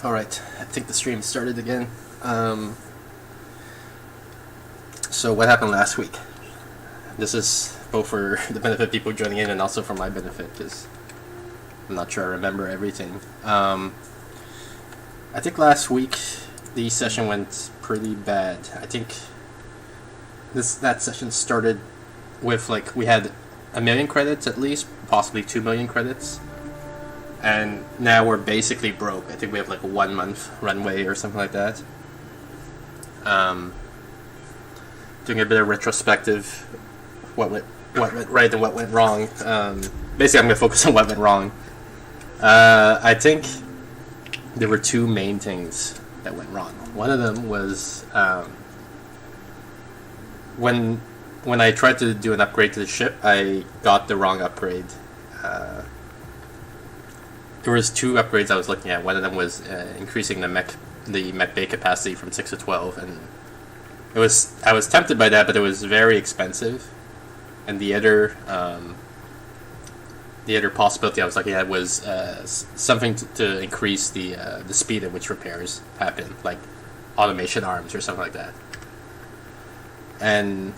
Alright, I think the stream started again. So what happened last week? This is both for the benefit of people joining in and also for my benefit, because I'm not sure I remember everything. I think last week the session went pretty bad. I think that session started with, like, we had 1 million credits at least, possibly 2 million credits. And now we're basically broke. I think we have like a 1 month runway or something like that. Doing a bit of retrospective, what went right and what went wrong. Basically, I'm gonna focus on what went wrong. I think there were two main things that went wrong. One of them was when I tried to do an upgrade to the ship, I got the wrong upgrade. There was two upgrades I was looking at. One of them was increasing the mech bay capacity from 6 to 12, and I was tempted by that, but it was very expensive. And the other possibility I was looking at was something to increase the speed at which repairs happen, like automation arms or something like that. And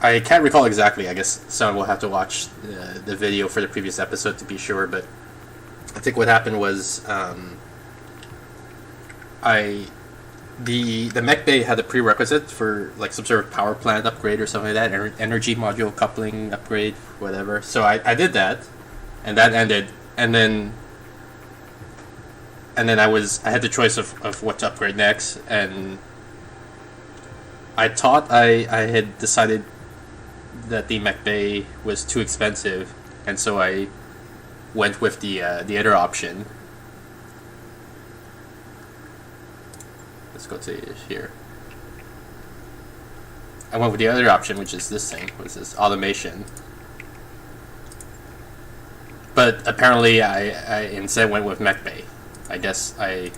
I can't recall exactly. I guess someone will have to watch the video for the previous episode to be sure, but I think what happened was the mech bay had a prerequisite for like some sort of power plant upgrade or something like that, energy module coupling upgrade, whatever. So I did that, and that ended, and then I had the choice of what to upgrade next, and I thought I had decided that the mech bay was too expensive, and so I went with the other option. Let's go to here. I went with the other option, which is this thing, which is automation. But apparently I instead went with mech bay. I guess I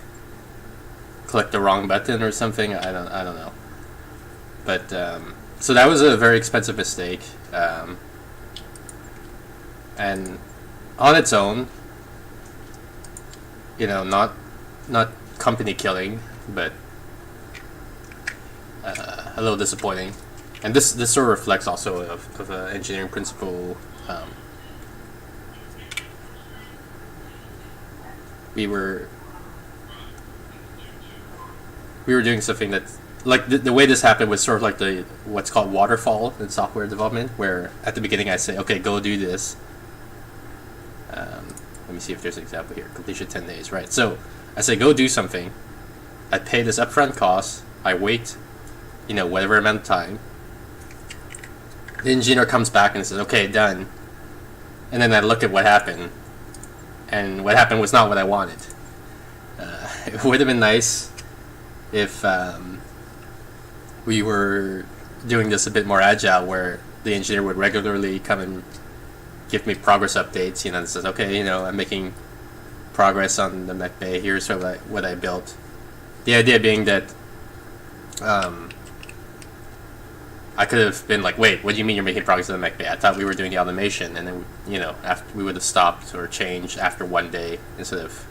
clicked the wrong button or something. I don't know. But so that was a very expensive mistake, and on its own, you know, not company killing, but a little disappointing. And this sort of reflects also of an engineering principle. We were doing something that, like, the way this happened was sort of like what's called waterfall in software development, where at the beginning I say, okay, go do this. Let me see if there's an example here. Completion 10 days, right? So I say, go do something. I pay this upfront cost. I wait, whatever amount of time. The engineer comes back and says, okay, done. And then I look at what happened. And what happened was not what I wanted. It would have been nice if we were doing this a bit more agile, where the engineer would regularly come and give me progress updates, and says, okay, I'm making progress on the mech bay. Here's what I built. The idea being that I could have been like, wait, what do you mean you're making progress on the mech bay? I thought we were doing the automation, and then after we would have stopped or changed after 1 day instead of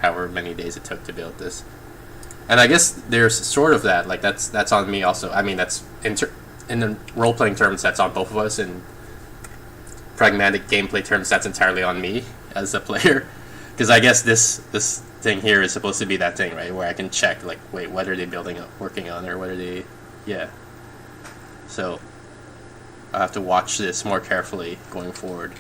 however many days it took to build this. And I guess there's sort of that, like, that's on me also. I mean, that's in the role-playing terms, that's on both of us. In pragmatic gameplay terms, that's entirely on me as a player, because I guess this thing here is supposed to be that thing, right, where I can check, like, wait, what are they working on, or what are they, so I'll have to watch this more carefully going forward.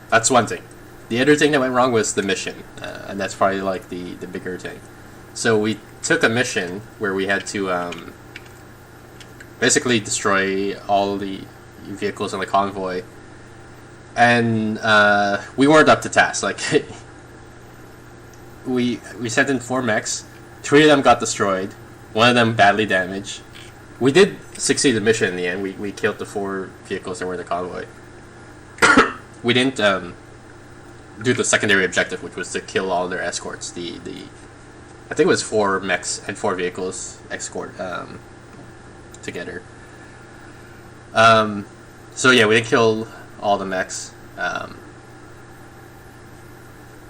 That's one thing. The other thing that went wrong was the mission, and that's probably like the bigger thing. So we took a mission where we had to basically destroy all the vehicles in the convoy, and we weren't up to task. Like, we sent in 4 mechs, 3 of them got destroyed, 1 of them badly damaged. We did succeed the mission in the end. We killed the 4 vehicles that were in the convoy. We didn't do the secondary objective, which was to kill all their escorts. I think it was 4 mechs and 4 vehicles escort together. So yeah, we didn't kill all the mechs.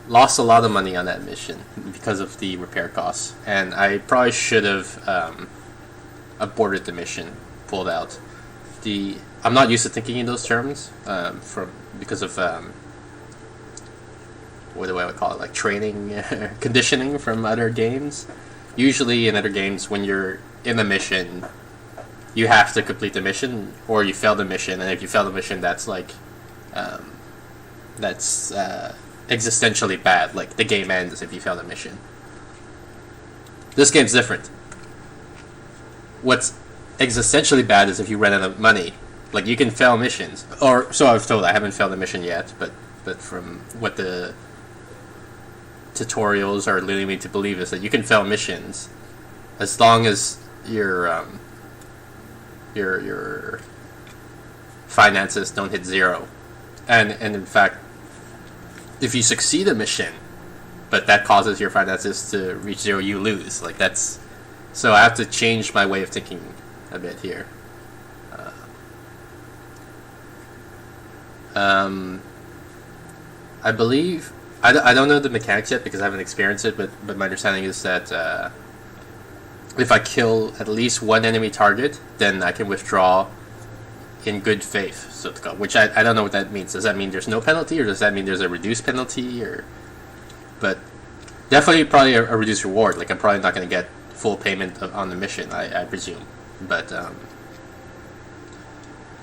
lost a lot of money on that mission because of the repair costs, and I probably should have aborted the mission, pulled out. I'm not used to thinking in those terms because of what do I call it, like training conditioning from other games. Usually in other games, when you're in a mission, you have to complete the mission or you fail the mission, and if you fail the mission, that's like that's existentially bad. Like the game ends if you fail the mission. This game's different. What's existentially bad is if you run out of money. Like, you can fail missions, or so I was told. I haven't failed a mission yet, but from what the tutorials are leading me to believe is that you can fail missions as long as your finances don't hit zero, and in fact, if you succeed a mission, but that causes your finances to reach zero, you lose. Like, that's so I have to change my way of thinking a bit here. I believe I don't know the mechanics yet because I haven't experienced it, but my understanding is that if I kill at least one enemy target, then I can withdraw in good faith, so to go. Which I don't know what that means. Does that mean there's no penalty, or does that mean there's a reduced penalty, or? But definitely probably a reduced reward. Like, I'm probably not going to get full payment on the mission, I presume. But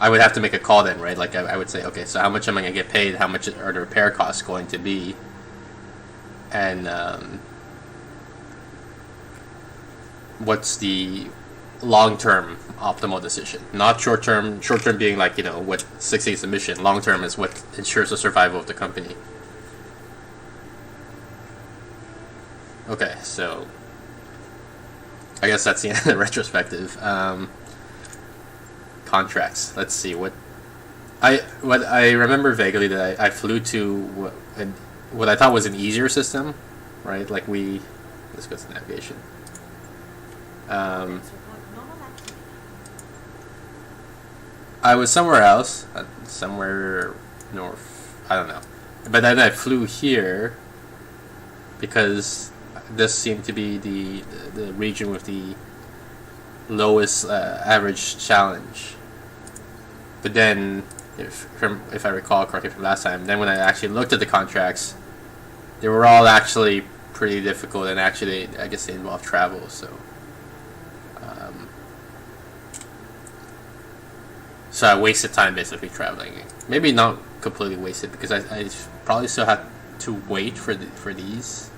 I would have to make a call then, right? Like, I would say, okay, so how much am I going to get paid? How much are the repair costs going to be? And what's the long-term optimal decision? Not short-term. Short-term being like, what succeeds the mission. Long-term is what ensures the survival of the company. Okay, so I guess that's the end of the retrospective. Contracts. Let's see what I remember vaguely that I flew to what I thought was an easier system, right? Like let's go to navigation. I was somewhere else, somewhere north. I don't know, but then I flew here because this seemed to be the region with the lowest average challenge. But then, if I recall correctly from last time, then when I actually looked at the contracts, they were all actually pretty difficult, and actually, I guess they involve travel. So I wasted time basically traveling. Maybe not completely wasted, because I probably still had to wait for these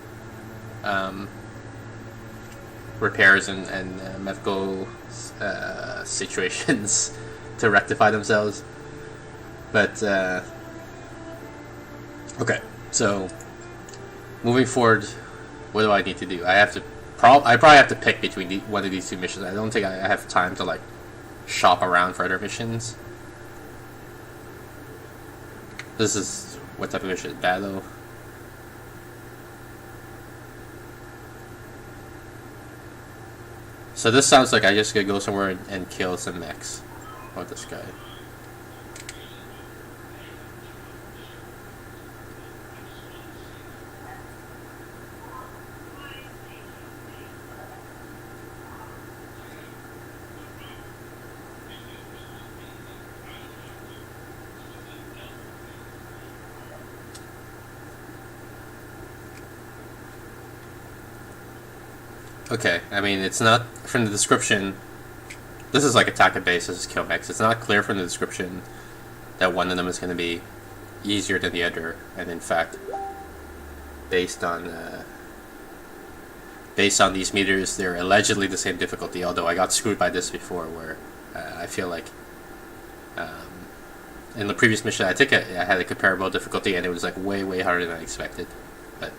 repairs and medical situations to rectify themselves. But okay, so moving forward, what do I need to do? I probably have to pick between one of these two missions. I don't think I have time to like shop around for other missions. This is what type of mission? Battle. So this sounds like I just gotta go somewhere and kill some mechs. Oh, this guy. Okay, I mean, it's not from the description. This is like attack a base, this is kill mechs. It's not clear from the description that one of them is going to be easier than the other, and in fact, based on these meters, they're allegedly the same difficulty. Although I got screwed by this before, where I feel like in the previous mission, I think I had a comparable difficulty, and it was like way harder than I expected. But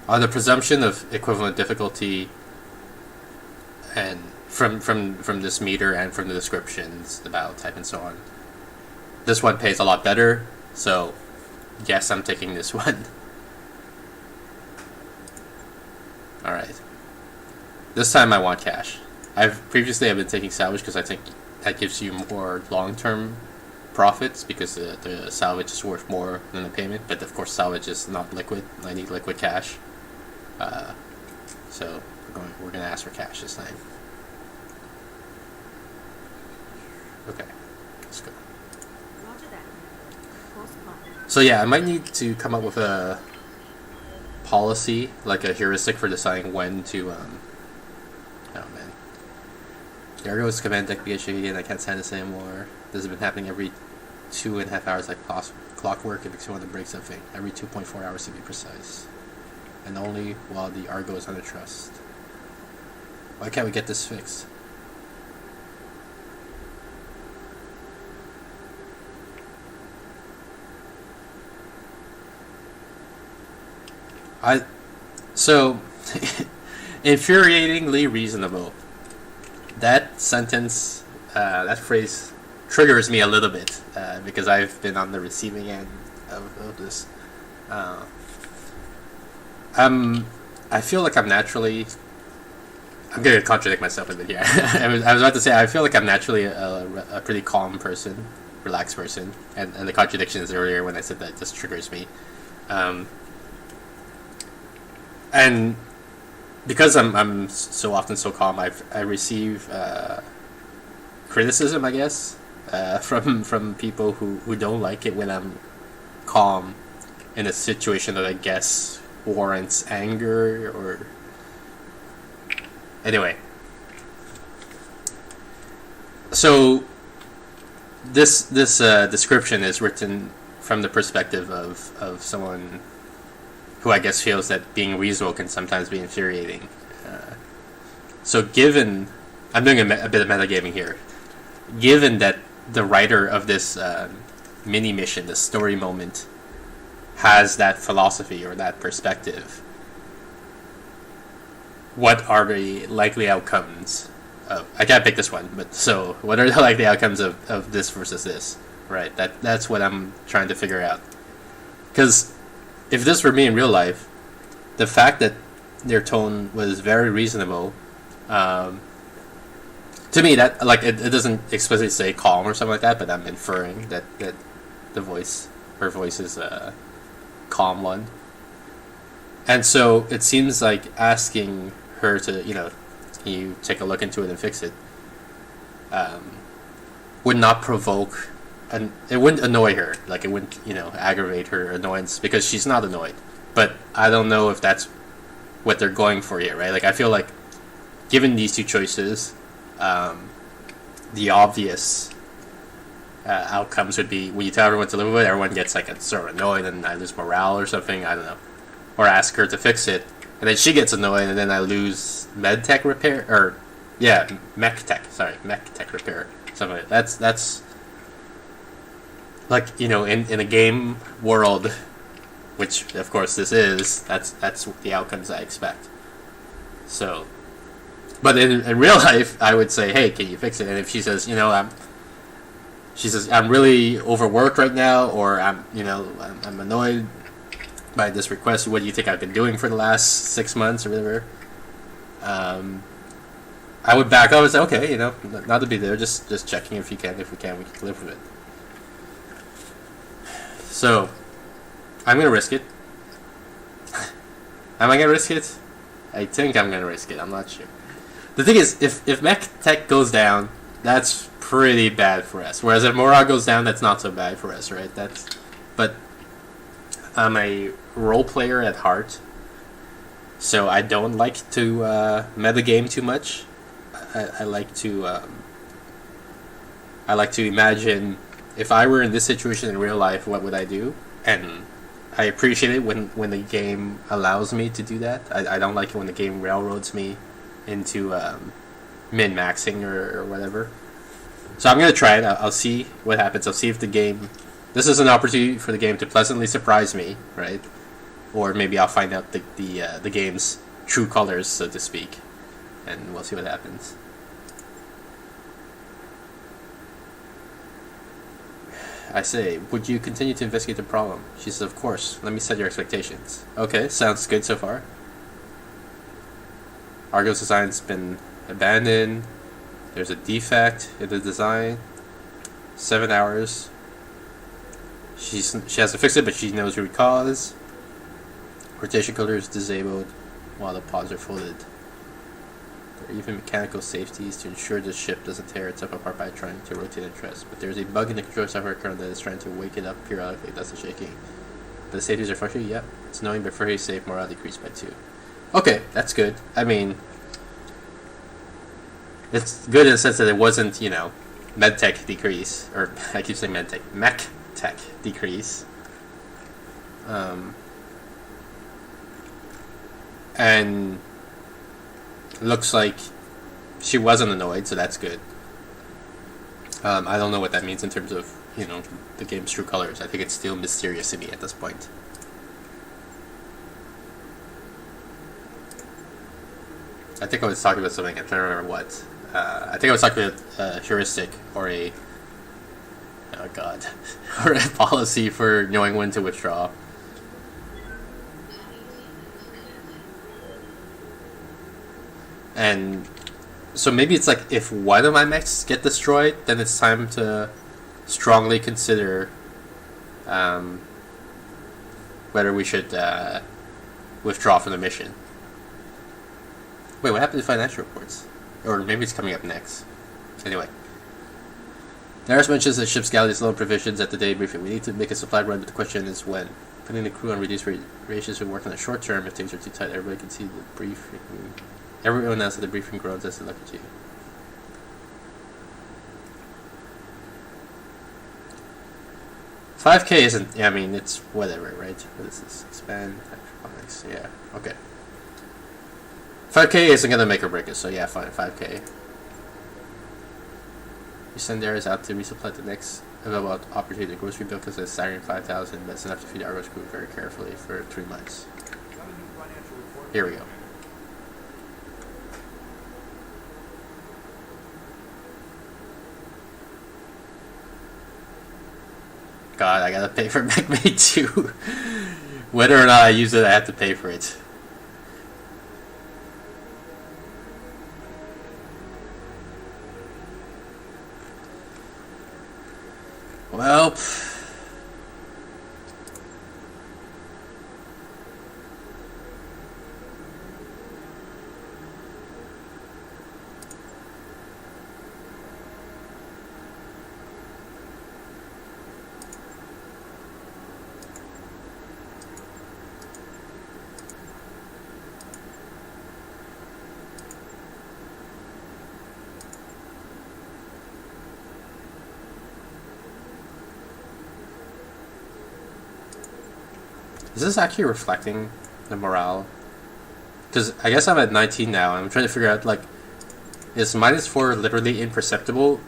on the presumption of equivalent difficulty, and from this meter and from the descriptions, the battle type and so on, this one pays a lot better, so yes, I'm taking this one. Alright. This time I want cash. Previously I've been taking salvage because I think that gives you more long-term profits because the salvage is worth more than the payment. But of course, salvage is not liquid. I need liquid cash. So we're gonna ask for cash this time. Okay, let's go. So yeah, I might need to come up with a policy, like a heuristic for deciding when to oh man. There goes command deck BHA again. I can't stand this anymore. This has been happening every 2.5 hours like clockwork. It makes me want to break something. Every 2.4 hours to be precise. And only while the Argo is under trust. Why can't we get this fixed? So infuriatingly reasonable. That sentence, that phrase triggers me a little bit because I've been on the receiving end of this. I feel like I'm naturally. I'm going to contradict myself a bit here. I was about to say I feel like I'm naturally a pretty calm person, relaxed person, and the contradiction is earlier when I said that just triggers me. And because I'm so often so calm, I receive criticism, I guess, from people who don't like it when I'm calm in a situation that I guess warrants anger or anyway. So this description is written from the perspective of someone who I guess feels that being reasonable can sometimes be infuriating. So given, I'm doing a bit of metagaming here, given that the writer of this mini mission, the story moment, has that philosophy or that perspective, what are the likely outcomes of, I can't pick this one, but so what are the likely outcomes of this versus this, right? That's what I'm trying to figure out. Because if this were me in real life, the fact that their tone was very reasonable, to me that like it doesn't explicitly say calm or something like that, but I'm inferring that her voice is a calm one, and so it seems like asking her to you take a look into it and fix it would not provoke. And it wouldn't annoy her, like it wouldn't, aggravate her annoyance because she's not annoyed. But I don't know if that's what they're going for here, right? Like I feel like, given these two choices, the obvious outcomes would be when you tell everyone to live with it, everyone gets like sort of annoyed and I lose morale or something. I don't know, or ask her to fix it, and then she gets annoyed and then I lose medtech repair or mech tech repair, something like that. That's. Like, in a game world, which of course this is, that's the outcomes I expect. So, but in real life, I would say, hey, can you fix it? And if she says, I'm really overworked right now, or I'm annoyed by this request. What do you think I've been doing for the last 6 months or whatever? I would back up and say, okay, not to be there, just checking if we can live with it. So, I'm going to risk it. Am I going to risk it? I think I'm going to risk it. I'm not sure. The thing is, if mech tech goes down, that's pretty bad for us. Whereas if morale goes down, that's not so bad for us, right? But I'm a role player at heart, so I don't like to metagame too much. I like to imagine, if I were in this situation in real life, what would I do? And I appreciate it when the game allows me to do that. I don't like it when the game railroads me into min-maxing or whatever. So I'm going to try it. I'll see what happens. I'll see if the game... This is an opportunity for the game to pleasantly surprise me, right? Or maybe I'll find out the game's true colors, so to speak. And we'll see what happens. I say, would you continue to investigate the problem? She says, of course. Let me set your expectations. Okay, sounds good so far. Argo's design's been abandoned. There's a defect in the design. 7 hours. She has to fix it, but she knows root cause. Rotation color is disabled while the pods are folded. There are even mechanical safeties to ensure the ship doesn't tear itself apart by trying to rotate and twist. But there's a bug in the control software kernel that is trying to wake it up periodically. That's the shaking. But the safeties are functioning? Yep. It's knowing before he's safe, morale decreased by 2. Okay, that's good. I mean, it's good in the sense that it wasn't, you know, medtech decrease. Or, I keep saying medtech. Mech tech decrease. And looks like she wasn't annoyed, so that's good. I don't know what that means in terms of, you know, the game's true colors. I think it's still mysterious to me at this point. I think I was talking about something, I'm trying to remember what. I think I was talking about a heuristic or a... Oh god. Or a policy for knowing when to withdraw. And so maybe it's like if one of my mechs get destroyed, then it's time to strongly consider whether we should withdraw from the mission. Wait, what happened to financial reports? Or maybe it's coming up next. Anyway. Darius mentions the ship's galley is low on provisions at the day briefing. We need to make a supply run, but the question is when. Putting the crew on reduced rations would work on the short term. If things are too tight, everybody can see the briefing. Everyone else at the briefing groans as they look at you. $5K isn't... Yeah, I mean, it's whatever, right? What is this? Expand, hydroponics, yeah, okay. 5K isn't gonna make or break it, so yeah, fine, 5K. You send Darius out to resupply the next available opportunity. The grocery bill because it's staggering 5,000, but it's enough to feed Argo's crew very carefully for 3 months. Here we go. God, I gotta pay for MechMate too. Whether or not I use it, I have to pay for it. Well, is this actually reflecting the morale? Because I guess I'm at 19 now, and I'm trying to figure out, like, is -4 literally imperceptible?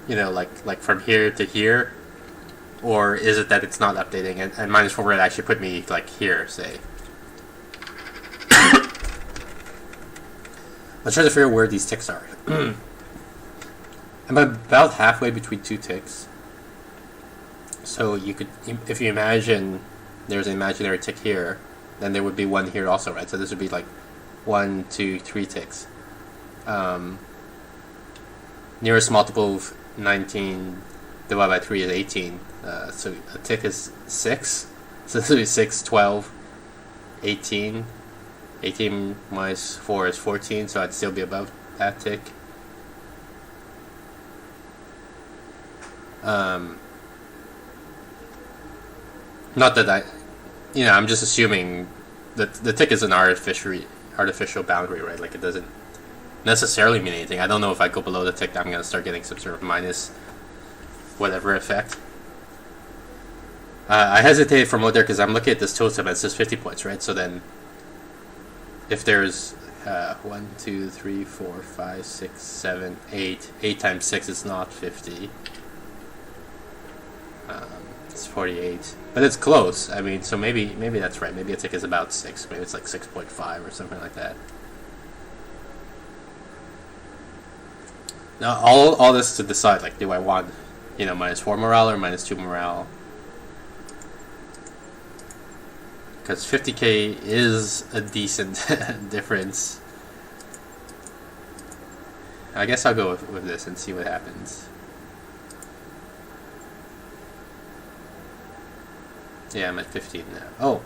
You know, like from here to here? Or is it that it's not updating, and -4 would actually put me, like, here, say? I'm trying to figure out where these ticks are. I'm about halfway between 2 ticks. So you could, if you imagine... there's an imaginary tick here, then there would be one here also, right? So this would be like 1, 2, 3 ticks. Nearest multiple of 19 divided by 3 is 18. So a tick is 6. So this would be 6, 12, 18. 18 minus 4 is 14, so I'd still be above that tick. Not that I... You know, I'm just assuming that the tick is an artificial boundary, right? Like, it doesn't necessarily mean anything. I don't know if I go below the tick, I'm going to start getting some sort of minus whatever effect. I hesitated for mode there because I'm looking at this totem and it says 50 points, right? So then, if there's 1, 2, 3, 4, 5, 6, 7, 8, 8 times 6 is not 50. It's 48, but it's close. I mean, so maybe that's right. Maybe a tick is about 6. Maybe it's like 6.5 or something like that. Now, all this to decide, like, do I want, you know, -4 morale or -2 morale? Because 50k is a decent difference. I guess I'll go with this and see what happens. Yeah, I'm at 15 now. Oh,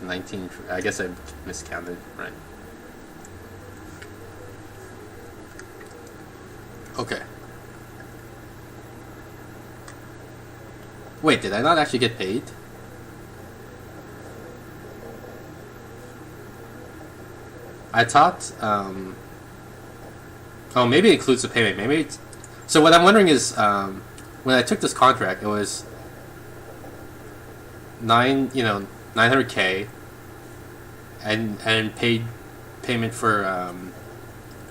19. I guess I miscounted, right? Okay. Wait, did I not actually get paid? I thought, oh, maybe it includes the payment. Maybe it's... So what I'm wondering is, when I took this contract, it was 900K, and paid payment for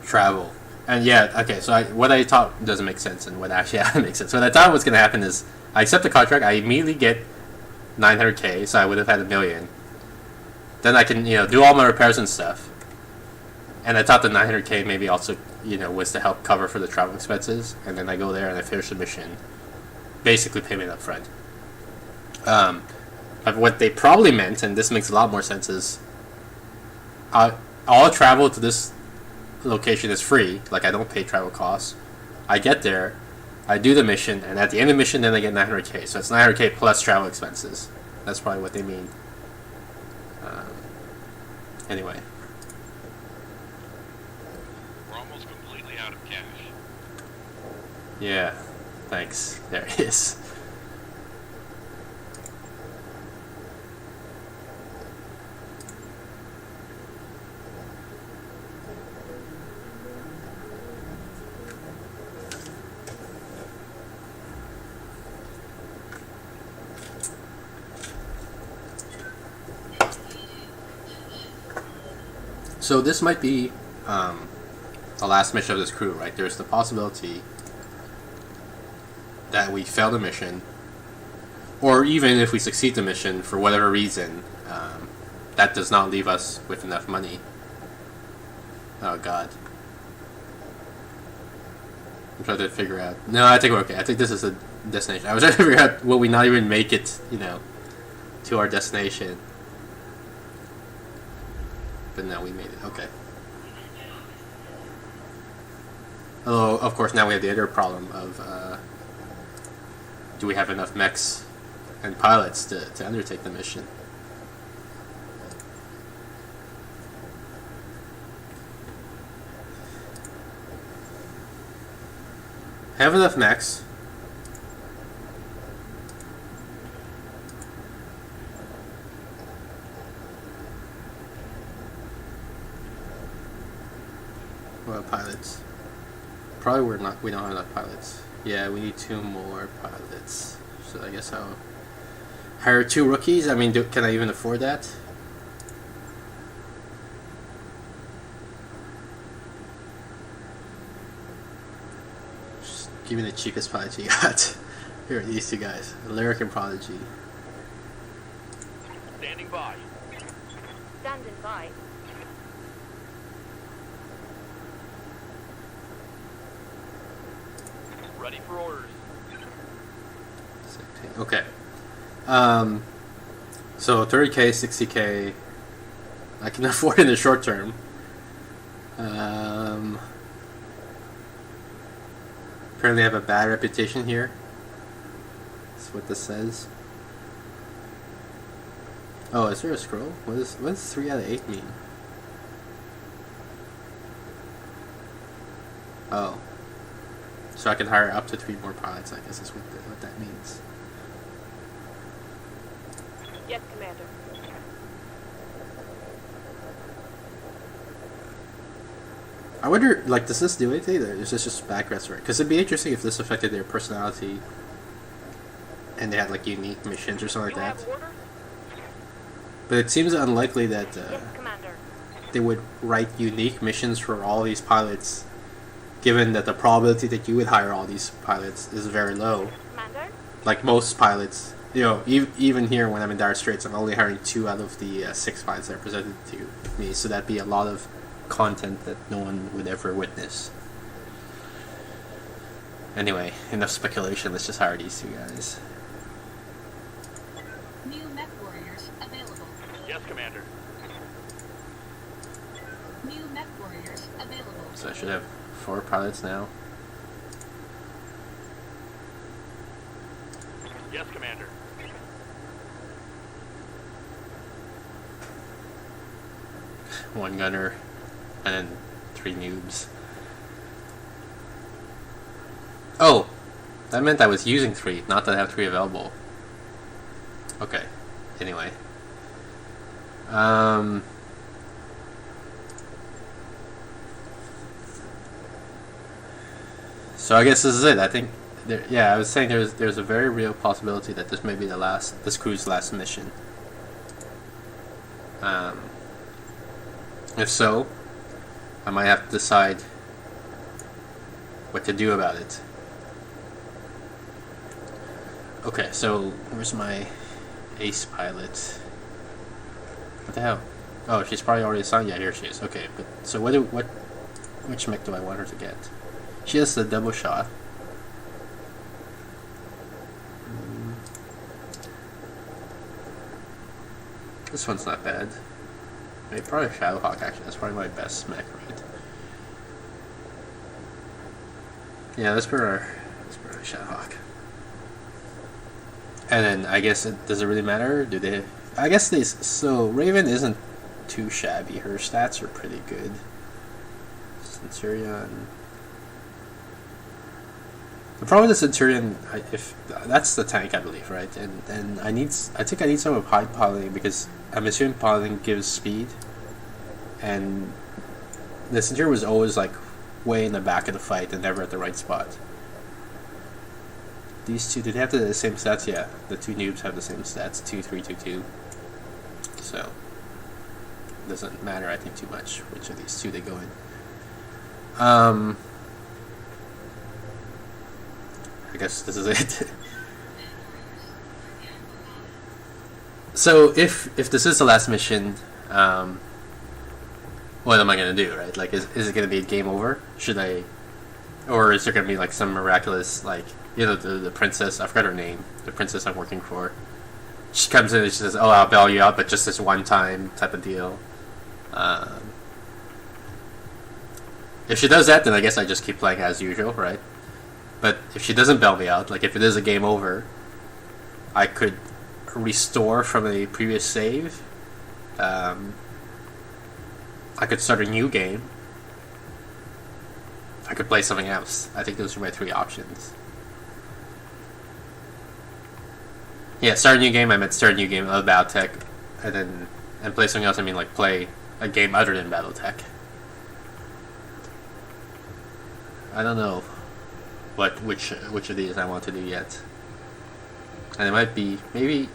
travel. And yeah, okay. So what I thought doesn't make sense, and what actually makes sense. What I thought was gonna happen is I accept the contract, I immediately get 900K, so I would have had $1 million. Then I can do all my repairs and stuff. And I thought the 900K maybe also was to help cover for the travel expenses. And then I go there and I finish the mission, basically payment up front. But what they probably meant, and this makes a lot more sense, is all travel to this location is free. Like, I don't pay travel costs. I get there, I do the mission, and at the end of the mission, then I get 900K. So it's 900K plus travel expenses. That's probably what they mean. Anyway. We're almost completely out of cash. Yeah, thanks. There it is. So this might be the last mission of this crew, right? There's the possibility that we fail the mission, or even if we succeed the mission for whatever reason, that does not leave us with enough money. Oh God. I'm trying to figure out. No, I think we're okay. I think this is a destination. I was trying to figure out will we not even make it, to our destination. But no, we made it. Okay. Although, of course, now we have the other problem of do we have enough mechs and pilots to undertake the mission? Have enough mechs. Well, pilots. Probably we don't have enough pilots. Yeah, we need 2 more pilots. So I guess I'll hire 2 rookies. I mean, can I even afford that? Just give me the cheapest pilots you got. Here are these 2 guys, Lyric and Prodigy. Standing by. Standing by. Ready for orders. Okay. So 30K, 60K, I can afford in the short term. Apparently I have a bad reputation here. That's what this says. Oh, is there a scroll? What does 3 out of 8 mean? Oh. So I can hire up to 3 more pilots, I guess is what that means. Yes, Commander. I wonder, like, does this do anything, or is this just background story? Because it'd be interesting if this affected their personality, and they had, like, unique missions or something like that. But it seems unlikely that Yes, Commander. they would write unique missions for all these pilots, given that the probability that you would hire all these pilots is very low. Commander? Like most pilots, even here when I'm in Dire Straits, I'm only hiring 2 out of the 6 pilots that are presented to me, so that'd be a lot of content that no one would ever witness. Anyway, enough speculation, let's just hire these 2 guys. New mech warriors available. Yes, Commander. New mech warriors available. So I should have 4 pilots now. Yes, Commander. 1 gunner, and then 3 noobs. Oh, that meant I was using 3, not that I have 3 available. Okay. Anyway. So I guess this is it. I think, I was saying there's a very real possibility that this may be this crew's last mission. If so, I might have to decide what to do about it. Okay, so where's my ace pilot? What the hell? Oh, she's probably already assigned. Yeah, here she is. Okay, but so which mech do I want her to get? She has the double shot. This one's not bad. Maybe probably Shadowhawk actually. That's probably my best mech, right? Yeah, let's put our Shadowhawk. And then I guess does it really matter? Do they? I guess they. So Raven isn't too shabby. Her stats are pretty good. Centurion. The problem with the Centurion, if that's the tank, I believe, right? And I think I need some of high piloting because I'm assuming piloting gives speed, and the Centurion was always like way in the back of the fight and never at the right spot. These two, do they have the same stats? Yeah, the 2 noobs have the same stats, 2, 3, 2, 2. So it doesn't matter, I think, too much which of these 2 they go in. I guess this is it. So if this is the last mission, what am I gonna do, right? Like, is it gonna be a game over? Should I, or is there gonna be like some miraculous, like, you know, the princess, I forgot her name, the princess I'm working for. She comes in and she says, "Oh, I'll bail you out, but just this one time," type of deal. If she does that, then I guess I just keep playing as usual, right? But if she doesn't bail me out, like if it is a game over, I could restore from a previous save. I could start a new game. I could play something else. I think those are my 3 options. Yeah, start a new game. I meant start a new game of Battletech, and play something else. I mean, like play a game other than Battletech. I don't know which of these I want to do yet, and it might be maybe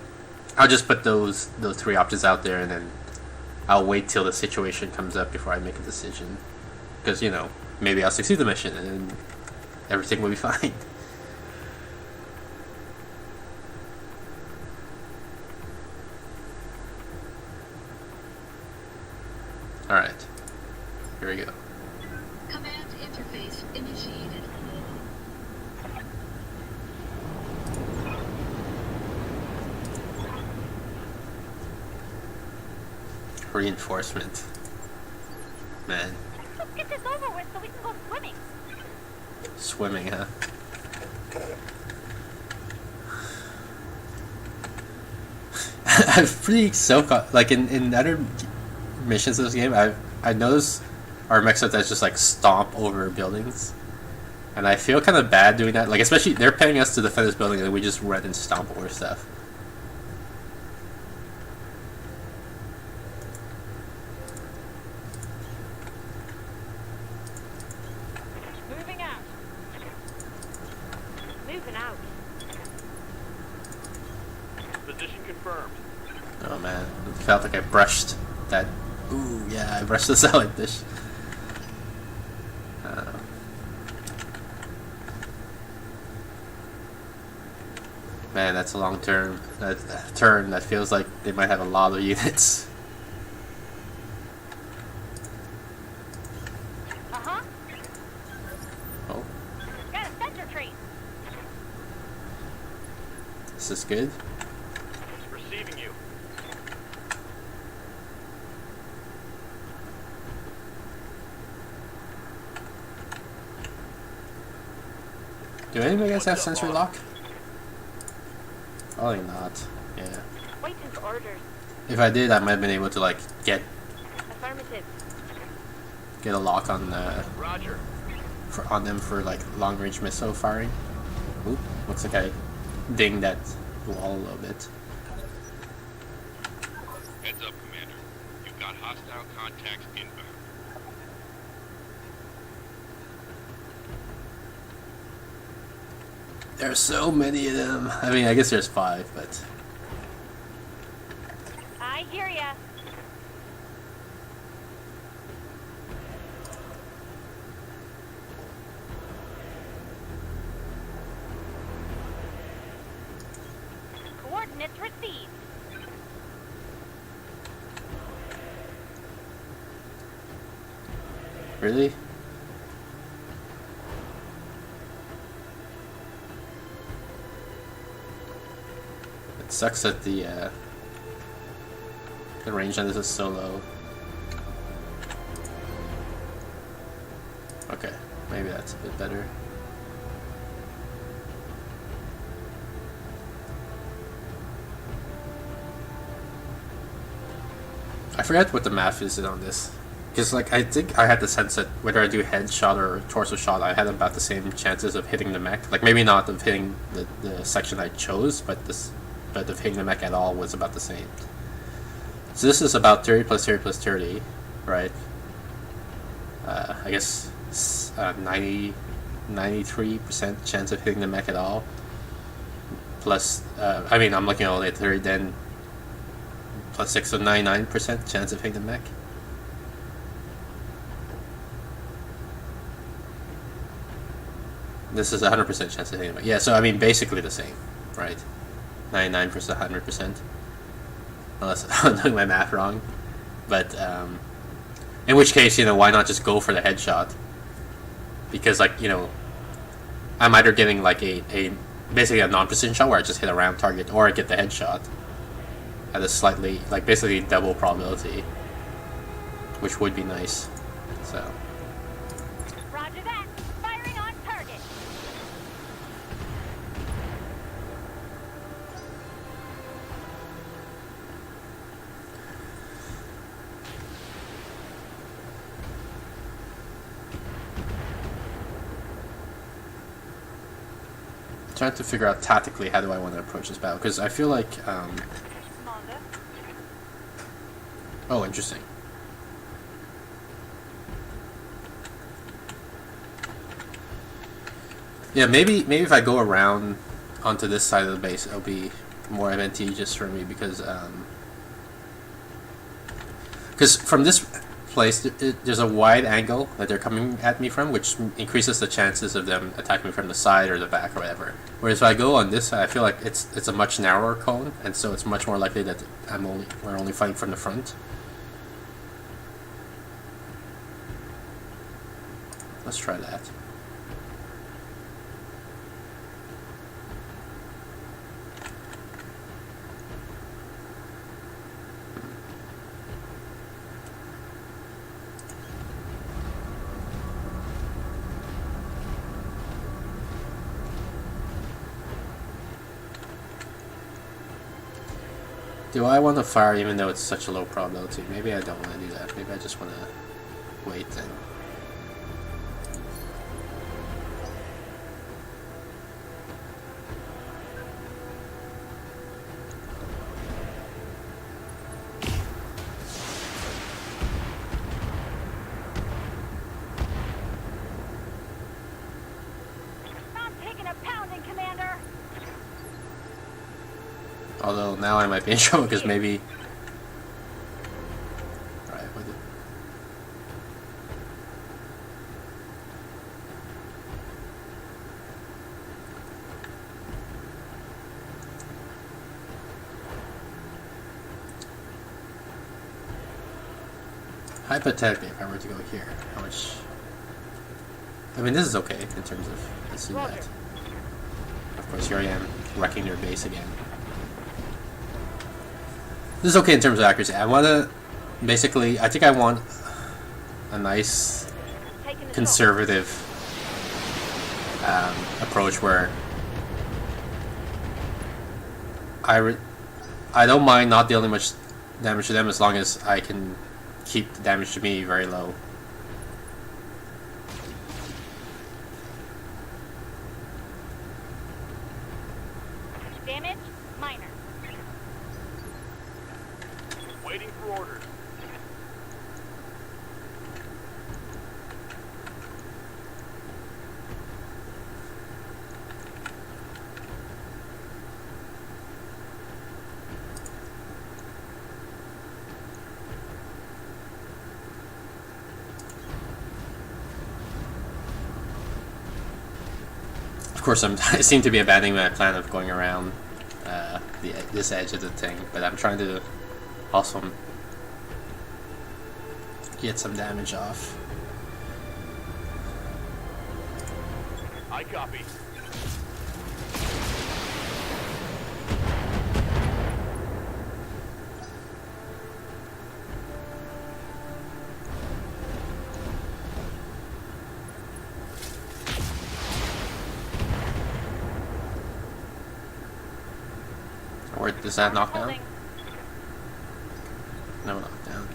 I'll just put those 3 options out there, and then I'll wait till the situation comes up before I make a decision, because you know, maybe I'll succeed the mission and everything will be fine. Alright, here we go. Command interface initiated. Reinforcement. Man. Let's get this over with so we can go swimming. Swimming, huh? I'm pretty like in other missions of this game, I noticed our mechs that's just like stomp over buildings, and I feel kind of bad doing that. Like, especially they're paying us to defend this building, and we just run and stomp over stuff. Moving out. Moving out. Position confirmed. Oh man, it felt like I brushed that. Ooh, yeah, I brushed this out like this. Man, that's a long term. Turn that feels like they might have a lot of units. Uh-huh. Oh, Got a center tree. this is good. Receiving you. Do any of you guys have sensory lock? Probably not. Yeah. Waiting for orders. If I did, I might have been able to like get Affirmative. get a lock on Roger. on them for like long range missile firing. Oop, looks like I dinged that wall a little bit. Heads up, Commander. You've got hostile contacts inbound. There's so many of them. I mean, I guess there's 5, but I hear ya. Coordinates received. really? It sucks that the range on this is so low. Okay, maybe that's a bit better. I forget what the math is on this. Because, like, I think I had the sense that whether I do headshot or torso shot, I had about the same chances of hitting the mech. Like, maybe not of hitting the section I chose, but of hitting the mech at all was about the same. So this is about 30 plus 30 plus 30, right? I guess 93% chance of hitting the mech at all. Plus, I mean, I'm looking only at 30, then plus 6, so 99% chance of hitting the mech. This is 100% chance of hitting the mech. Yeah, so I mean, basically the same, right? 99%, 100%. Unless I'm doing my math wrong. But, in which case, you know, why not just go for the headshot? Because, like, you know, I'm either getting, like, basically a non-precision shot where I just hit a round target, or I get the headshot at a slightly, like, basically double probability, which would be nice. So, Roger that. Firing on target. trying to figure out tactically how do I want to approach this battle, because I feel like, Commander. oh, interesting. Yeah, maybe if I go around onto this side of the base, it'll be more advantageous for me, because from this place, there's a wide angle that they're coming at me from, which increases the chances of them attacking me from the side or the back or whatever. Whereas if I go on this side, I feel like it's a much narrower cone, and so it's much more likely that we're only fighting from the front. Let's try that. Do I want to fire even though it's such a low probability? Maybe I don't want to do that. Maybe I just want to wait and... I'm taking a pounding, Commander. Although now I might be in trouble because maybe... Right, what did... Hypothetically, if I were to go here, how much... I mean, this is okay in terms of... Let's do that. Of course, here I am, wrecking their base again. This is okay in terms of accuracy. I want to... Basically, I think I want a nice, conservative approach where I don't mind not dealing much damage to them as long as I can keep the damage to me very low. Damage minor. Waiting for orders. Of course, I seem to be abandoning my plan of going around this edge of the thing, but I'm trying to also get some damage off. I copy. Or does that knock down? Holding. No knock down.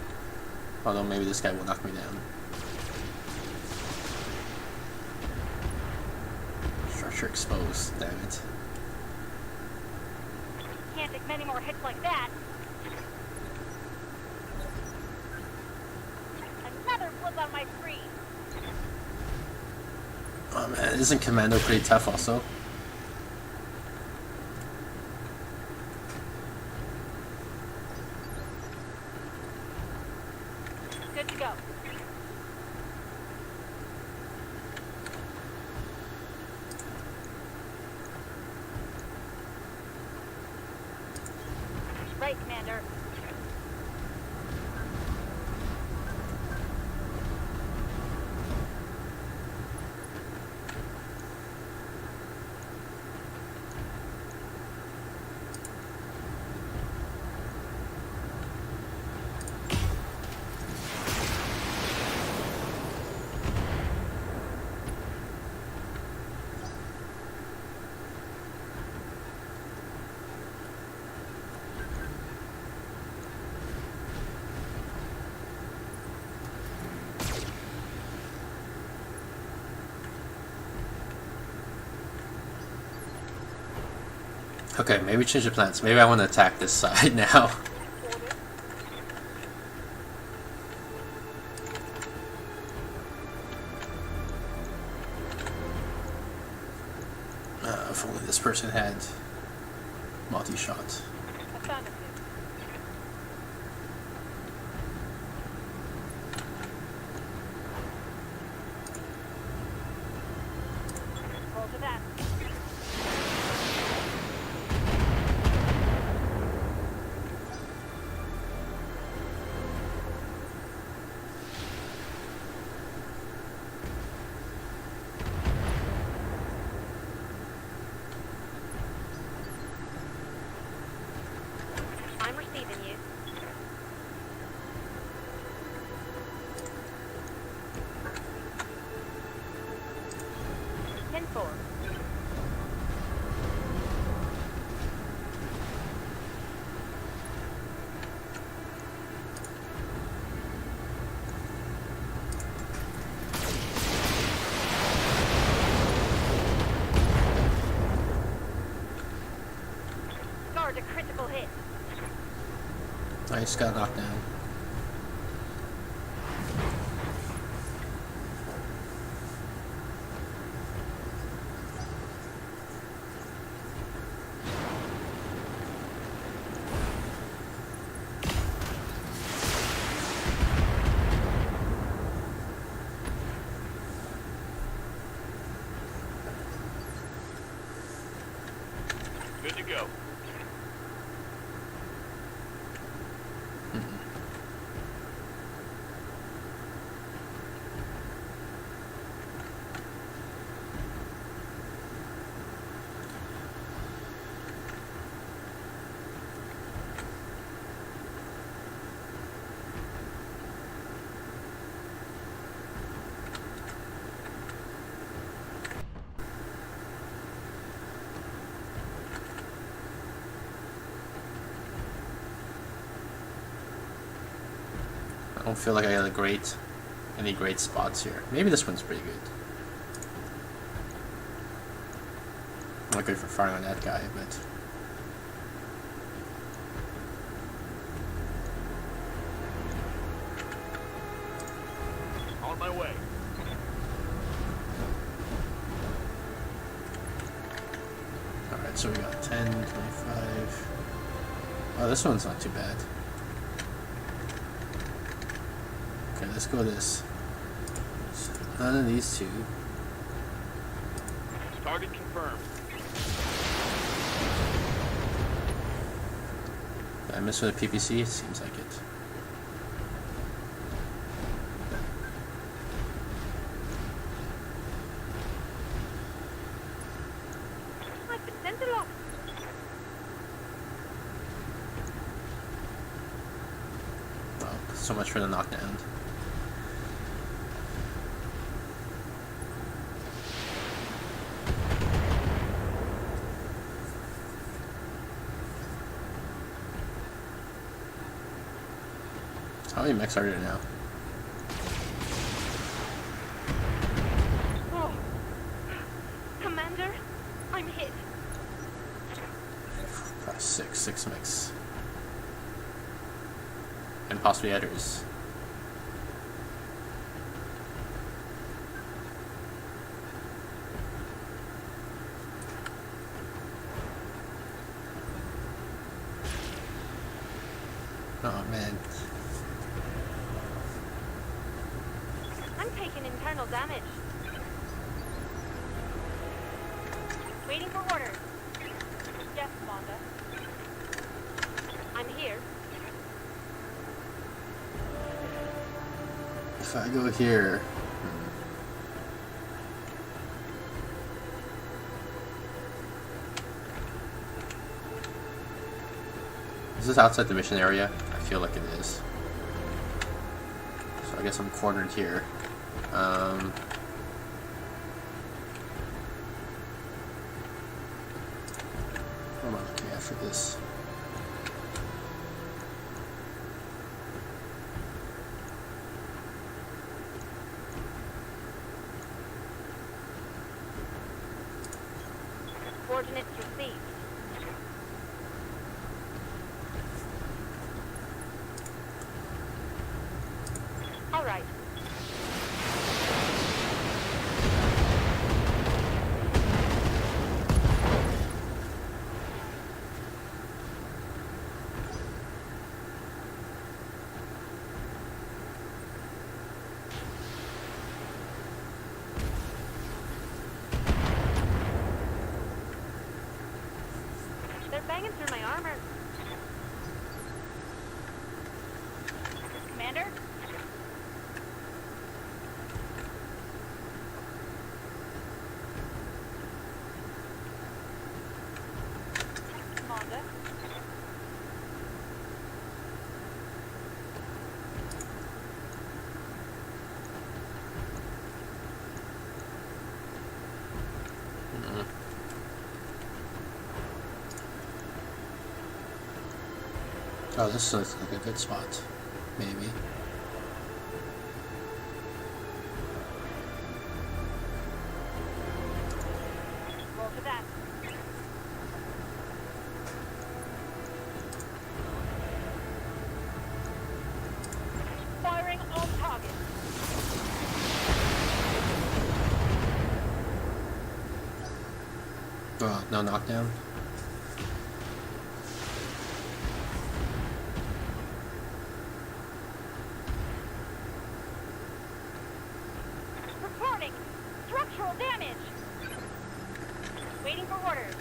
Although maybe this guy will knock me down. Structure exposed, damn it. Can't take many more hits like that. Another flip on my screen. Oh man, isn't Commando pretty tough also? Good to go. Right, Commander. Okay, maybe change the plans. Maybe I want to attack this side now. If only this person had multi-shot. Affirmative. Roll to that. I'm receiving you. Ten four. Guard a critical hit. I just got knocked down. Good to go. don't feel like I got any great spots here. Maybe this one's pretty good. Not good for firing on that guy, but On my way. alright, so we got 10, 25. Oh, this one's not too bad. Okay, let's go this. So none of these two. Target confirmed. Did I miss with a PPC? It seems like it. I've been sent aloft. Well, so much for the knockdown. How many mechs are there now? Oh. Commander, I'm hit. Probably six mechs. And possibly others. Oh man. I'm taking internal damage. Waiting for orders. Yes, Commander. I'm here. If I go here. Is this outside the mission area? I feel like it is. So I guess I'm cornered here. What am I looking at for this? Coordinates received. All right. They're banging through my armor. Commander? Commander? Oh, this looks like a good spot. Maybe. Roll for that. Firing on target. Oh, no knockdown? Reporting. Structural damage. Waiting for orders.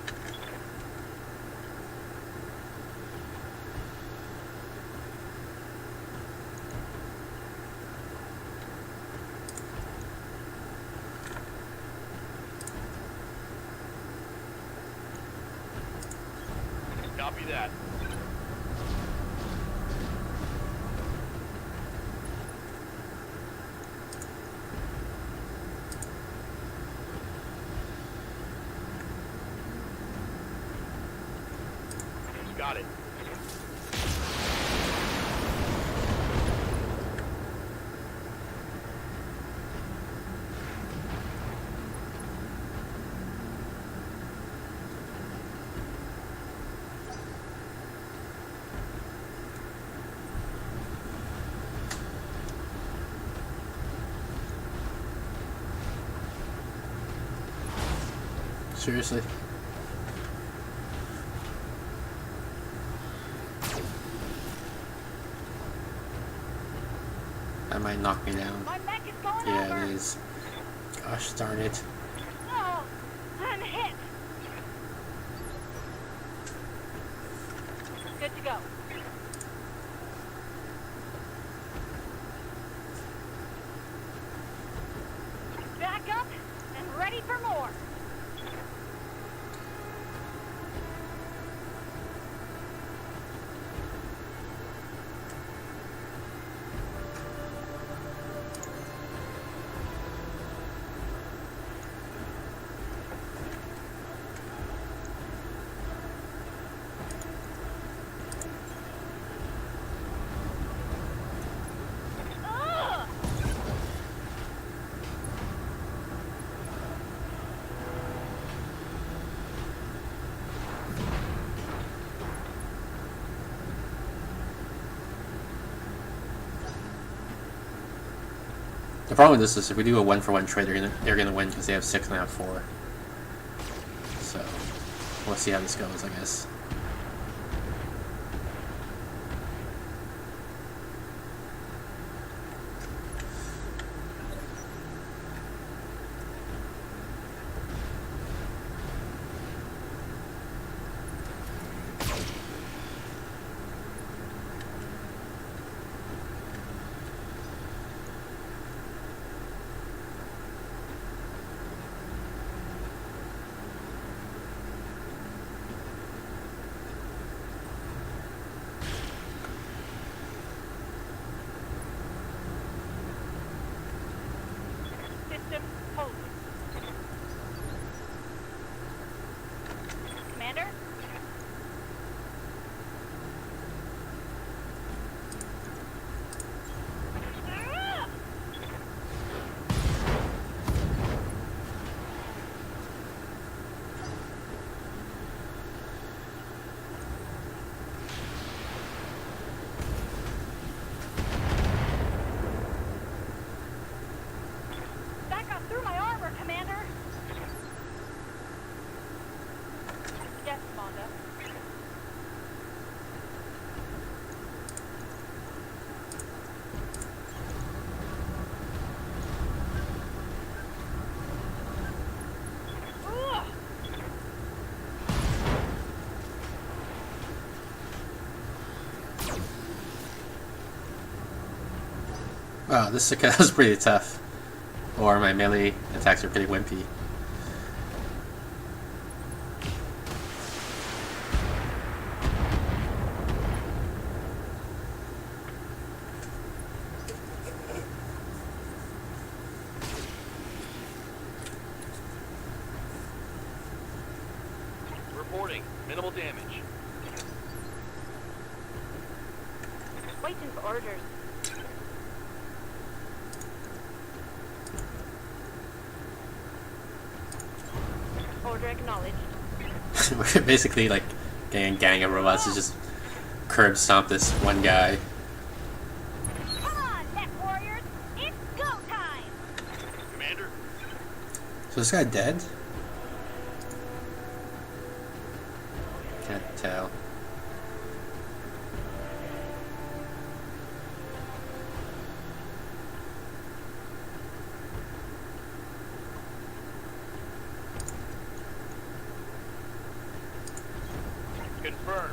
Copy that. Got it. Seriously? That might knock me down. My mech is going over. Yeah, it is. Gosh darn it. Oh, I'm hit. Good to go. Back up and ready for more. Ugh! The problem with this is if we do a 1-for-1 trade, they're gonna win because they have 6 and I have 4. So we'll see how this goes, I guess. System hold. Commander? Ah! That got through my armor, Commander. Yes, Commander. Ugh! Wow, this was pretty tough. Or my melee attacks are pretty wimpy. Reporting. Minimal damage. Waiting for orders. Order acknowledged. We're basically like getting a gang of robots to just curb stomp this one guy. Come on, Mech Warriors! It's go time! Commander? So this guy dead? Can't tell. Confirmed.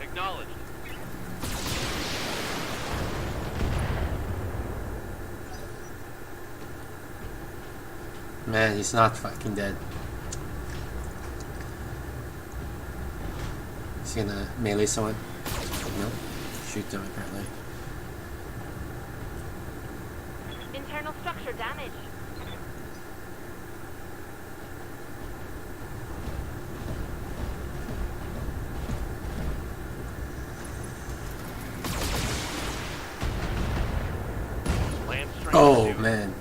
Acknowledged. Man, he's not fucking dead. Is he gonna melee someone? No. Shoot them apparently. Internal structure damage. Plan Oh man.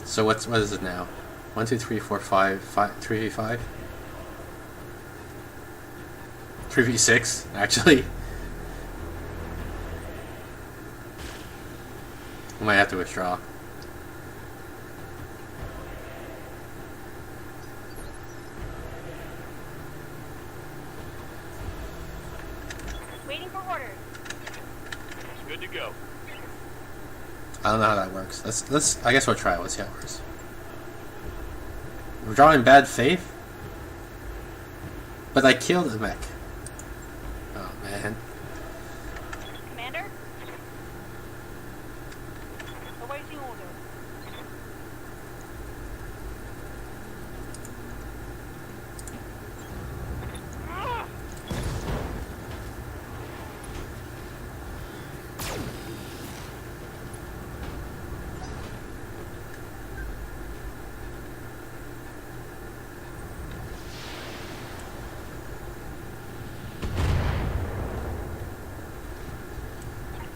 So what is it now? 1, 2, 3, 4, 5, 3v5? 3v6, actually. I might have to withdraw. Waiting for orders. Good to go. I don't know how that works. Let's I guess we'll try it. Let's see how it works. We're drawing bad faith? But I killed the mech. Oh man. Commander? Awaiting order.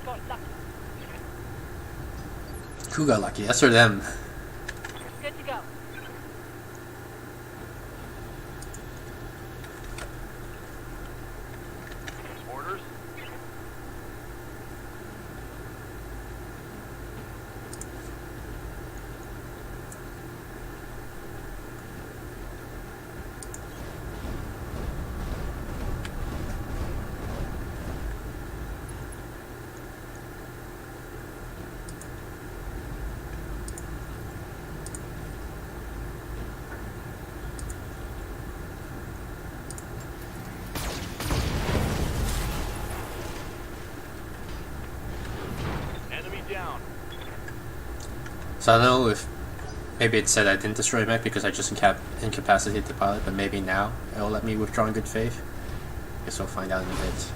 Got lucky. Who got lucky? Us or them? Good to go. Orders. Enemy down. So I don't know if maybe it said I didn't destroy mech because I just incapacitated the pilot, but maybe now it'll let me withdraw in good faith. Guess we'll find out in a bit.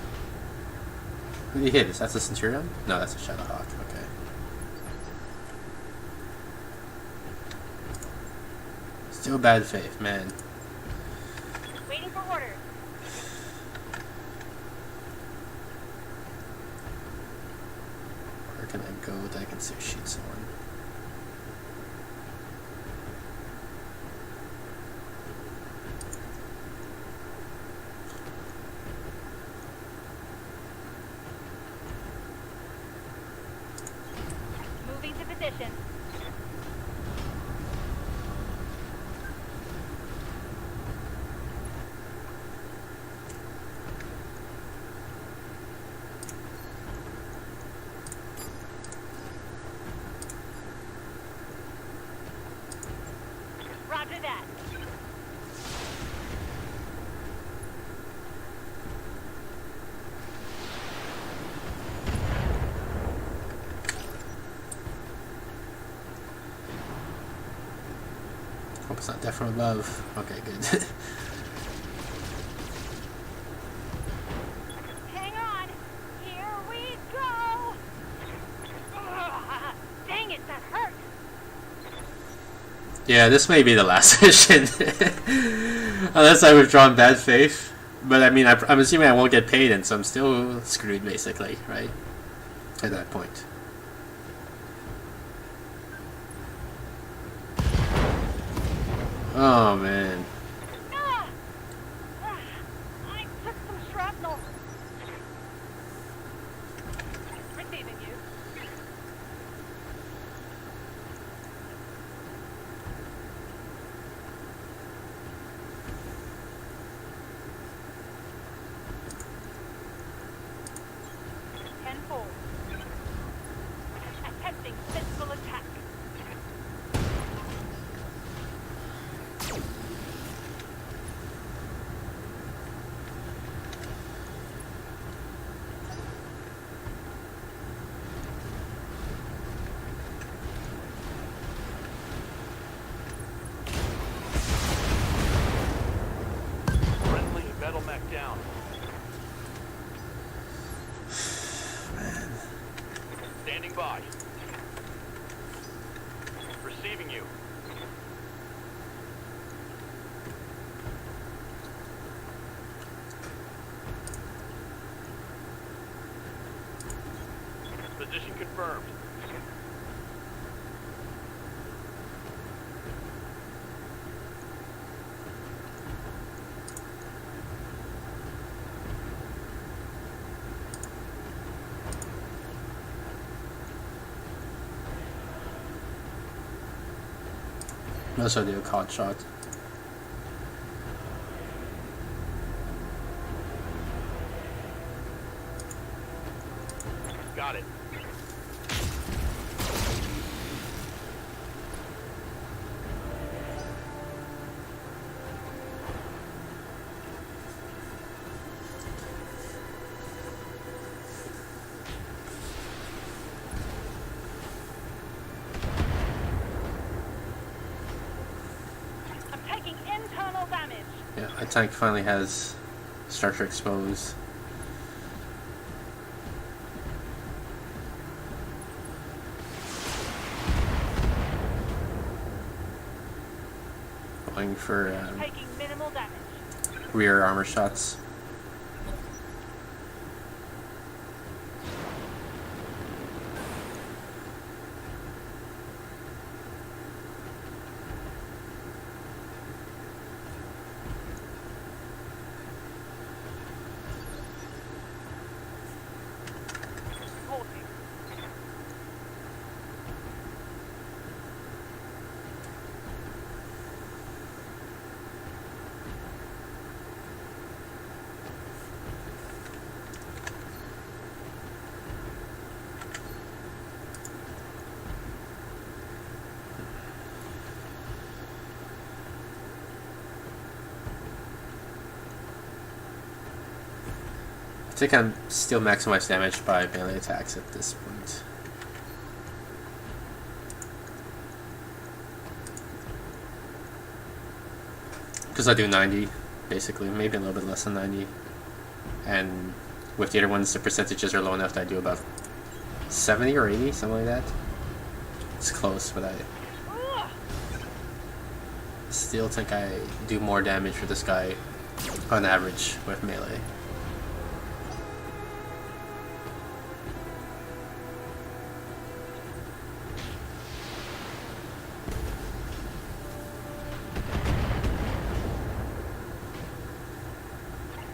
Who did he hit? Is that the Centurion? No, that's a Shadowhawk. Okay. Still bad faith, man. Waiting for orders. Where can I go that I can save sheets on? Moving to position. Roger that. Hope it's not death from above. Okay, good. Hang on. Here we go. Ugh, dang it, that hurt. Yeah, this may be the last mission. Unless I withdraw in bad faith. But I mean, I'm assuming I won't get paid, and so I'm still screwed, basically, right? At that point. Oh, man. Ah! Ah, I took some shrapnel. Receiving you. Tenfold. Attempting physical attack. Friendly Battletech down. Standing by. Receiving you. Position confirmed. Also do a caught shot. Got it. I'm taking internal damage. Yeah, my tank finally has structure exposed. Going for Taking minimal damage. rear armor shots. Supporting. I think I'm still maximized damage by melee attacks at this point. Because I do 90, basically, maybe a little bit less than 90. And with the other ones, the percentages are low enough that I do about 70 or 80, something like that. It's close, but I Ugh. still think I do more damage for this guy on average with melee.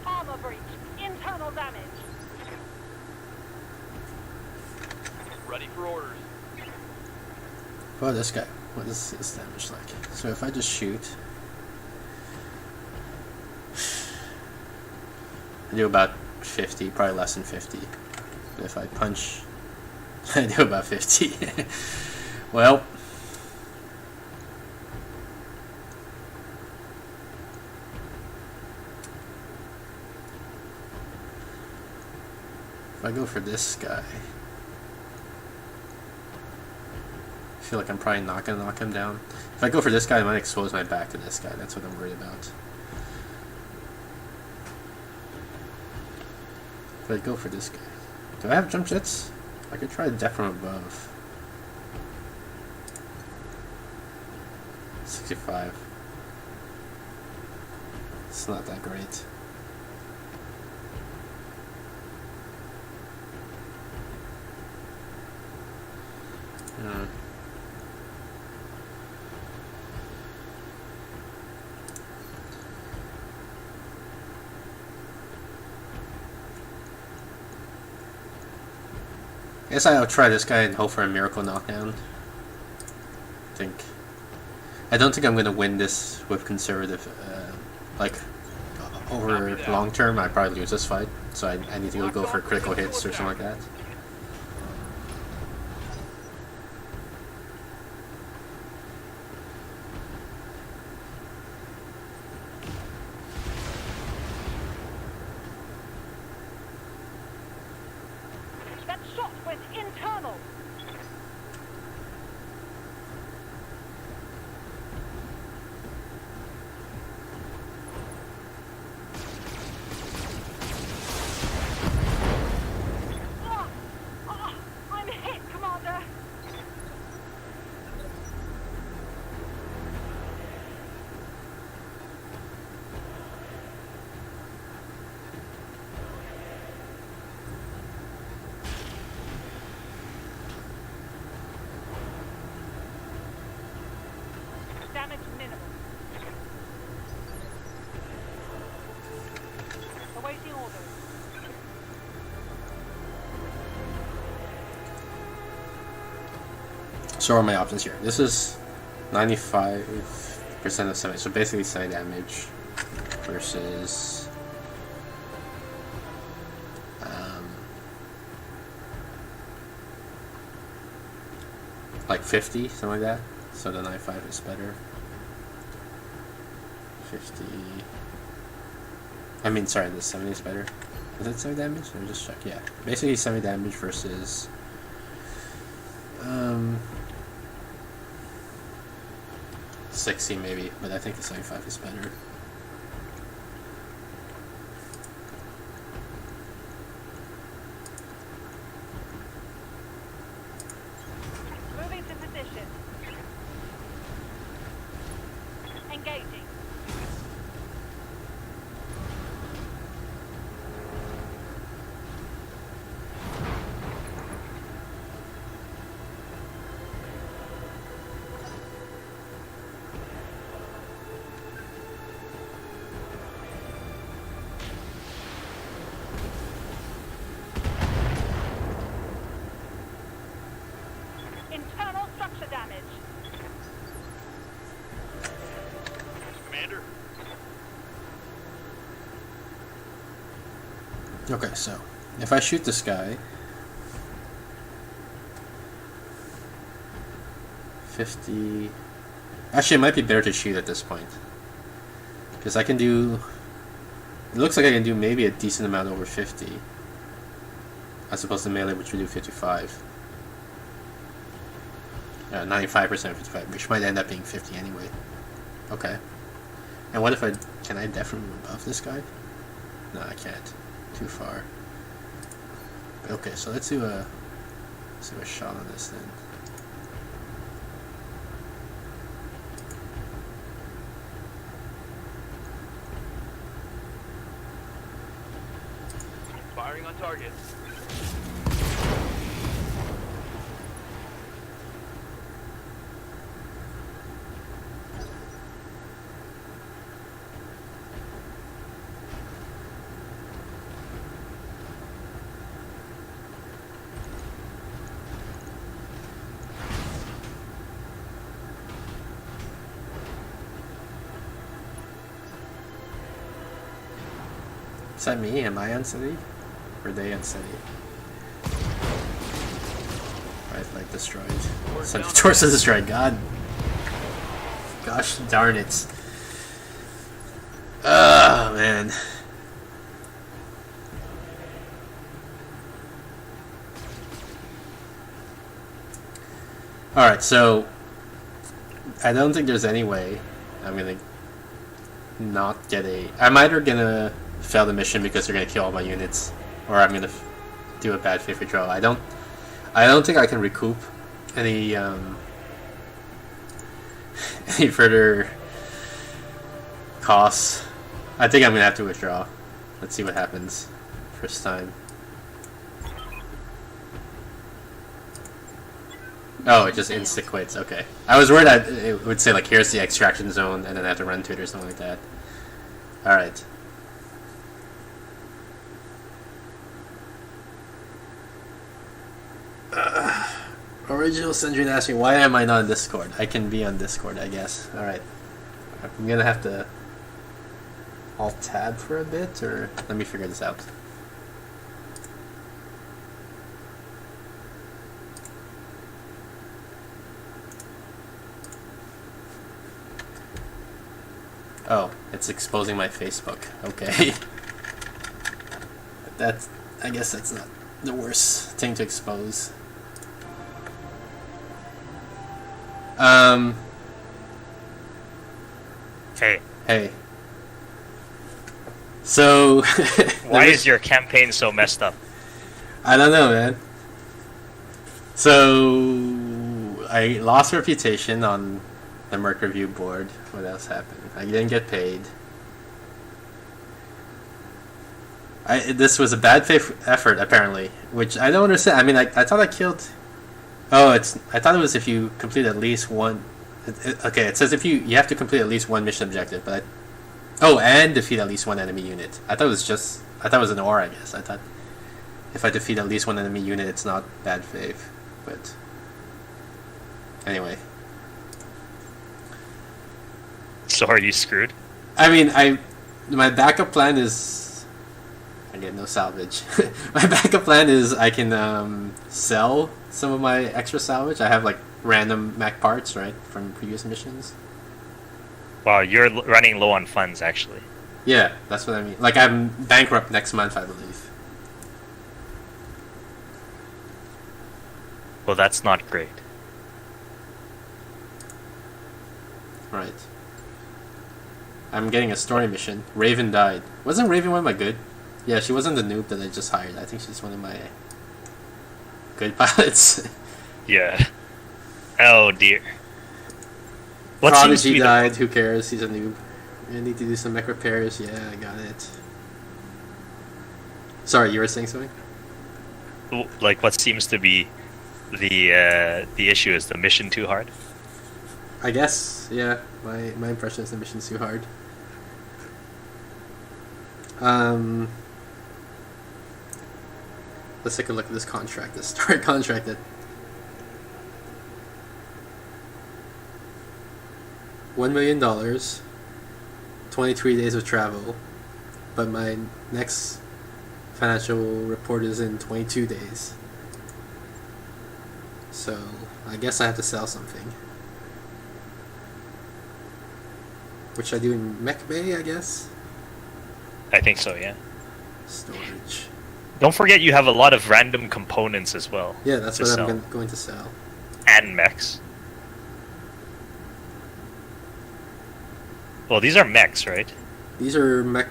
Armor breach. Internal damage. Ready for orders. Oh, this guy. What is his damage like? So if I just shoot, I do about 50, probably less than 50. But if I punch, I do about 50. Well, if I go for this guy, I feel like I'm probably not going to knock him down. If I go for this guy, I might expose my back to this guy. That's what I'm worried about. If I go for this guy, do I have jump jets? I could try death from above. 65. It's not that great. I guess I'll try this guy and hope for a miracle knockdown. I don't think I'm going to win this with conservative, over long term. I probably lose this fight, so I need to go for critical hits or something like that. That shot went internal. So what are my options here? This is 95% of 70, so basically 70 damage versus like 50, something like that. So the 95 is better. 50. I mean, sorry, the 70 is better. Is it 70 damage? Let me just check. Yeah, basically 70 damage versus 60 maybe, but I think the 75 is better. Moving to position. Engaging. Internal structure damage. Commander. Okay, so if I shoot this guy, 50. Actually, it might be better to shoot at this point because I can do. It looks like I can do maybe a decent amount over 50, as opposed to melee, which would do 55. 95% 55, which might end up being 50 anyway. Okay. And what if I... Can I definitely above this guy? No, I can't. Too far. Okay, so let's do a shot on this then. Firing on target. Is that me? Am I unsteady? Or are they unsteady? Right, like destroyed. Sentry torso destroyed. God. Gosh darn it. Oh man. Alright, so I don't think there's any way I'm gonna not get a... I'm either gonna fail the mission because they're gonna kill all my units, or I'm gonna do a bad favorite draw. I don't think I can recoup any any further costs. I think I'm gonna have to withdraw. Let's see what happens first time. Oh, it just insta quits. Okay, I was worried that it would say like, here's the extraction zone, and then I have to run to it or something like that. All right. Original Sendry asking, why am I not on Discord? I can be on Discord, I guess. Alright. I'm gonna have to alt tab for a bit, or let me figure this out. Oh, it's exposing my Facebook. Okay. That's, I guess that's not the worst thing to expose. Hey, Hey. So... why is your campaign so messed up? I don't know, man. So... I lost reputation on the Merc Review board. What else happened? I didn't get paid. This was a bad faith effort, apparently. Which I don't understand. I mean, I thought I killed... Oh, I thought it was if you complete at least one... Okay, it says if you have to complete at least one mission objective, but... Oh, and defeat at least one enemy unit. I thought it was just... I thought it was an or, I guess. I thought if I defeat at least one enemy unit, it's not bad faith. But... Anyway, So are you screwed? I mean, my backup plan is I get no salvage. My backup plan is I can sell some of my extra salvage. I have like random mech parts, right, from previous missions. Wow, you're running low on funds, actually. Yeah, that's what I mean. Like I'm bankrupt next month, I believe. Well, that's not great. Right. I'm getting a story mission. Raven died. Wasn't Raven one of my good? Yeah, she wasn't the noob that I just hired. I think she's one of my good pilots. Yeah. Oh dear. What seems to Prodigy be the- died. Who cares? He's a noob. I need to do some mech repairs. Yeah, I got it. Sorry, you were saying something? like what seems to be the issue is the mission too hard. I guess. Yeah. My impression is the mission's too hard. Let's take a look at this contract. This story contract that $1 million, 23 days of travel, but my next financial report is in 22 days. So I guess I have to sell something. Which I do in Mech Bay, I guess. I think so, yeah. Storage. Don't forget you have a lot of random components as well. Yeah, that's to what sell. I'm going to sell. And mechs. Well, these are mechs, right? These are mech.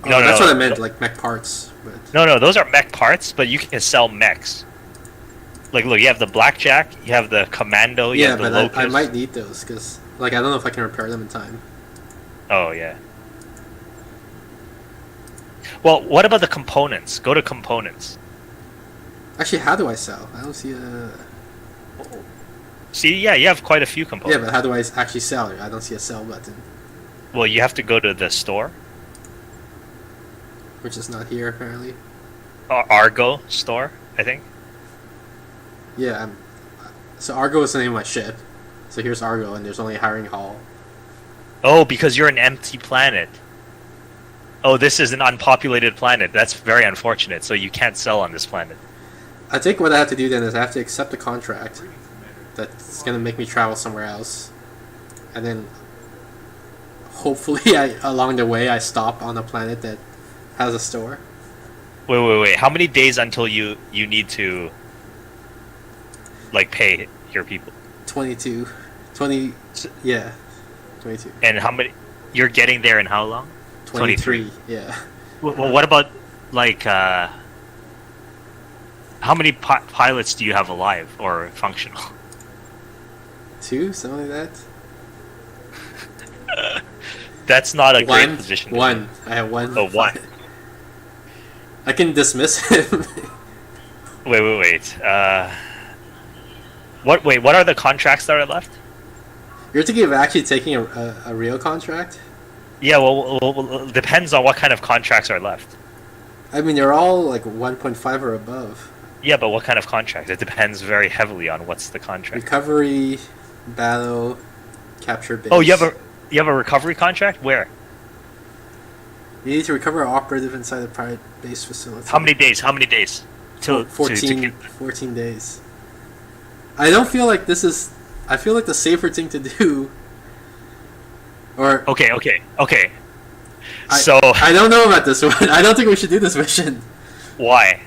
Oh, No, that's no, what I meant, no. like mech parts. But No, those are mech parts, but you can sell mechs. Like, look, you have the Blackjack, you have the Commando, you yeah, have the but Locust. I might need those because, like, I don't know if I can repair them in time. Oh, yeah. Well, what about the components? Go to components. Actually, how do I sell? I don't see a. See, yeah, you have quite a few Yeah, components. but how do I actually sell it? I don't see a sell button, Well, you have to go to the store. which is not here apparently. Argo store, I think. Yeah, so Argo is the name of my ship. So here's Argo, and there's only a hiring hall. Oh, because you're an empty planet. Oh, this is an unpopulated planet. That's very unfortunate. So you can't sell on this planet. I think what I have to do then is I have to accept the contract that's gonna make me travel somewhere else, and then hopefully along the way I stop on a planet that has a store. Wait. How many days until you need to like pay your people? 22. 20. Yeah. 22. And how many? You're getting there in how long? 23. Yeah. Well, what about like how many pilots do you have alive or functional? 2, something like that. That's not a great One. position. to One. I have one. Oh, one. I can dismiss him. be. Wait. What are the contracts that are left? You're thinking of actually taking a real contract? Yeah, well, depends on what kind of contracts are left. I mean, they're all like 1.5 or above. Yeah, but what kind of contract? It depends very heavily on what's the contract. Recovery, battle, capture base. Oh, you have a recovery contract? Where? You need to recover an operative inside the private base facility. How many days? Till 14 days. I don't feel like this is... I feel like the safer thing to do... Or... Okay. I, So I don't know about this one. I don't think we should do this mission. why?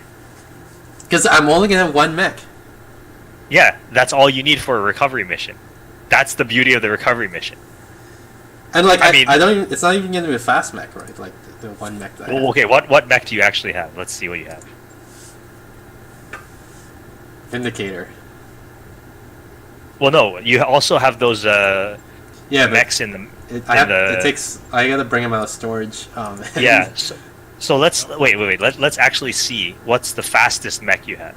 Because I'm only going to have one mech. Yeah, that's all you need for a recovery mission. That's the beauty of the recovery mission. And like, I mean- I don't even... It's not even going to be a fast mech, right? Like, the one mech that I have. Well, okay, what mech do you actually have? Let's see what you have. Vindicator. Well, no, you also have those Yeah, but mechs in the. it takes... I got to bring them out of storage. Yeah. So let's wait. Let's actually see what's the fastest mech you have.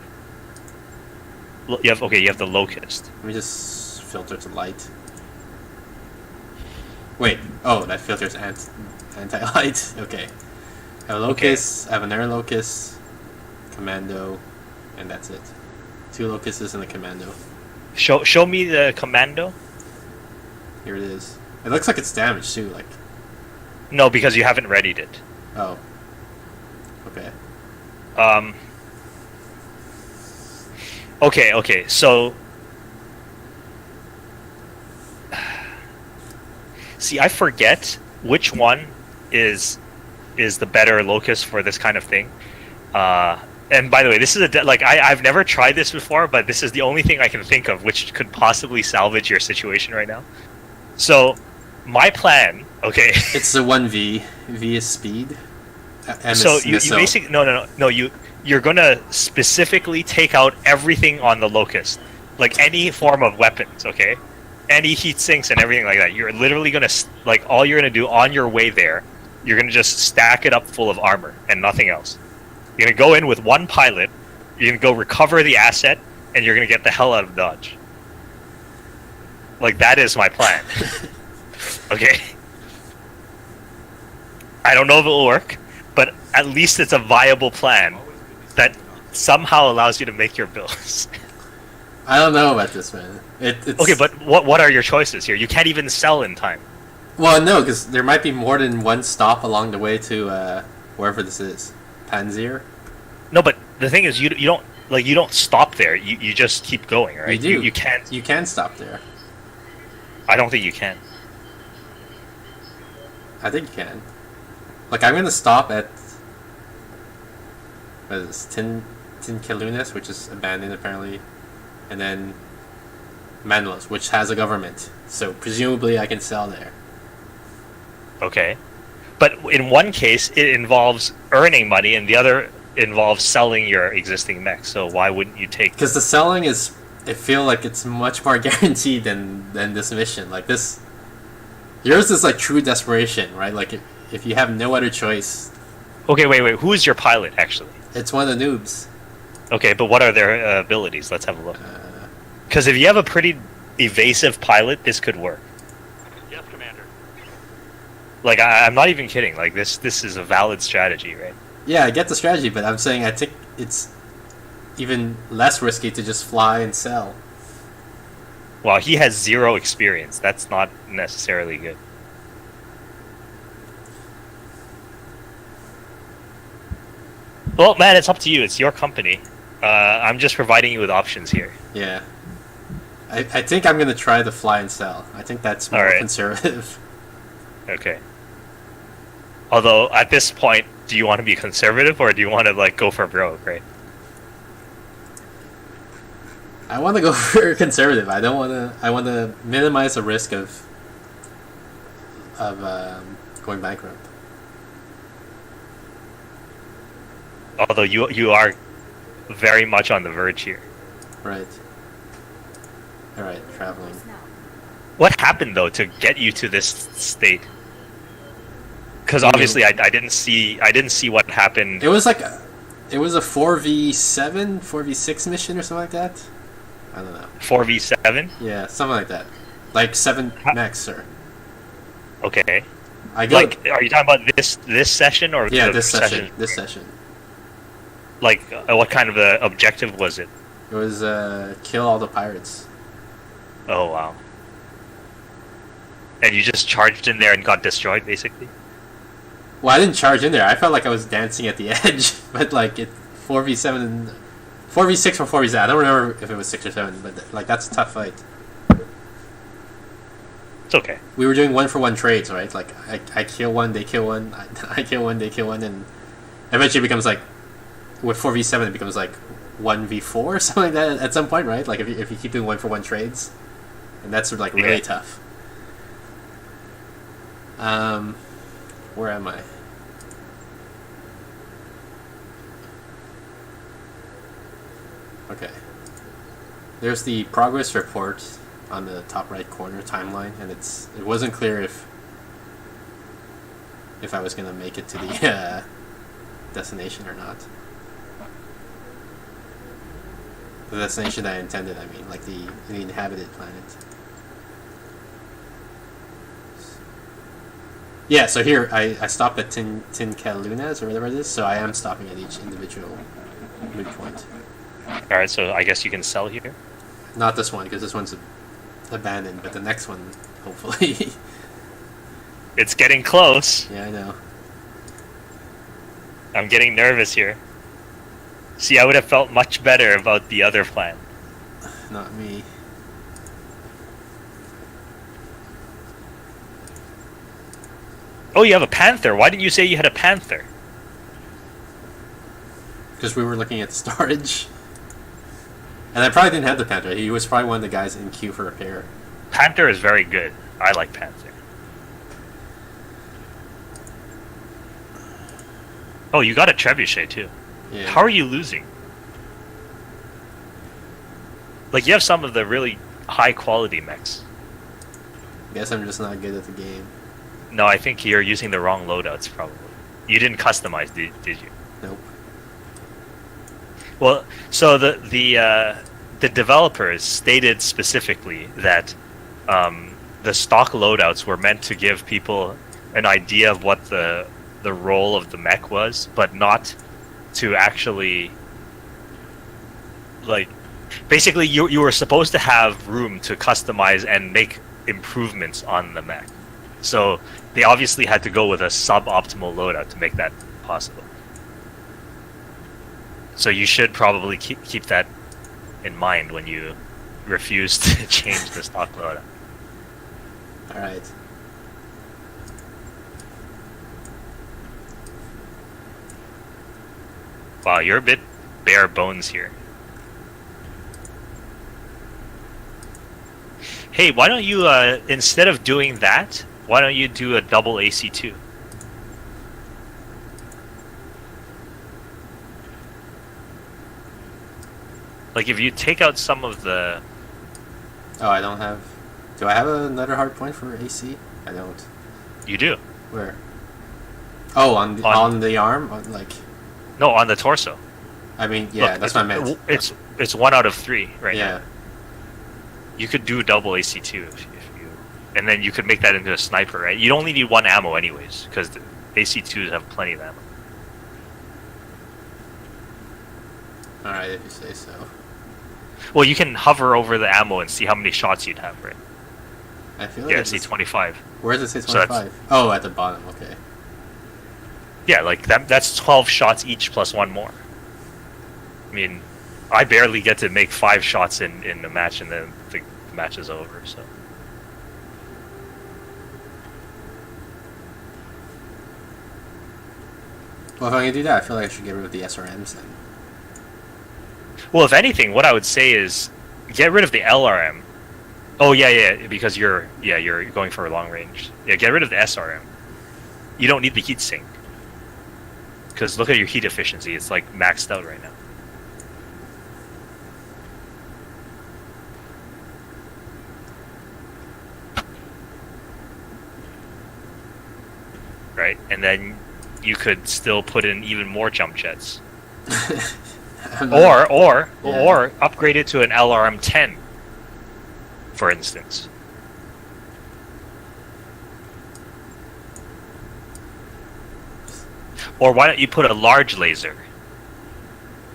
You have the Locust. Let me just filter to light. Wait. Oh, that filter's anti-light. Okay. I have a Locust, I have an Air Locust, Commando, and that's it. 2 Locusts and a Commando. Show me the commando. Here it is. It looks like it's damaged too. Like, No, because you haven't readied it. oh, okay. Okay, so... See, I forget which one is the better locus for this kind of thing. And by the way, this is I've never tried this before, but this is the only thing I can think of which could possibly salvage your situation right now. So, my plan, okay... It's the 1V. V is speed. M So is you missile. basically you're gonna specifically take out everything on the locust, like any form of weapons, okay, any heat sinks and everything like that. You're literally gonna all you're gonna do on your way there, you're gonna just stack it up full of armor and nothing else. You're gonna go in with one pilot, you're gonna go recover the asset, and you're gonna get the hell out of Dodge. Like that is my plan. Okay. I don't know if it will work, but at least it's a viable plan that somehow allows you to make your bills. I don't know about this, man. It's... Okay, but what are your choices here? You can't even sell in time. Well, no, because there might be more than one stop along the way to wherever this is. Panzer? No, but the thing is, you don't stop there. You just keep going, right? You do. You can't. You can stop there. I don't think you can. I think you can. Like, I'm gonna stop at... What is this? Tincalunas, which is abandoned, apparently. And then... Manlos, which has a government. So, presumably I can sell there. Okay, but in one case it involves earning money, and the other involves selling your existing mech. So why wouldn't you take? Because the selling is... I feel like it's much more guaranteed than this mission. Like, this... Yours is, like, true desperation, right? Like, if you have no other choice... Okay, wait. Who is your pilot, actually? It's one of the noobs. Okay, but what are their abilities? Let's have a look. Because if you have a pretty evasive pilot, this could work. Yes, Commander. Like, I'm not even kidding. Like, this is a valid strategy, right? Yeah, I get the strategy, but I'm saying I think it's even less risky to just fly and sell. Well, he has 0 experience. That's not necessarily good. Well, man, it's up to you. It's your company. I'm just providing you with options here. Yeah. I think I'm going to try the fly and sell. I think that's more Alright. conservative. Okay. Although, at this point, do you want to be conservative, or do you want to, like, go for broke, right? I want to go for conservative. I don't want to... I want to minimize the risk of going bankrupt. Although you are very much on the verge here. Right. Alright, traveling. What happened though to get you to this state? Because obviously I didn't see what happened. It was like it was a 4v7, 4v6 mission or something like that. I don't know. 4v7. Yeah, something like that. Like 7 mechs, sir. Okay. I go. Like, are you talking about this session or Yeah, the this session. This session. Like, what kind of a objective was it? It was kill all the pirates. Oh wow. And you just charged in there and got destroyed, basically. Well, I didn't charge in there. I felt like I was dancing at the edge, but like it 4v7 and 4v6 or 4v7. I don't remember if it was 6 or 7, but like that's a tough fight. It's okay. We were doing 1-for-1 trades, right? Like I kill one, they kill one, I kill one, they kill one, and eventually it becomes like with 4v7 it becomes like 1v4 or something like that at some point, right? Like if you keep doing 1-for-1 trades, and that's like really Yeah. tough. Where am I? Okay. There's the progress report on the top right corner timeline, and it wasn't clear if I was gonna make it to the destination or not. The destination that I intended, I mean, like the inhabited planet. Yeah, so here I stopped at Tincalunas or whatever it is, so I am stopping at each individual midpoint. All right, so I guess you can sell here. Not this one, because this one's abandoned, but the next one, hopefully. It's getting close. Yeah, I know. I'm getting nervous here. See, I would have felt much better about the other plan. Not me. Oh, you have a panther. Why didn't you say you had a panther? Because we were looking at storage. And I probably didn't have the Panther. He was probably one of the guys in queue for repair. Panther is very good. I like panther. Oh, you got a trebuchet too. Yeah. How are you losing? Like, you have some of the really high quality mechs. Guess I'm just not good at the game. No, I think you're using the wrong loadouts probably. You didn't customize, did you? Nope. Well, so the developers stated specifically that the stock loadouts were meant to give people an idea of what the role of the mech was, but not to actually, like, basically you were supposed to have room to customize and make improvements on the mech. So they obviously had to go with a suboptimal loadout to make that possible. So you should probably keep that in mind when you refuse to change the stock loadout. Alright. Wow, you're a bit bare bones here. Hey, why don't you, instead of doing that, why don't you do a double AC2? Like, if you take out some of the... Oh, I don't have... Do I have another hard point for AC? I don't. You do. Where? Oh, on the arm? Like... No, on the torso. I mean, yeah, Look, that's what I meant. It's 1 out of 3 right now. Yeah. You could do double AC2 if you... And then you could make that into a sniper, right? You'd only need 1 ammo anyways, because the AC2s have plenty of ammo. Alright, if you say so. Well, you can hover over the ammo and see how many shots you'd have, right? I feel like Yeah, it's... see 25. Where does it say So 25? Oh, at the bottom, okay. Yeah, like that's 12 shots each plus 1 more. I mean, I barely get to make 5 shots in a match and then the match is over, so... Well, if I'm gonna do that, I feel like I should get rid of the SRMs then. Well, if anything, what I would say is get rid of the LRM. Oh yeah, because you're going for a long range. Yeah, get rid of the SRM. You don't need the heatsink. Because look at your heat efficiency; it's like maxed out right now. Right, and then you could still put in even more jump jets. Or upgrade it to an LRM 10, for instance. Or why don't you put a large laser?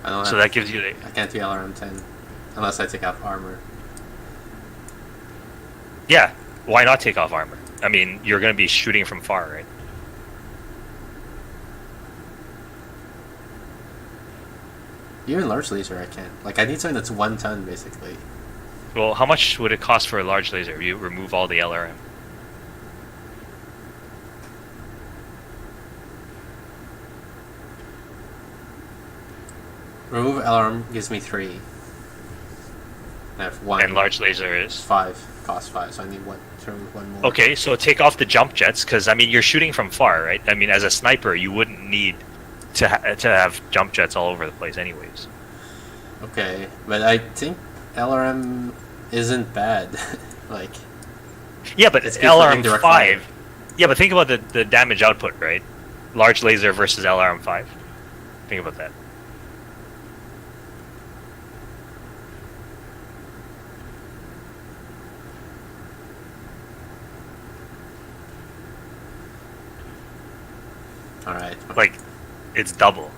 I don't So have, that gives you the... I can't do LRM 10 unless I take off armor. Yeah, why not take off armor? I mean, you're going to be shooting from far, right? Even large laser, I can't. Like, I need something that's 1 ton, basically. Well, how much would it cost for a large laser if you remove all the LRM? Remove LRM gives me 3. I have 1. And large laser is... 5. Cost 5, so I need 1 to remove 1 more. Okay, so take off the jump jets, because, I mean, you're shooting from far, right? I mean, as a sniper, you wouldn't need to have jump jets all over the place anyways. Okay, but I think LRM isn't bad. Like... Yeah, but It's good for indirect fire. LRM5... Yeah, but think about the damage output, right? Large laser versus LRM5. Think about that. Alright. Like, it's double.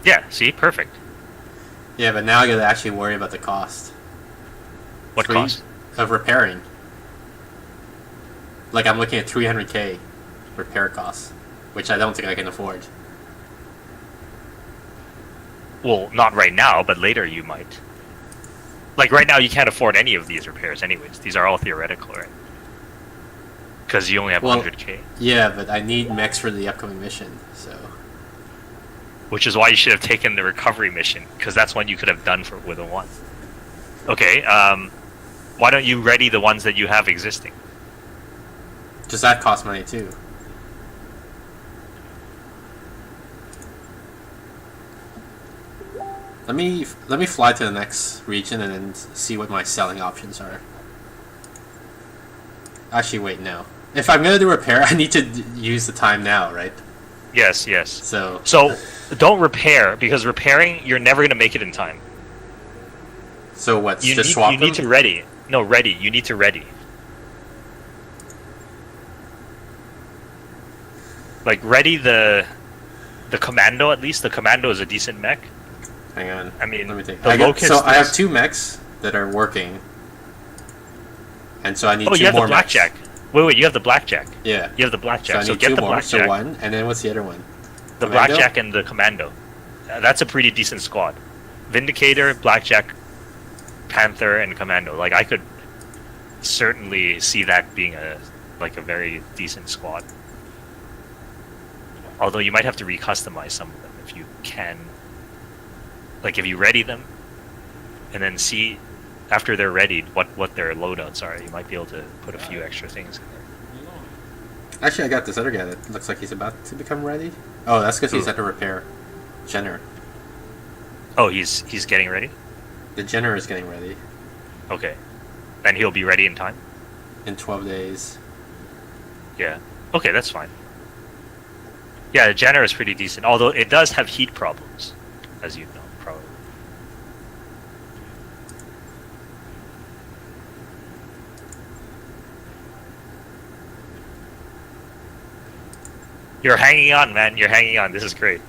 Yeah, see? Perfect. Yeah, but now I gotta actually worry about the cost. What Three- cost? Of repairing. Like, I'm looking at 300k repair costs, which I don't think I can afford. Well, not right now, but later you might. Like, right now you can't afford any of these repairs anyways. These are all theoretical, right? Because you only have Well- 100k. Yeah, but I need mechs for the upcoming mission, so... Which is why you should have taken the recovery mission, because that's one you could have done with a 1. Okay, why don't you ready the ones that you have existing? Does that cost money too? Let me fly to the next region and then see what my selling options are. Actually, wait, no. If I'm gonna do repair, I need to use the time now, right? Yes, yes. So Don't repair, because repairing, you're never going to make it in time. what? You, Just need, swap you them? need to ready. No, ready. You need to ready. Like, ready the commando, at least. The commando is a decent mech. Hang on. I mean, let me think. the Locust So I have is- 2 mechs that are working, and so I need Oh, 2 you have more the blackjack. mechs. Wait, you have the blackjack. Yeah. You have the So blackjack. I So, need get 2 the more. blackjack. So 1, and then what's the other one? The Commando? blackjack and the commando. That's a pretty decent squad. Vindicator, blackjack, panther, and commando. Like, I could certainly see that being a very decent squad. Although you might have to recustomize some of them if you can. Like, if you ready them, and then see after they're readied what their loadouts are, you might be able to put a few extra things in there. Actually, I got this other guy that looks like he's about to become ready. Oh, that's because he's Who? at the repair. Jenner. Oh, he's getting ready? The Jenner is getting ready Okay. And he'll be ready in time? in 12 days. Yeah. Okay, that's fine. Yeah, the Jenner is pretty decent, although it does have heat problems, as you know, probably. You're hanging on, man. You're hanging on. This is great.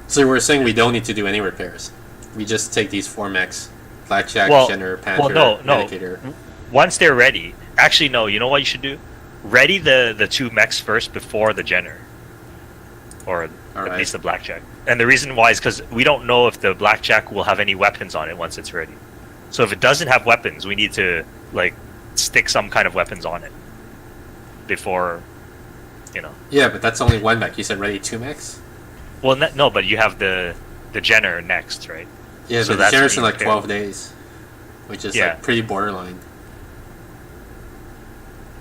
So we're saying we don't need to do any repairs. We just take these 4 mechs. Blackjack, Well- Jenner, Panther, well, no. Indicator. Once they're ready, actually, no. You know what you should do? Ready the 2 mechs first before the Jenner, or All at right. least the blackjack. And the reason why is because we don't know if the blackjack will have any weapons on it once it's ready. So if it doesn't have weapons, we need to stick some kind of weapons on it before, Yeah, but that's only 1 mech. You said ready 2 mechs? Well, no, but you have the Jenner next, right? Yeah, So but the that's Jenner's in when you like repair. 12 days. Which is Yeah. like pretty borderline.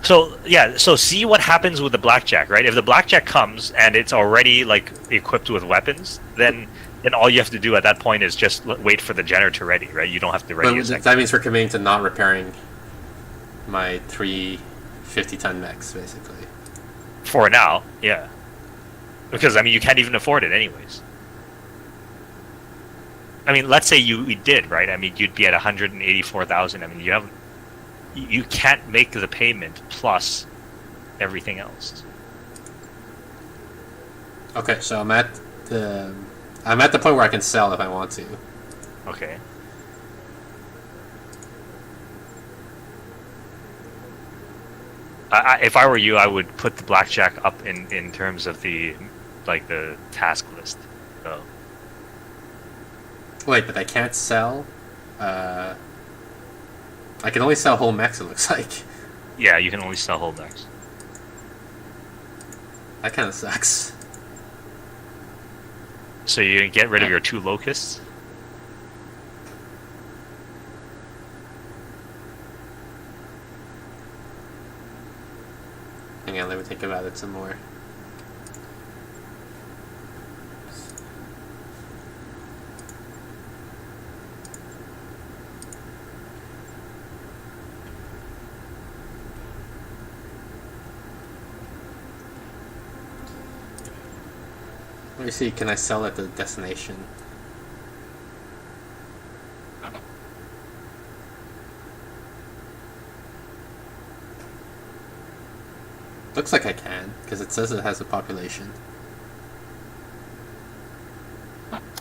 So yeah, so see what happens with the blackjack, right? If the blackjack comes and it's already equipped with weapons, then all you have to do at that point is just wait for the Jenner to ready, right? You don't have to ready a But second. that means we're committing to not repairing my 3 50-ton mechs, basically. For now, yeah. Because you can't even afford it anyways. Let's say you did, right? You'd be at 184,000. You can't make the payment plus everything else. Okay, so I'm at the point where I can sell if I want to. Okay. If I were you, I would put the blackjack up in terms of the task list. So Wait, but I can't sell. I can only sell whole mechs. It looks like yeah, you can only sell whole decks. that kind of sucks. So you get rid of your 2 locusts. Hang on, let me think about it some more. Let me see, can I sell at the destination? Looks like I can, because it says it has a population.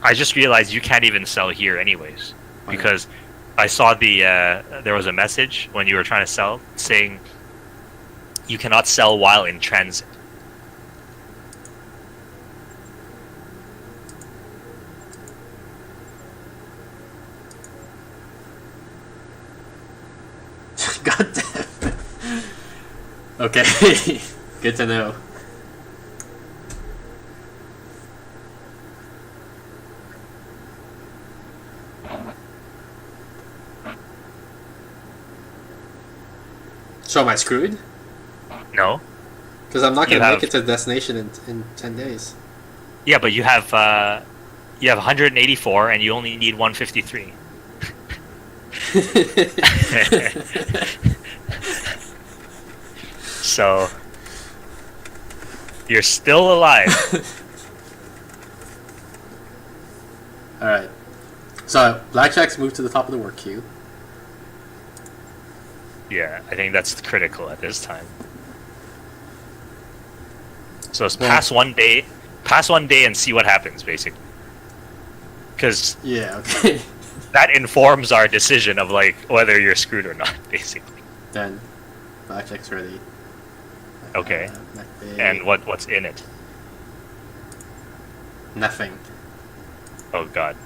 I just realized you can't even sell here anyways, Why not? because I saw there was a message when you were trying to sell saying you cannot sell while in transit. God damn. Okay. Good to know. So am I screwed? No? Because I'm not You going to have- make it to the destination in 10 days. Yeah, but you have 184 and you only need 153. So you're still alive. Alright. So, Blackjack's moved to the top of the work queue. Yeah, I think that's critical at this time. So it's Well- pass one day and see what happens, basically. Because Yeah, okay. that informs our decision of like whether you're screwed or not, basically. Then, Blackjack's ready. Okay. Neck And what's in it? Nothing. Oh god.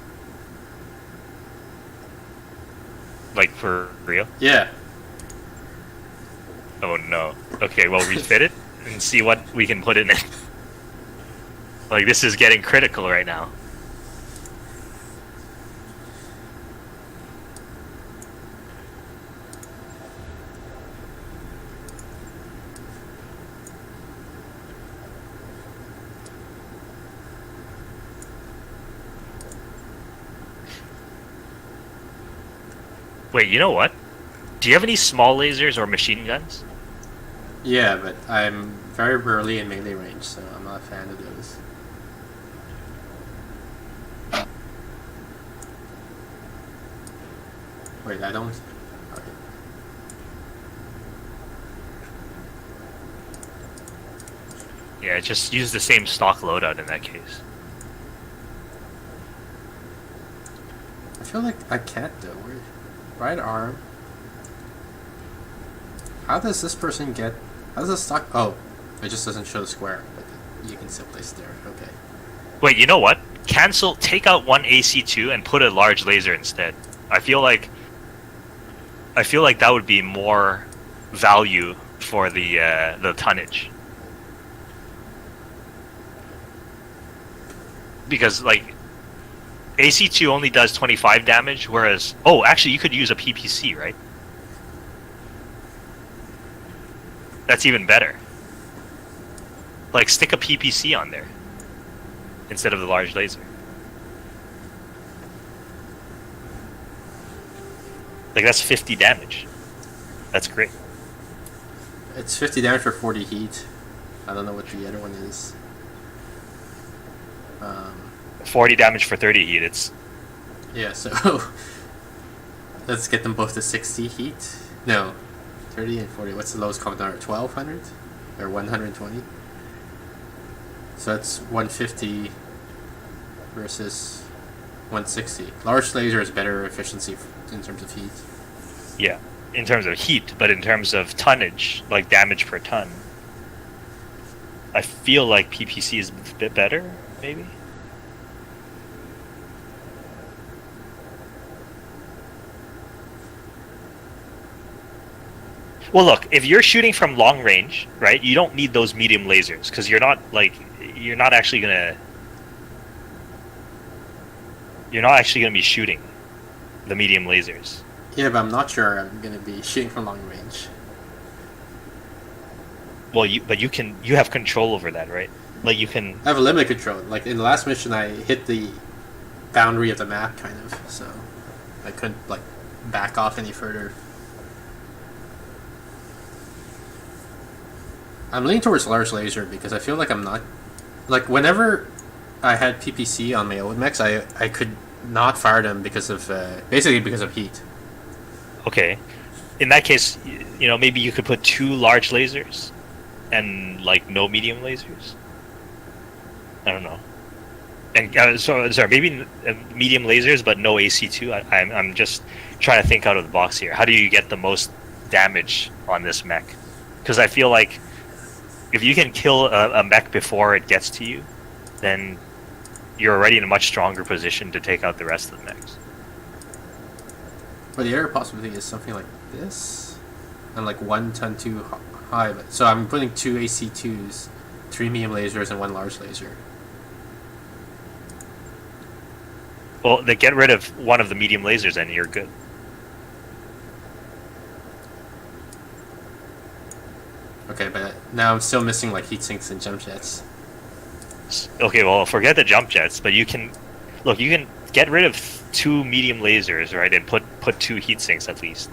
Like for real? Yeah. Oh no. Okay, well refit it and see what we can put in it. Like this is getting critical right now. Wait, you know what? Do you have any small lasers or machine guns? Yeah, but I'm very rarely in melee range, so I'm not a fan of those. Wait, I don't... Okay. Yeah, just use the same stock loadout in that case. I feel like I can't though. Right arm. How does this person get... How does this stock... Oh, it just doesn't show the square, but you can still place there. Okay. Wait, you know what? Take out one AC2 and put a large laser instead. I feel like that would be more value for the tonnage. Because like AC2 only does 25 damage, whereas actually you could use a PPC, right? That's even better. Like stick a PPC on there instead of the large laser. Like that's 50 damage. That's great. It's 50 damage for 40 heat. I don't know what the other one is. 40 damage for 30 heat. It's Yeah, so... Let's get them both to 60 heat. No. 30 and 40. What's the lowest common number? 1200? Or 120? So that's 150 versus 160. Large laser is better efficiency in terms of heat. yeah, in terms of heat, but in terms of tonnage, like damage per ton, I feel like PPC is a bit better, maybe. Well, look, if you're shooting from long range, right, you don't need those medium lasers because you're not actually gonna be shooting the medium lasers. Yeah, but I'm not sure I'm gonna be shooting from long range. Well, you have control over that, right? Like you can. I have a limited control. Like in the last mission, I hit the boundary of the map, kind of, so I couldn't like back off any further. I'm leaning towards large laser because I feel like I'm not... Like, whenever I had PPC on my old mechs, I could not fire them because of... basically because of heat. Okay. In that case, maybe you could put 2 large lasers and like no medium lasers. I don't know. And sorry, maybe medium lasers, but no AC2. I'm just trying to think out of the box here. How do you get the most damage on this mech? Because I feel like if you can kill a mech before it gets to you, then you're already in a much stronger position to take out the rest of the mechs. But the other possibility is something like this, and like 1 ton 2 high. But so I'm putting 2 AC2s, 3 medium lasers, and 1 large laser. Well, they get rid of one of the medium lasers, and you're good. Okay, but now I'm still missing like heat sinks and jump jets. Okay, well, forget the jump jets, but you can get rid of 2 medium lasers, right, and put 2 heat sinks at least.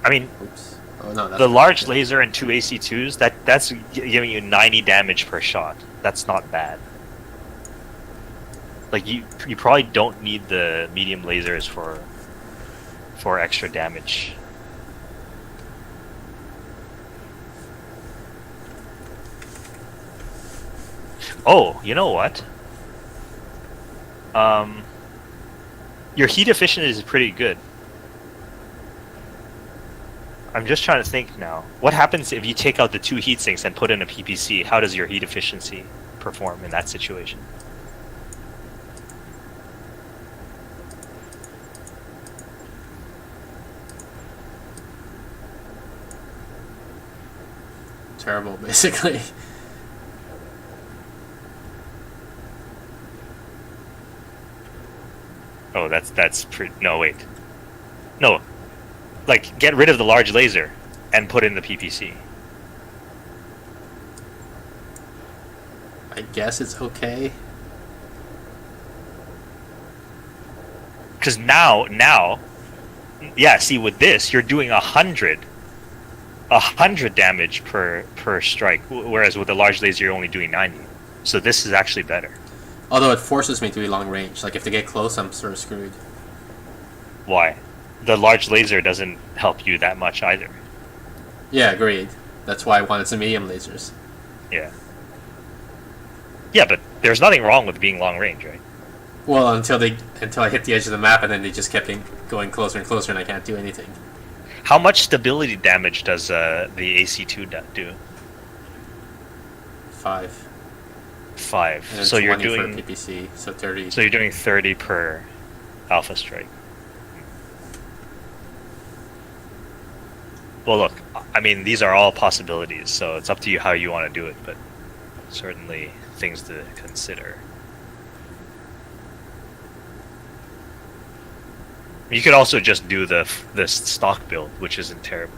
I mean, Oops. Oh no, that's the large laser and 2 AC2s, that's giving you 90 damage per shot. That's not bad. Like you probably don't need the medium lasers for extra damage. Oh, you know what? Your heat efficiency is pretty good. I'm just trying to think now. What happens if you take out the 2 heat sinks and put in a PPC? How does your heat efficiency perform in that situation? terrible, basically. Oh, that's pretty. No, wait. No, like get rid of the large laser and put in the PPC. I guess it's okay. Because now, yeah. See, with this, you're doing 100 damage per strike, whereas with the large laser, you're only doing 90. So this is actually better. Although it forces me to be long range. Like if they get close, I'm sort of screwed. Why? The large laser doesn't help you that much either. Yeah, agreed. That's why I wanted some medium lasers. Yeah. Yeah, but there's nothing wrong with being long range, right? Well, until I hit the edge of the map, and then they just kept going closer and closer, and I can't do anything. How much stability damage does the AC2 do? 5. 5. And So you're 20 doing for PPC, so 30. So you're doing 30 per alpha strike. Well, look, I mean, these are all possibilities, so it's up to you how you want to do it, but certainly things to consider. You could also just do the stock build, which isn't terrible.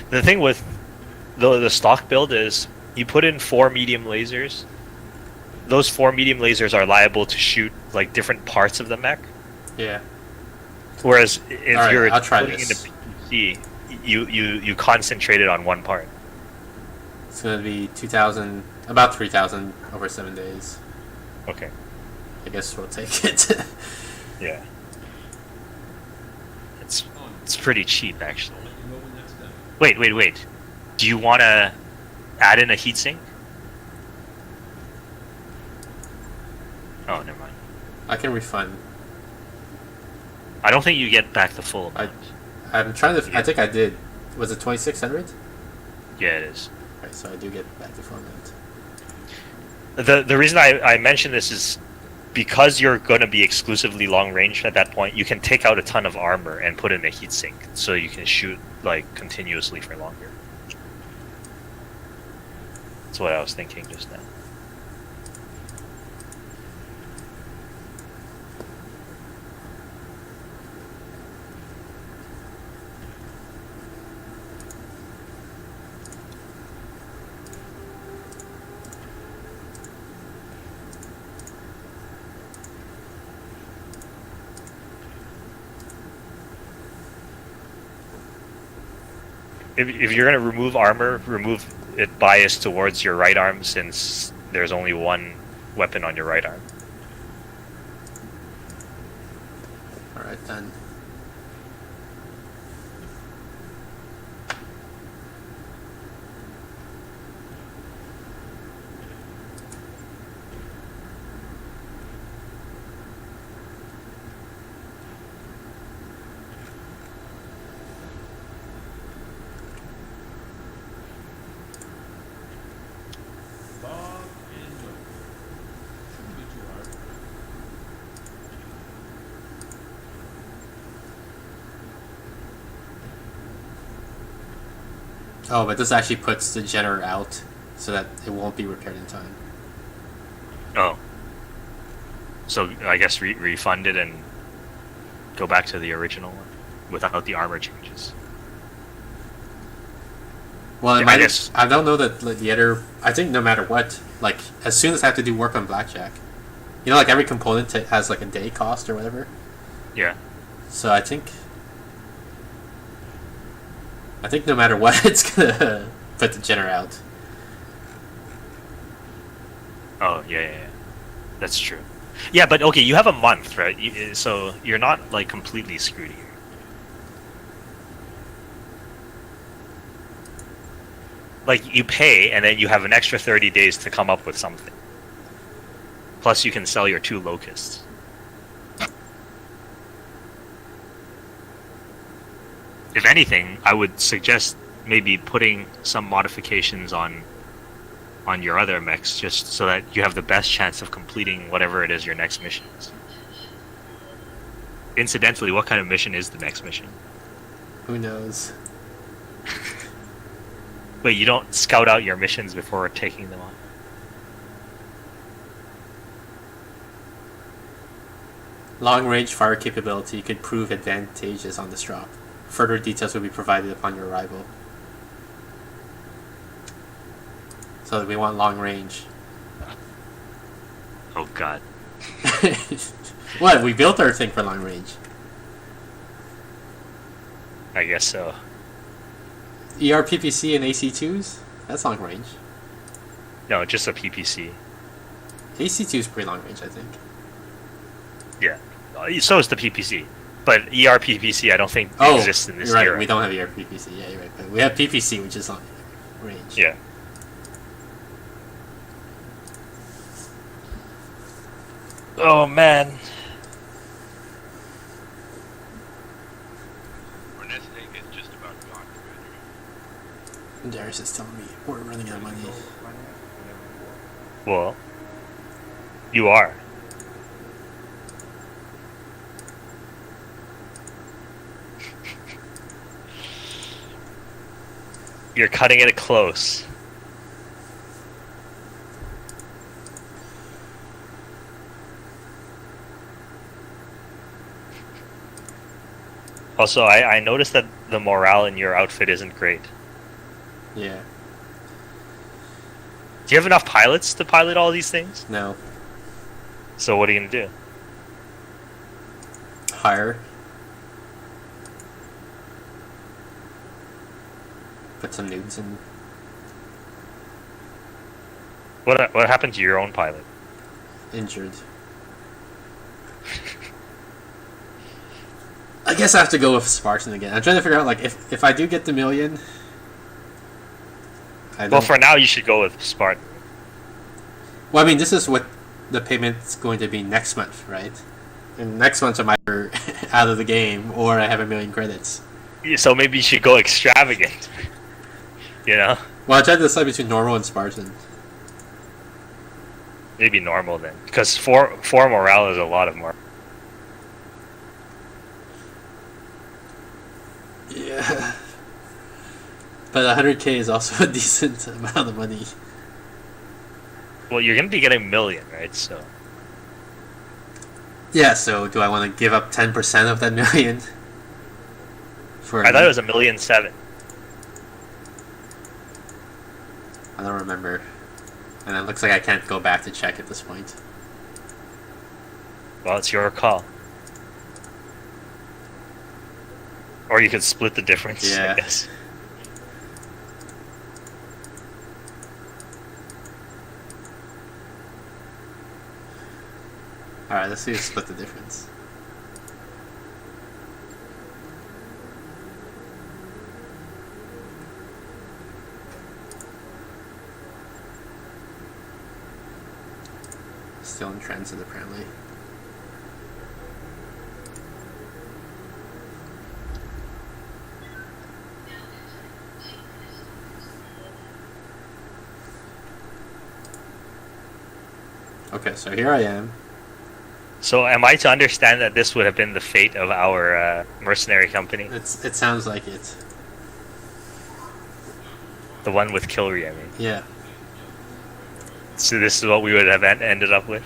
The thing with the stock build is you put in 4 medium lasers. Those 4 medium lasers are liable to shoot like different parts of the mech. Yeah. Whereas if Alright, you're I'll try putting in this. a PC, you concentrate it on one part. It's gonna be 2,000, about 3,000 over 7 days. Okay. I guess we'll take it. Yeah. It's pretty cheap actually. Wait. Do you want to add in a heatsink? Oh, never mind. I can refund. I don't think you get back the full amount. I'm trying to. I think I did. Was it 2,600? Yeah, it is. Right, so I do get back the full amount. The reason I mention this is because you're going to be exclusively long range at that point. You can take out a ton of armor and put in a heatsink, so you can shoot like continuously for longer. That's what I was thinking just now. If you're gonna remove armor, remove it biased towards your right arm, since there's only one weapon on your right arm. Alright then. Oh, but this actually puts the generator out so that it won't be repaired in time. Oh. So I guess refund it and go back to the original one without the armor changes. Well, Yeah, I guess- I don't know that the other. I think no matter what, like as soon as I have to do work on blackjack, you know, like every component has like a day cost or whatever. Yeah. So I think no matter what, it's gonna put the generator out. Oh, yeah. That's true. Yeah, but okay, you have a month, right? So you're not like completely screwed here. Like you pay, and then you have an extra 30 days to come up with something. Plus, you can sell your 2 locusts. If anything, I would suggest maybe putting some modifications on your other mechs, just so that you have the best chance of completing whatever it is your next mission is. Incidentally, what kind of mission is the next mission? Who knows? Wait, you don't scout out your missions before taking them on? Long-range fire capability could prove advantageous on this drop. Further details will be provided upon your arrival. So we want long range. Oh god. What? We built our thing for long range. I guess so. ERPPC and AC2s? That's long range. No, just a PPC. AC2 is pretty long range, I think. Yeah. So is the PPC. But ERPPC I don't think exists in this you're right. era. We don't have ERPPC. Yeah, you're right. But we have PPC, which is long range. Yeah. Oh man. Our nest egg is just about gone, Commander. Darius is telling me we're running out of money. Well, you are. You're cutting it close. Also, I noticed that the morale in your outfit isn't great. Yeah. Do you have enough pilots to pilot all these things? No. So what are you gonna do? Hire. Put some nudes in. What happened to your own pilot? Injured. I guess I have to go with Spartan again. I'm trying to figure out, like, if I do get the million... Well, for now, you should go with Spartan. Well, I mean, this is what the payment's going to be next month, right? And next month I'm either out of the game, or I have 1,000,000 credits. So maybe you should go extravagant. You know? Well, I tried to decide between normal and Spartan. Maybe normal then. Because 4 morale is a lot of more. Yeah. But 100k is also a decent amount of money. Well, you're going to be getting 1,000,000, right? So. Yeah, so do I want to give up 10% of that million? I thought it was 1,700,000. I don't remember. And it looks like I can't go back to check at this point. Well, it's your call. Or you could split the difference, Yeah. I guess. Alright, let's see who split the difference. Still in transit, apparently. Okay, so here I am. So am I to understand that this would have been the fate of our mercenary company? It sounds like it. The one with Kilry, I mean. Yeah. So this is what we would have ended up with?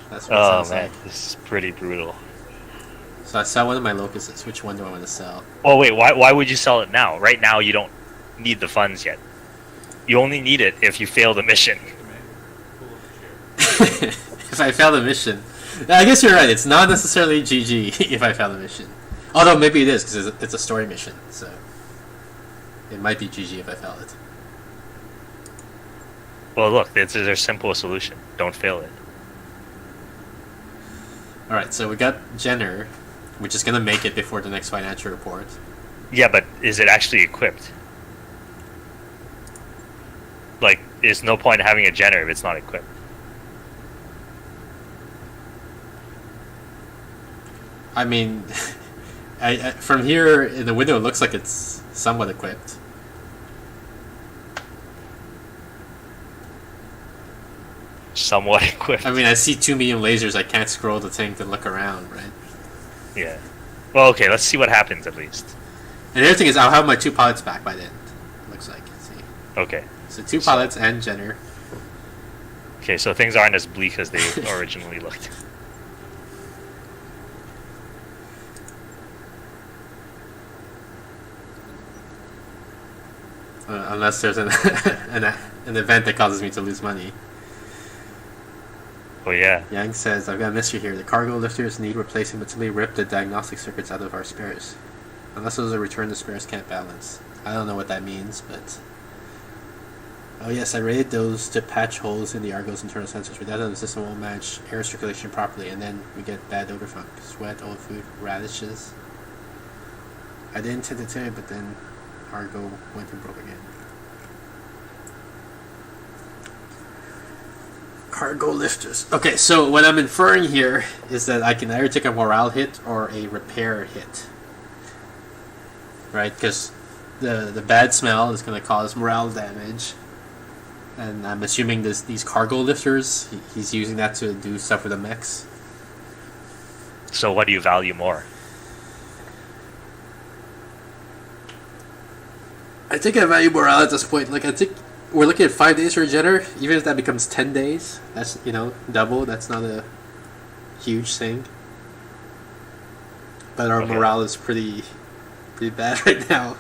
That's what it Oh sounds man, like. this is pretty brutal. So I sell one of my locusts. Which one do I want to sell? Oh wait, why would you sell it now? Right now you don't need the funds yet. You only need it if you fail the mission. If I fail the mission. I guess you're right. It's not necessarily GG if I fail the mission. Although maybe it is, because it's a story mission. So it might be GG if I fail it. Well look, there's a simple solution. Don't fail it. Alright, so we got Jenner, which is going to make it before the next financial report. Yeah, but is it actually equipped? Like, there's no point in having a Jenner if it's not equipped. I mean, from here in the window, it looks like it's somewhat equipped. Somewhat equipped. I mean, I see 2 medium lasers. I can't scroll the thing to look around, right? Yeah. Well, okay, let's see what happens at least. And the other thing is, I'll have my 2 pilots back by then. Looks like. See. Okay. So 2 pilots and Jenner. Okay, so things aren't as bleak as they originally looked. Unless there's an event that causes me to lose money. Oh yeah. Yang says, I've got a mystery here. The cargo lifters need replacing, but somebody ripped the diagnostic circuits out of our spares. Unless those are returned, the spares can't balance. I don't know what that means, but... Oh yes, I rated those to patch holes in the Argo's internal sensors. Without them, the system won't manage air circulation properly, and then we get bad odor funk, sweat, old food, radishes. I didn't intend to tell you, but then Argo went and broke again. Cargo lifters. Okay, so what I'm inferring here is that I can either take a morale hit or a repair hit. Right? Because the bad smell is going to cause morale damage. And I'm assuming these cargo lifters, he's using that to do stuff with the mechs. So what do you value more? I think I value morale at this point. Like, I think we're looking at 5 days for a Jenner. Even if that becomes 10 days, that's, double. That's not a huge thing. But our morale is pretty bad right now.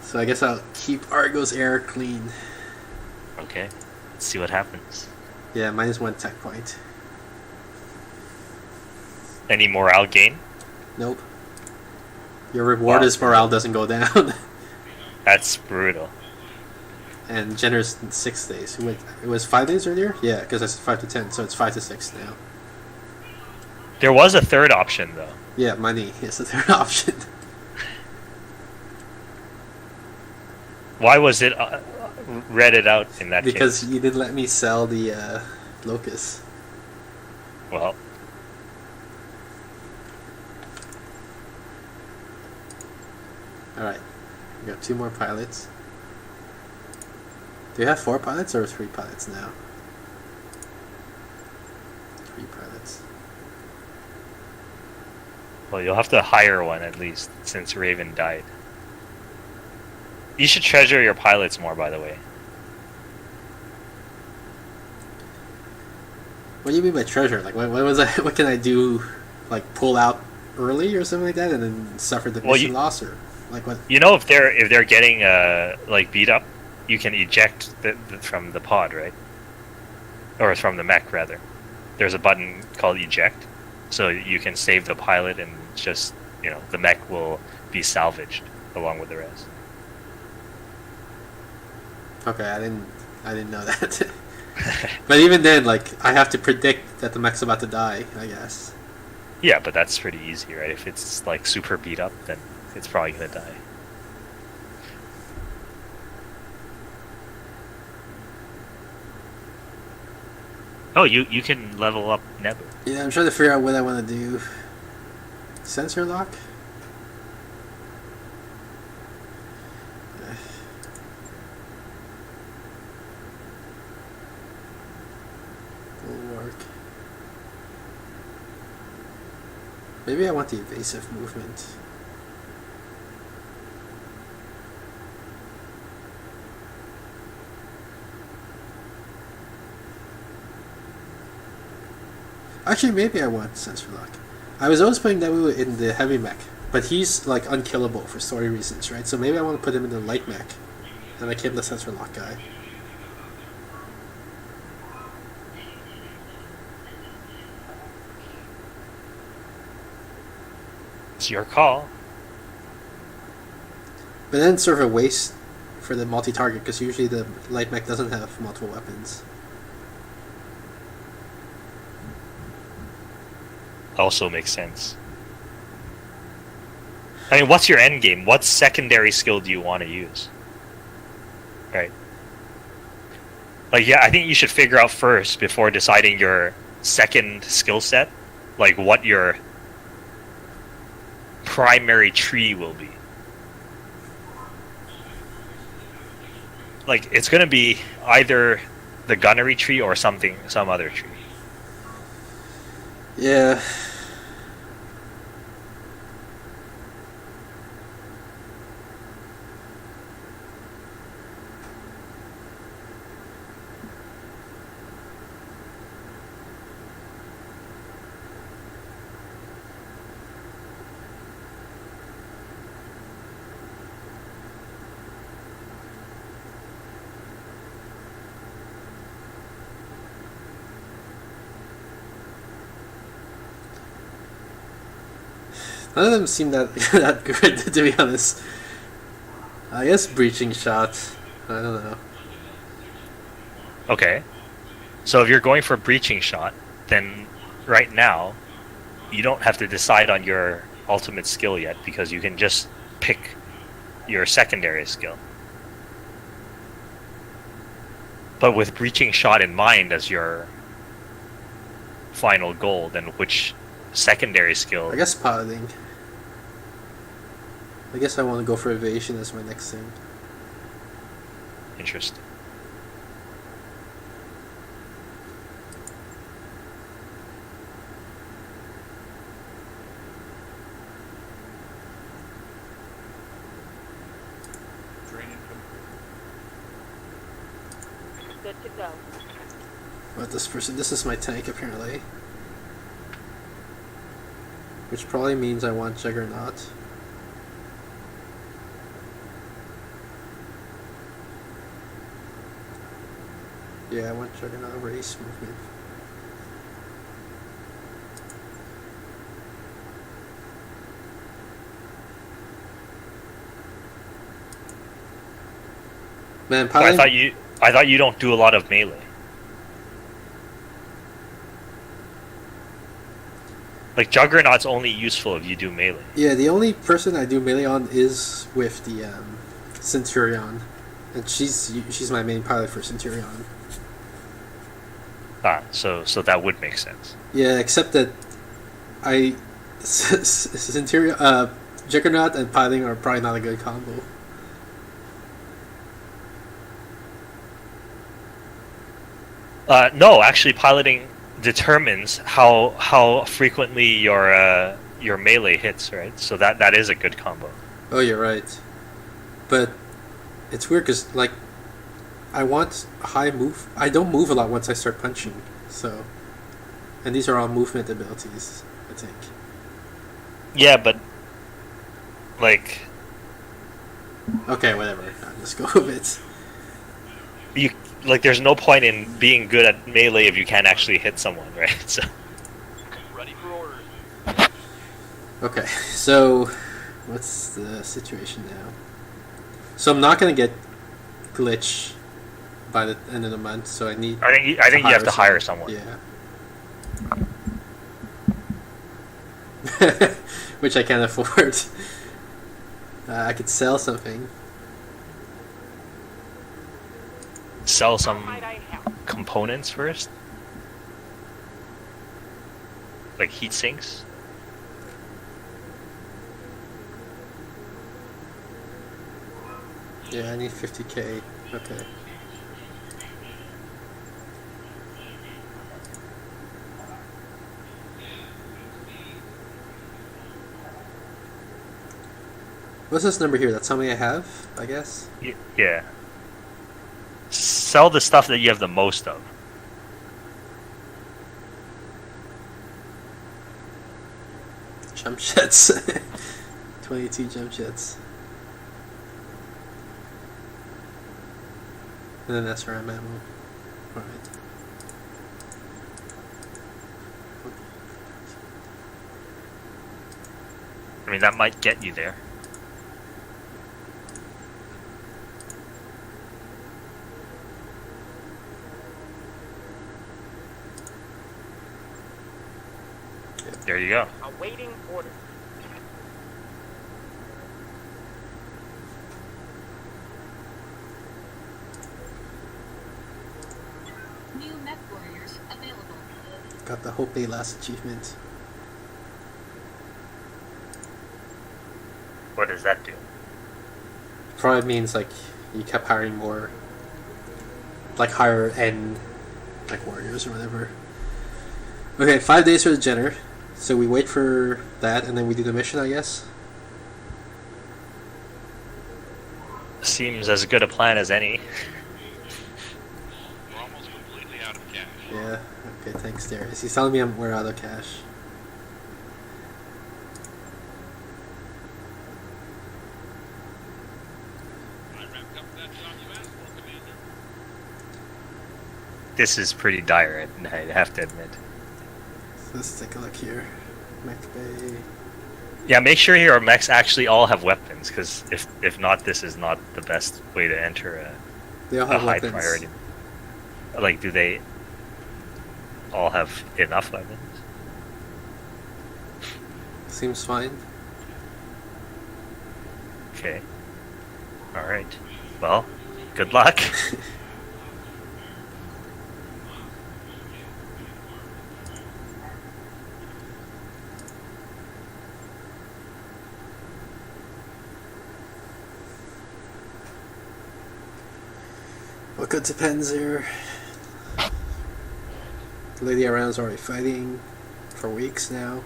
So I guess I'll keep Argo's air clean. Okay, let's see what happens. Yeah, -1 tech point. Any morale gain? Nope. Your reward is morale doesn't go down. That's brutal. And Jenner's 6 days. Wait, it was 5 days earlier? Yeah, because I said 5 to 10, so it's 5 to 6 now. There was a third option though. Yeah, money is the third option. Why was it read it out in that Because case? you didn't let me sell the Locust. Well, Alright, we got 2 more pilots. Do you have 4 pilots or 3 pilots now? 3 pilots. well, you'll have to hire one at least since Raven died. You should treasure your pilots more, by the way. What do you mean by treasure? Like, what was I? What can I do? Like, pull out early or something like that, and then suffer the mission loss, or like what? You know, if they're getting like beat up, you can eject from the pod, right? Or from the mech rather. There's a button called eject, so you can save the pilot and just the mech will be salvaged along with the rest. Okay, I didn't know that. But even then, like, I have to predict that the mech's about to die, I guess. Yeah, but that's pretty easy, right? If it's like super beat up, then it's probably gonna die. Oh, you can level up Nebu. Yeah, I'm trying to figure out what I want to do. Sensor lock? Will work. Maybe I want the evasive movement. Actually, maybe I want sensor lock. I was always putting Nebu in the heavy mech, but he's like unkillable for story reasons, right? So maybe I want to put him in the light mech, and make him the sensor lock guy. It's your call. But then it's sort of a waste for the multi-target, because usually the light mech doesn't have multiple weapons. Also makes sense. I mean, what's your end game? What secondary skill do you want to use? Right. Like, yeah, I think you should figure out first before deciding your second skill set, like what your primary tree will be. Like, it's gonna be either the gunnery tree or some other tree. Yeah. None of them seem that that good, to be honest. I guess breaching shot. I don't know. Okay. So if you're going for breaching shot, then right now you don't have to decide on your ultimate skill yet, because you can just pick your secondary skill. But with breaching shot in mind as your final goal, then which secondary skill? I guess piloting. I guess I want to go for evasion as my next thing. Interesting. Good to go. But this person, this is my tank apparently. Which probably means I want Juggernaut. Yeah, I want Juggernaut race movement. Man, So piloting... I thought you don't do a lot of melee. Like, Juggernaut's only useful if you do melee. Yeah, the only person I do melee on is with the Centurion. And she's my main pilot for Centurion. Ah, so that would make sense. Yeah, except that Centurion, Juggernaut and piloting are probably not a good combo. No, actually, piloting determines how frequently your melee hits, right? So that is a good combo. Oh, you're right. But it's weird because, like, I want high move. I don't move a lot once I start punching, so... And these are all movement abilities, I think. Yeah, but like, Okay, whatever. I'll just go with it. you like, there's no point in being good at melee if you can't actually hit someone, right? So Ready for orders. Okay, so what's the situation now? So I'm not gonna get glitch by the end of the month, so I need. I think you have to hire someone. Yeah. Which I can't afford. I could sell something. Sell some Might I help? components first, like heat sinks. Yeah, I need 50k. Okay. What's this number here? That's how many I have, I guess. Yeah. Sell the stuff that you have the most of. Jump jets. 22 jump jets. And then that's where I'm at. Alright. I mean, that might get you there. There you go. Awaiting orders. New mech warriors available. Got the Hope Day last achievement. What does that do? Probably means like you kept hiring more, like higher end, like warriors or whatever. Okay, 5 days for the Jenner. So we wait for that and then we do the mission, I guess. Seems as good a plan as any. We're almost completely out of cash. Yeah. Okay. Thanks, Darius. He's telling me we're out of cash. I wrapped up that job you asked for, Commander. This is pretty dire, I have to admit. So let's take a look here. Mech Bay. Yeah, make sure your mechs actually all have weapons, because if not, this is not the best way to enter They all a have high weapons. priority. Like, do they all have enough weapons? Seems fine. Okay. Alright. Well, good luck. What good depends here. Lady Around's already fighting for weeks now.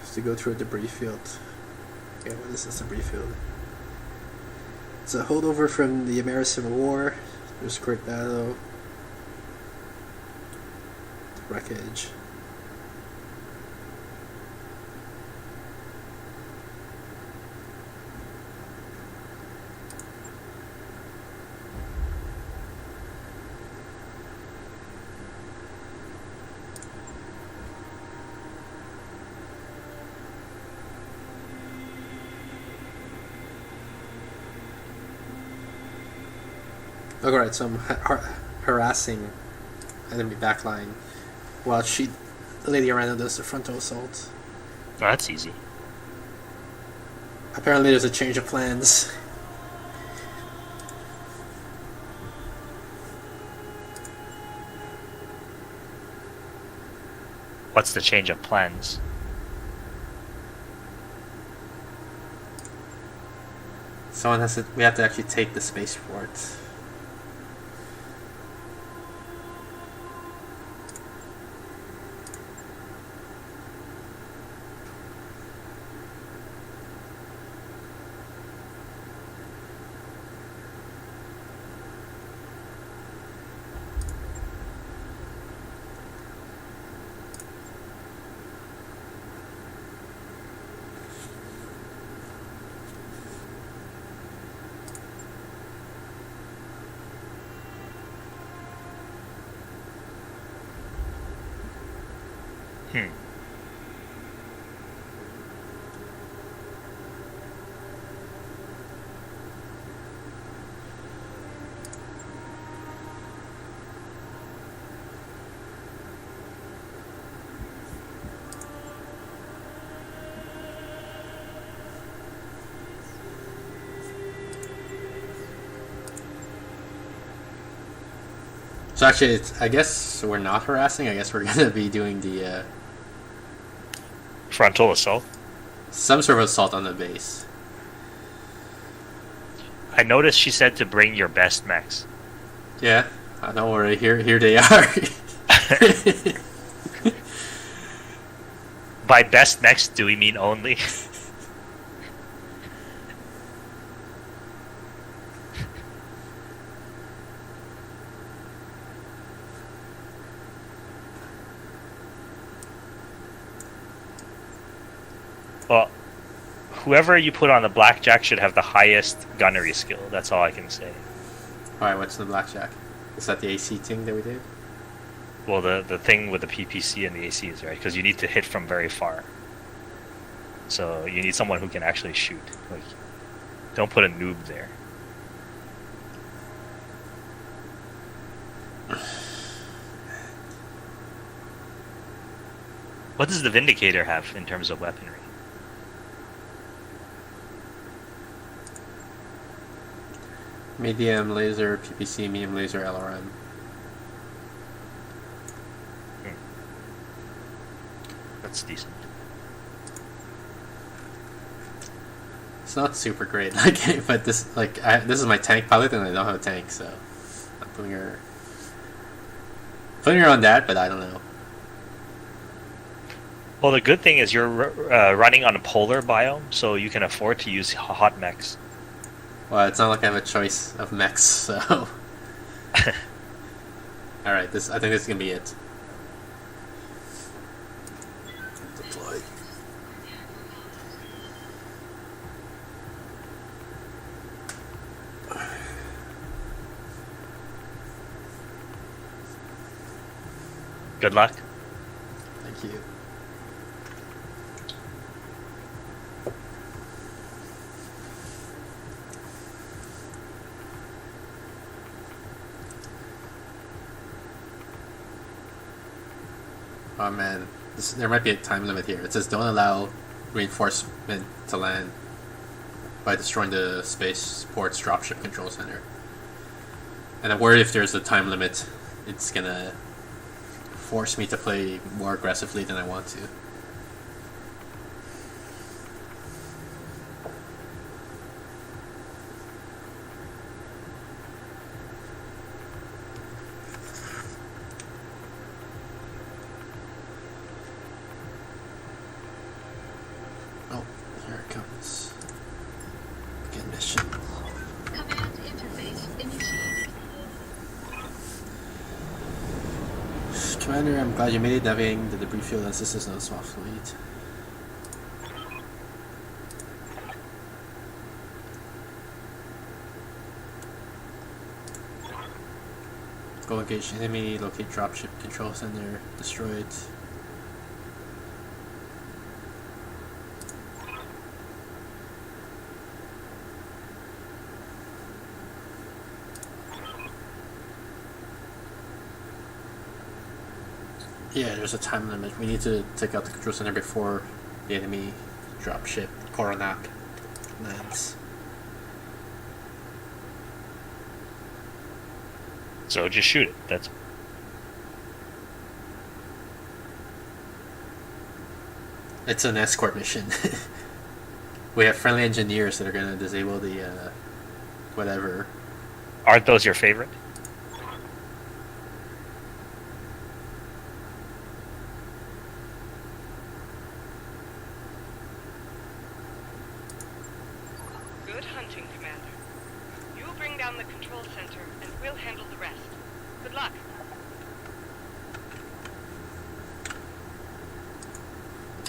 Just to go through a debris field. Yeah, what is this debris field? It's a holdover from the American Civil War. There's a great battle. Wreckage. Alright, so I'm harassing enemy backline while Lady Aranda does the frontal assault. Oh, that's easy. Apparently there's a change of plans. What's the change of plans? We have to actually take the spaceport. So actually, I guess we're not harassing. I guess we're gonna be doing the Frontal assault. some sort of assault on the base. I noticed she said to bring your best mechs. Yeah, don't worry. Here they are. By best mechs, do we mean only? Well, whoever you put on the blackjack should have the highest gunnery skill. That's all I can say. All right, what's the blackjack? Is that the AC thing that we did? Well, the thing with the PPC and the ACs, right? Because you need to hit from very far. So you need someone who can actually shoot. Like, don't put a noob there. What does the Vindicator have in terms of weaponry? Medium laser, PPC, medium laser, LRM. That's decent. It's not super great, like, but this is my tank pilot, and I don't have a tank, so I'm putting her on that. But I don't know. Well, the good thing is you're running on a polar biome, so you can afford to use hot mechs. Well, it's not like I have a choice of mechs, so. All right, I think this is gonna be it. Deploy. Good luck. Thank you. Oh man, there might be a time limit here. It says don't allow reinforcement to land by destroying the spaceport's dropship control center. And I'm worried if there's a time limit, it's gonna force me to play more aggressively than I want to. Oh, here it comes. Begin mission. Command interface initiated. Commander, I'm glad you made it. Navigating the debris field and systems no small fleet. Go engage enemy, locate dropship control center, destroy it. Yeah, there's a time limit. We need to take out the control center before the enemy dropship Coronac lands. So just shoot it. That's It's an escort mission. We have friendly engineers that are going to disable the whatever. aren't those your favorite? Good hunting, Commander. You bring down the control center, and we'll handle the rest. Good luck.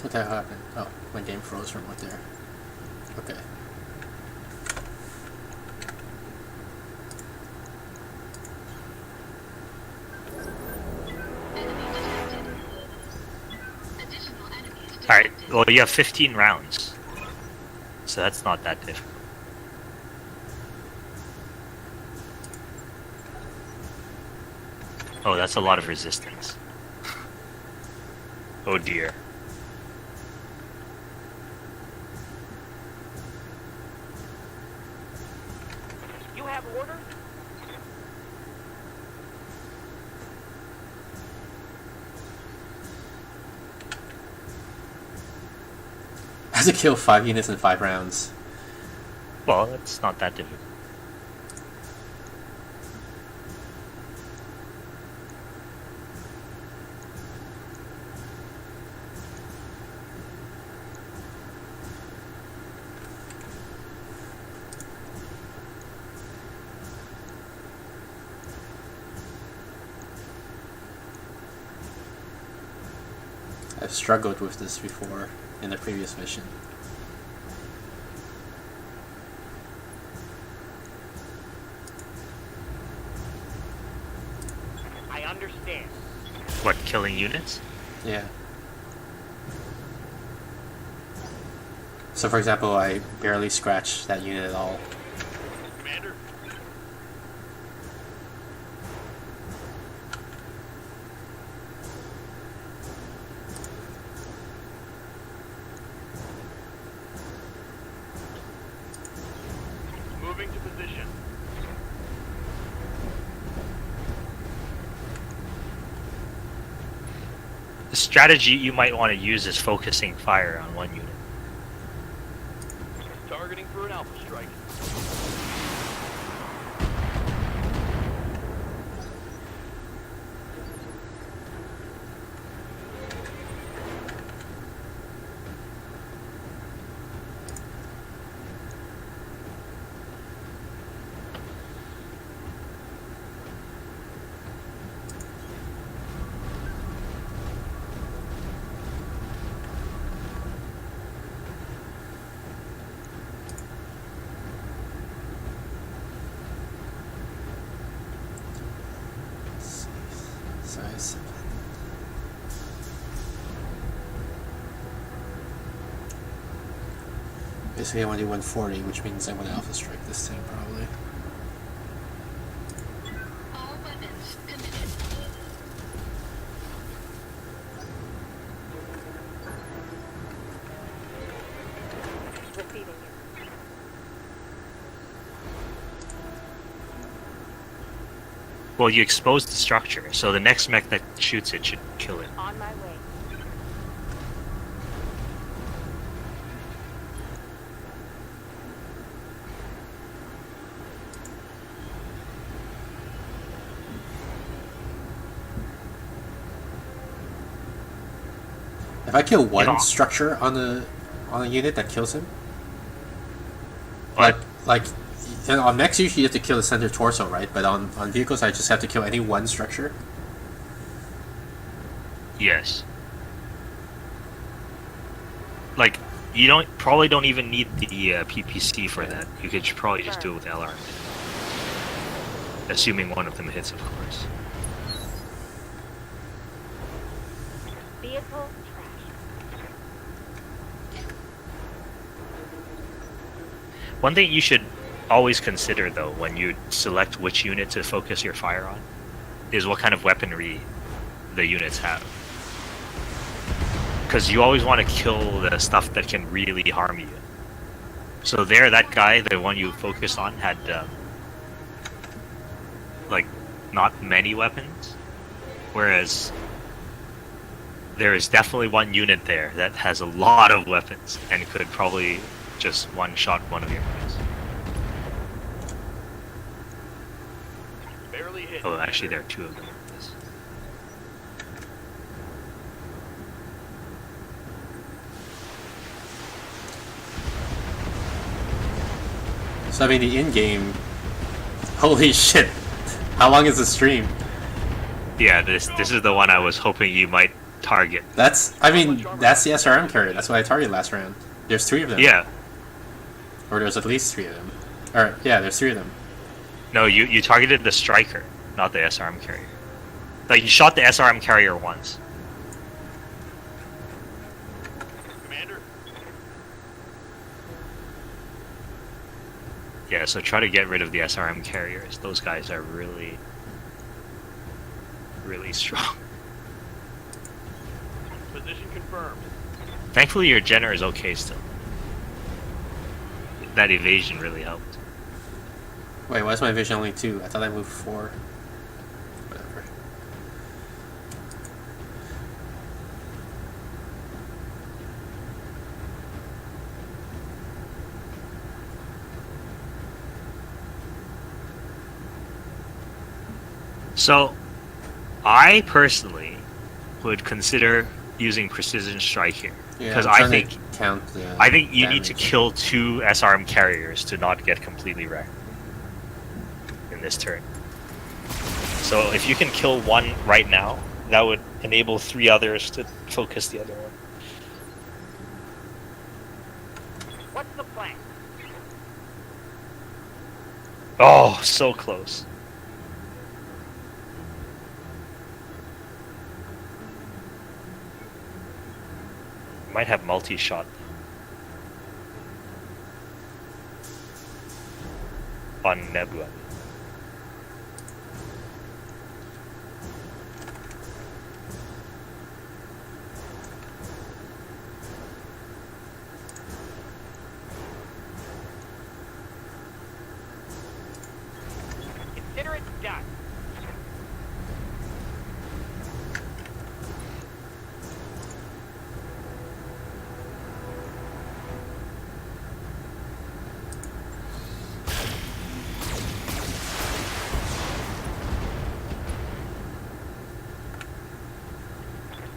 What the hell happened? Oh, my game froze from right there. Okay. Enemy detected. Additional enemies detected. Alright, well you have 15 rounds. So that's not that difficult. Oh, that's a lot of resistance. Oh dear. You have orders? have to kill 5 units in 5 rounds. Well, it's not that difficult. I've struggled with this before in the previous mission. I understand. What, killing units? Yeah. So for example, I barely scratched that unit at all. Commander, moving to position. The strategy you might want to use is focusing fire on one unit. Targeting for an alpha strike. Size 7. Basically I want to do 140, which means I want to alpha strike this thing probably. All weapons committed. Receiving you. Well, you exposed the structure, so the next mech that shoots it should kill it. On my way. If I kill one Yeah. structure on a unit, that kills him. What? Like on mechs usually you have to kill the center torso, right? But on vehicles I just have to kill any one structure. Yes. Like, you probably don't even need the PPC for that. You could probably just do it with LR. Assuming one of them hits, of course. Vehicle trash. One thing you should always consider, though, when you select which unit to focus your fire on, is what kind of weaponry the units have. Because you always want to kill the stuff that can really harm you. So there, that guy, the one you focused on, had, like, not many weapons. Whereas, there is definitely one unit there that has a lot of weapons and could probably just one-shot one of your guys. Barely hit. Oh, actually, there are two of them. So I mean the in-game. Holy shit! How long is the stream? Yeah, this is the one I was hoping you might target. That's the SRM carrier. That's what I targeted last round. There's 3 of them. Yeah. Or there's at least 3 of them. Or yeah, there's 3 of them. No, you targeted the striker, not the SRM carrier. Like, you shot the SRM carrier once. Commander, Yeah, so try to get rid of the SRM carriers. Those guys are really, really strong. position confirmed. Thankfully, your Jenner is okay still. That evasion really helped. Wait, why is my vision only 2? I thought I moved 4. Whatever. So, I personally would consider using precision strike here Yeah, because I'm I trying think to count the you need to damage. kill 2 SRM carriers to not get completely wrecked in this turn. So if you can kill 1 right now, that would enable 3 others to focus the other one. What's the plan? Oh, so close. Might have multi-shot on Nebula. Consider it done.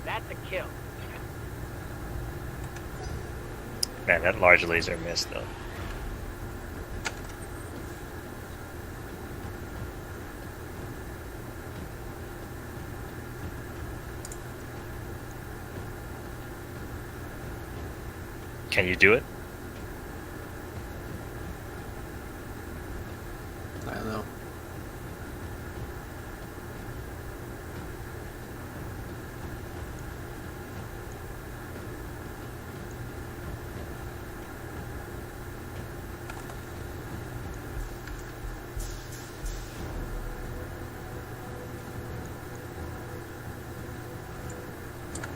That's a kill. Man, that large laser missed though. Can you do it? I don't know.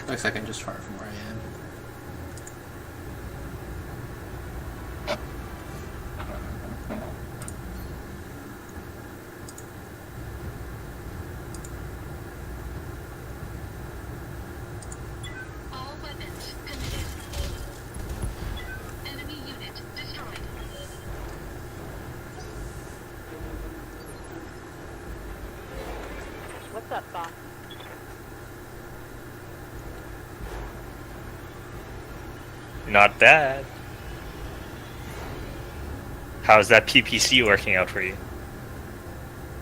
Looks like I'm just far from where I am. All weapons committed. Enemy unit destroyed. What's up, boss? Not bad. How's that PPC working out for you?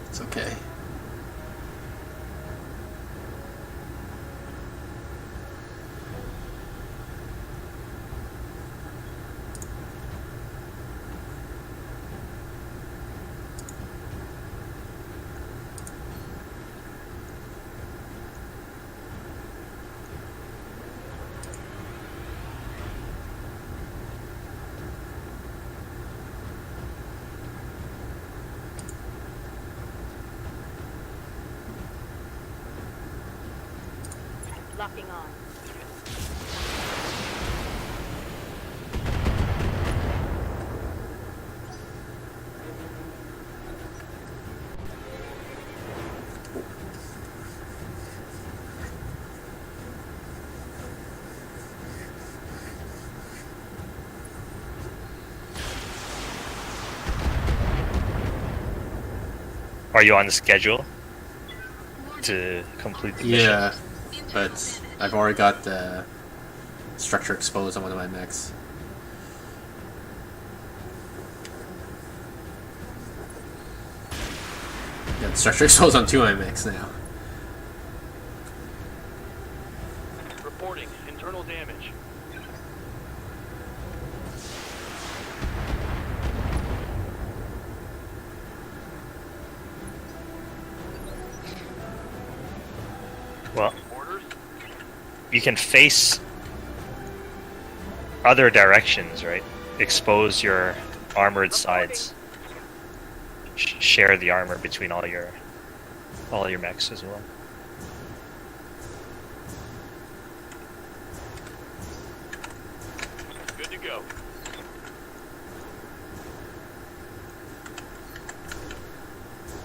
It's okay. Locking on. Are you on the schedule to complete the mission? Yeah, but I've already got the structure exposed on one of my mechs. Yeah, the structure exposed on 2 of my mechs now. Reporting internal damage. Well, Orders. you can face other directions, right? Expose your armored sides. Share the armor between all your mechs as well. Good to go.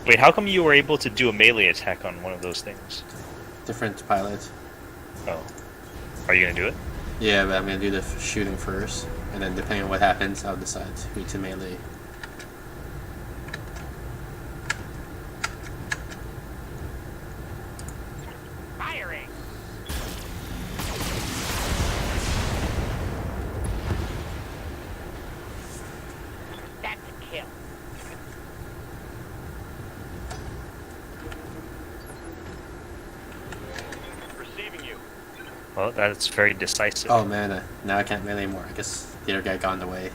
Wait, how come you were able to do a melee attack on one of those things? Different pilot. Oh. Are you gonna do it? Yeah, but I'm gonna do the shooting first, and then depending on what happens, I'll decide who to melee. Well, that's very decisive. Oh man, now I can't melee anymore. I guess the other guy got in the way.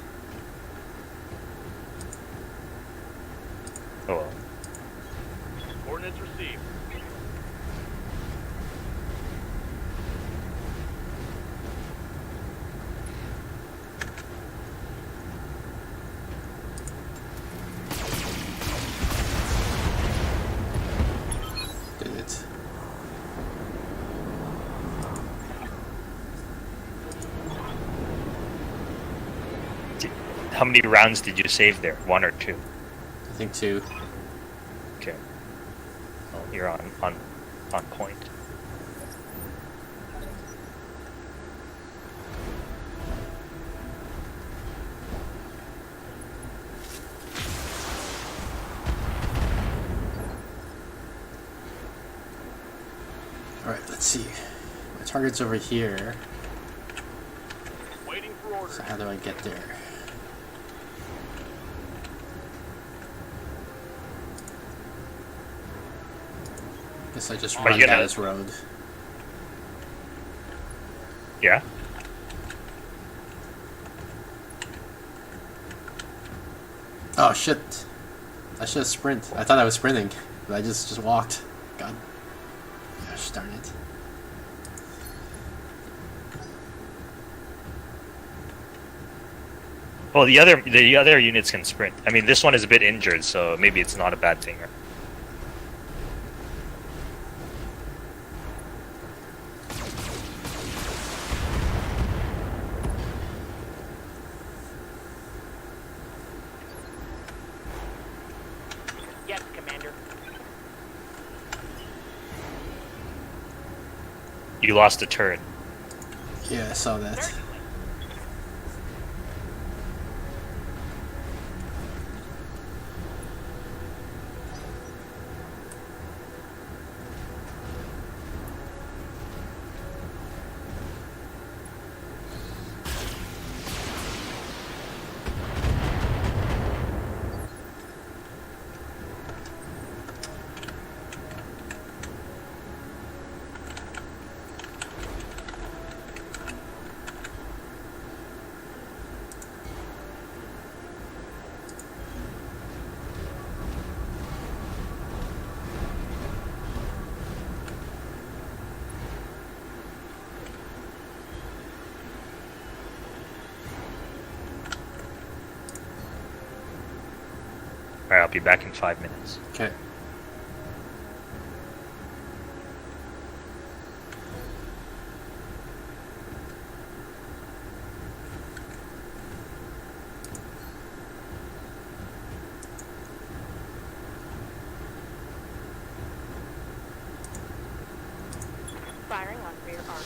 Oh, well. Coordinates received. Did it. How many rounds did you save there? 1 or 2? I think 2. Okay. Well, you're on point. Alright, let's see. My target's over here. Waiting for orders. So how do I get there? Guess I just Are run you down gonna- this road. Yeah? Oh shit! I should sprint. I thought I was sprinting, but I just walked. God. Gosh darn it. Well, the other units can sprint. I mean, this one is a bit injured, so maybe it's not a bad thing. Yes, Commander. You lost a turret. Yeah, I saw that. Certainly. Alright, I'll be back in 5 minutes. Okay. Firing on rear arm.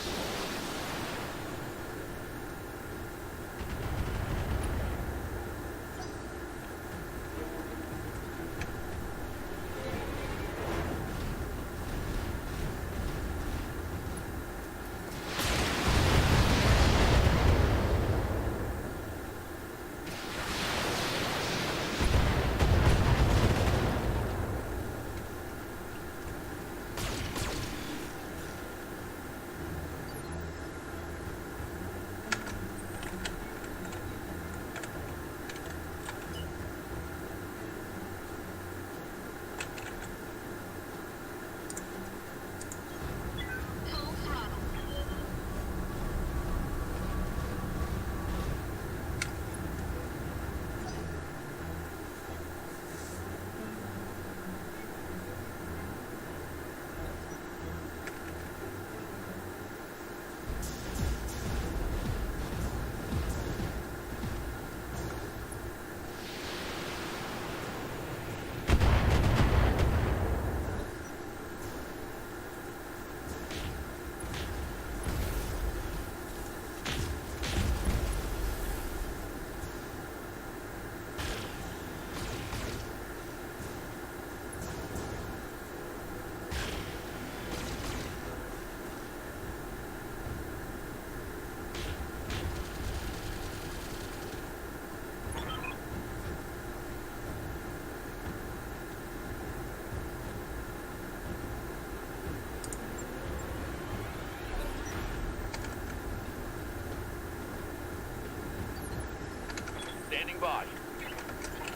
Standing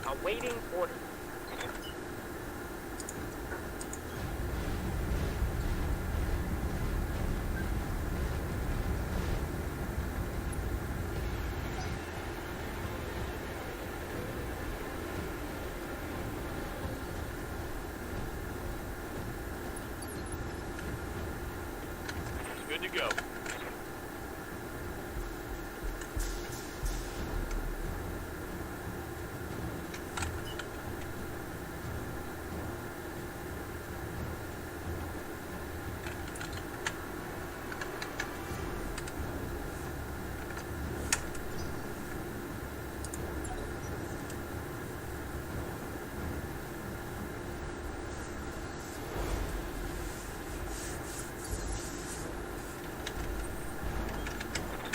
by. Awaiting orders. Good to go.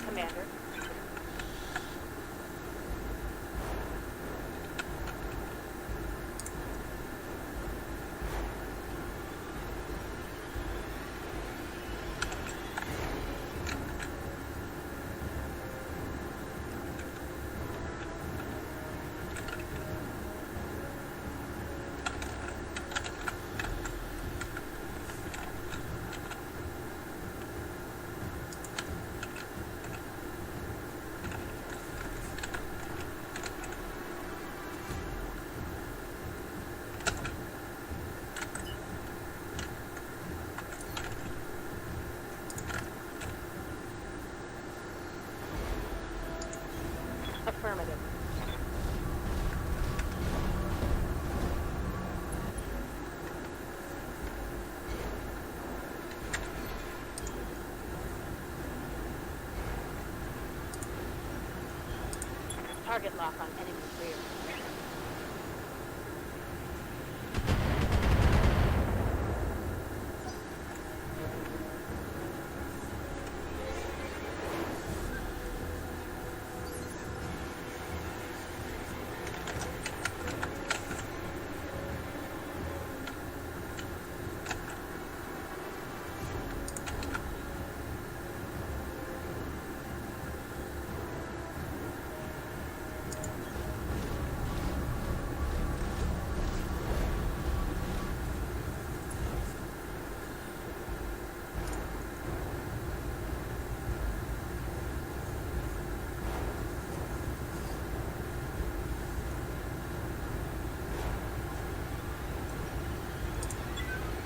Commander. Affirmative. Target lock on enemy rear.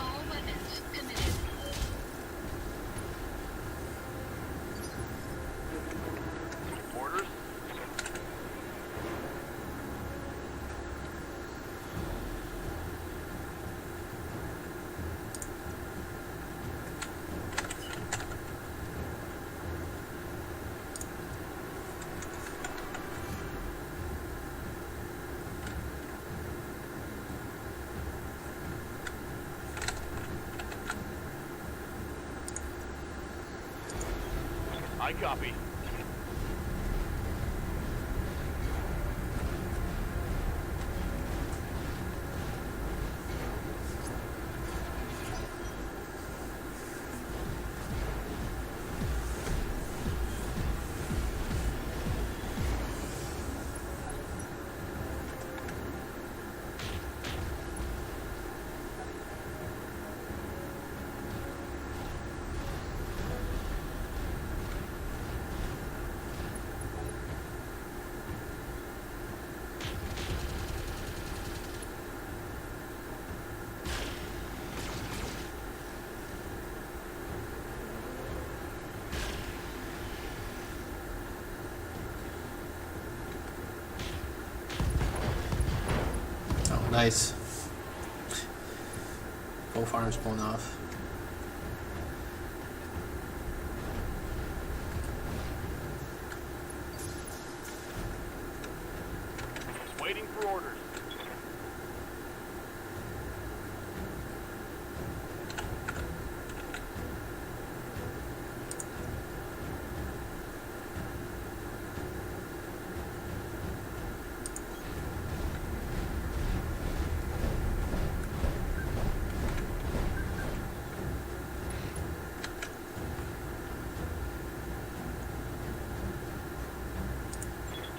All weapons committed. Orders. I copy. Oh, nice. Both arms blown off. Waiting for orders.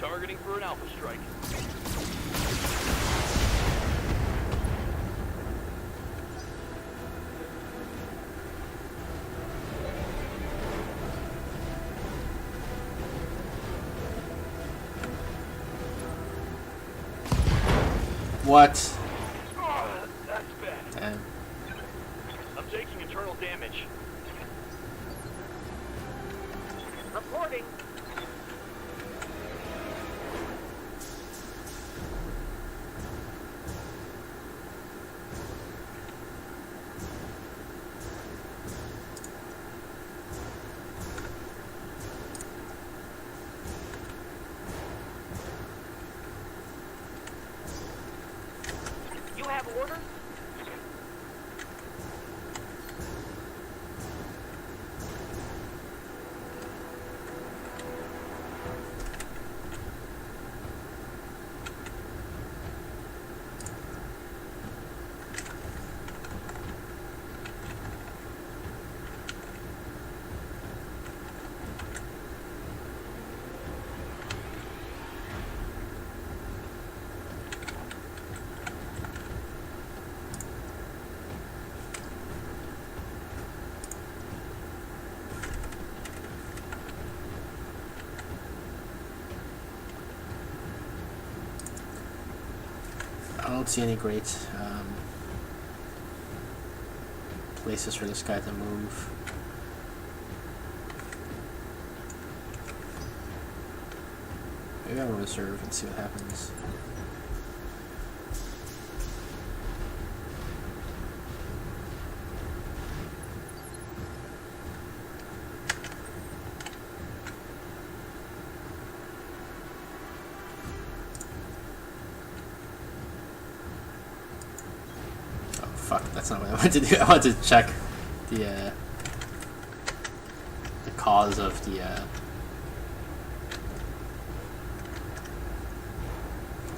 Targeting for an alpha strike. What? Oh, that's bad. Damn. I'm taking internal damage. Reporting. You have orders? I don't see any great places for this guy to move. Maybe I'll reserve and see what happens. Oh fuck, that's not what I wanted to do. I wanted to check the cause of the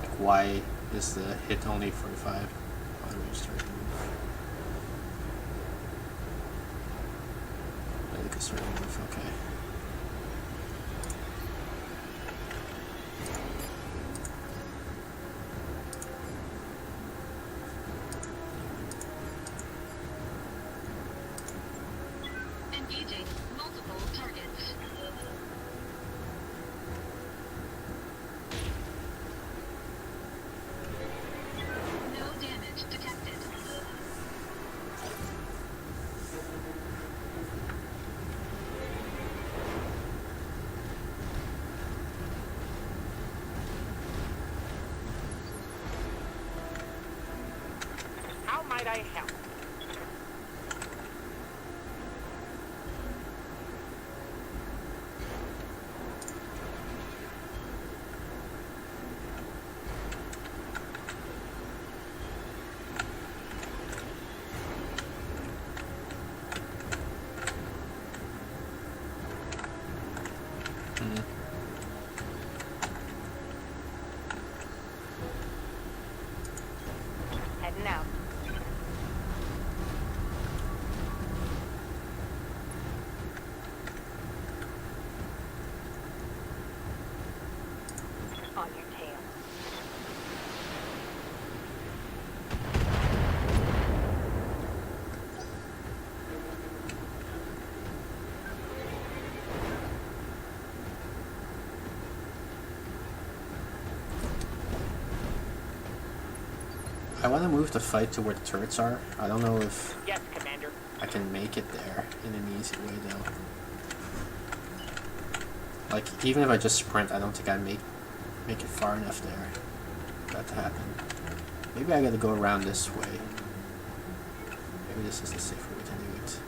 like why is the hit only 45? Auto restart move. I think it's start move, okay. Engaging multiple targets. No damage detected. How might I help? Heading out. On your tail. I want to move the fight to where the turrets are. I don't know if Yes, Commander. I can make it there in an easy way though. Like even if I just sprint, I don't think I make it far enough there for that to happen. Maybe I gotta go around this way. Maybe this is the safer way to do it.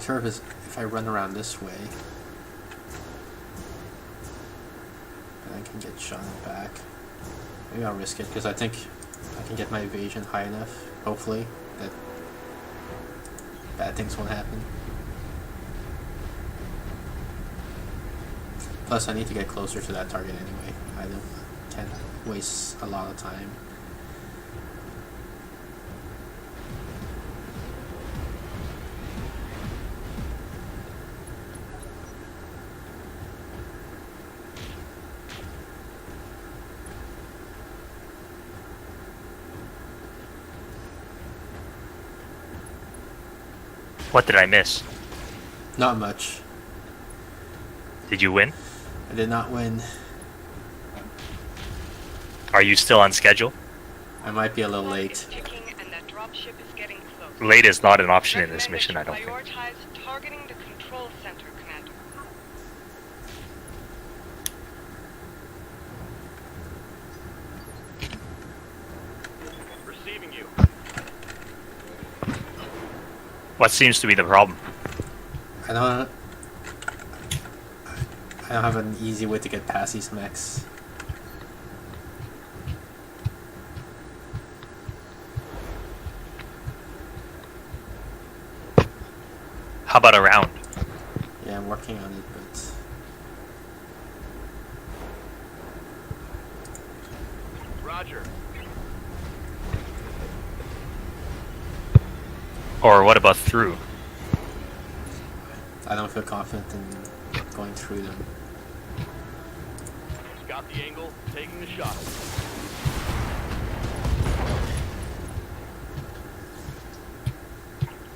turret is if I run around this way, then I can get shot in the back. Maybe I'll risk it because I think I can get my evasion high enough, hopefully, that bad things won't happen. Plus, I need to get closer to that target anyway. Can't waste a lot of time. What did I miss? Not much. Did you win? I did not win. Are you still on schedule? I might be a little Clock late. is ticking and that dropship is getting close. Late is not an option in this Recommend mission, that I you don't think. prioritize targeting the control center, Commander. Receiving you. What seems to be the problem? I don't have an easy way to get past these mechs. How about a round? Yeah, I'm working on it, but Roger. Or what about through? I don't feel confident in going through them. Got the angle, taking the shot.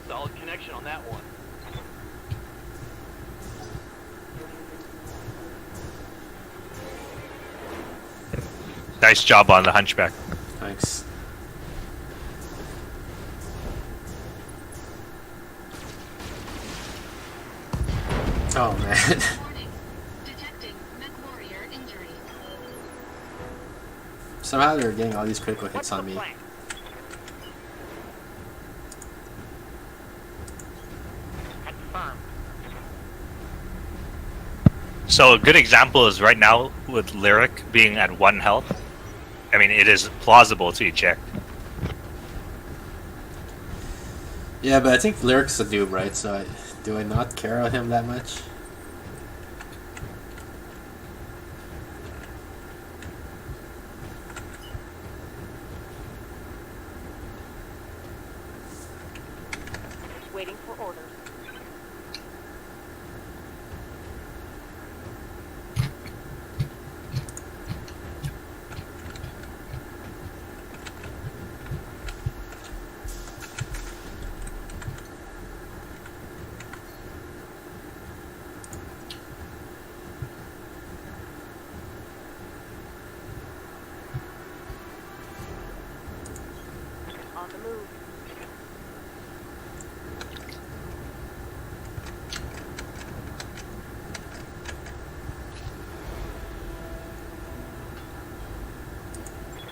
Solid connection on that one. Nice job on the hunchback. Thanks. Oh man. Warning. Detecting mech warrior injury. Somehow they're getting all these critical hits What's on the me. plan? Confirmed. So a good example is right now with Lyric being at 1 health. I mean, it is plausible to eject. Yeah, but I think Lyric's a dude, right? So do I not care about him that much? Waiting for orders. On the move.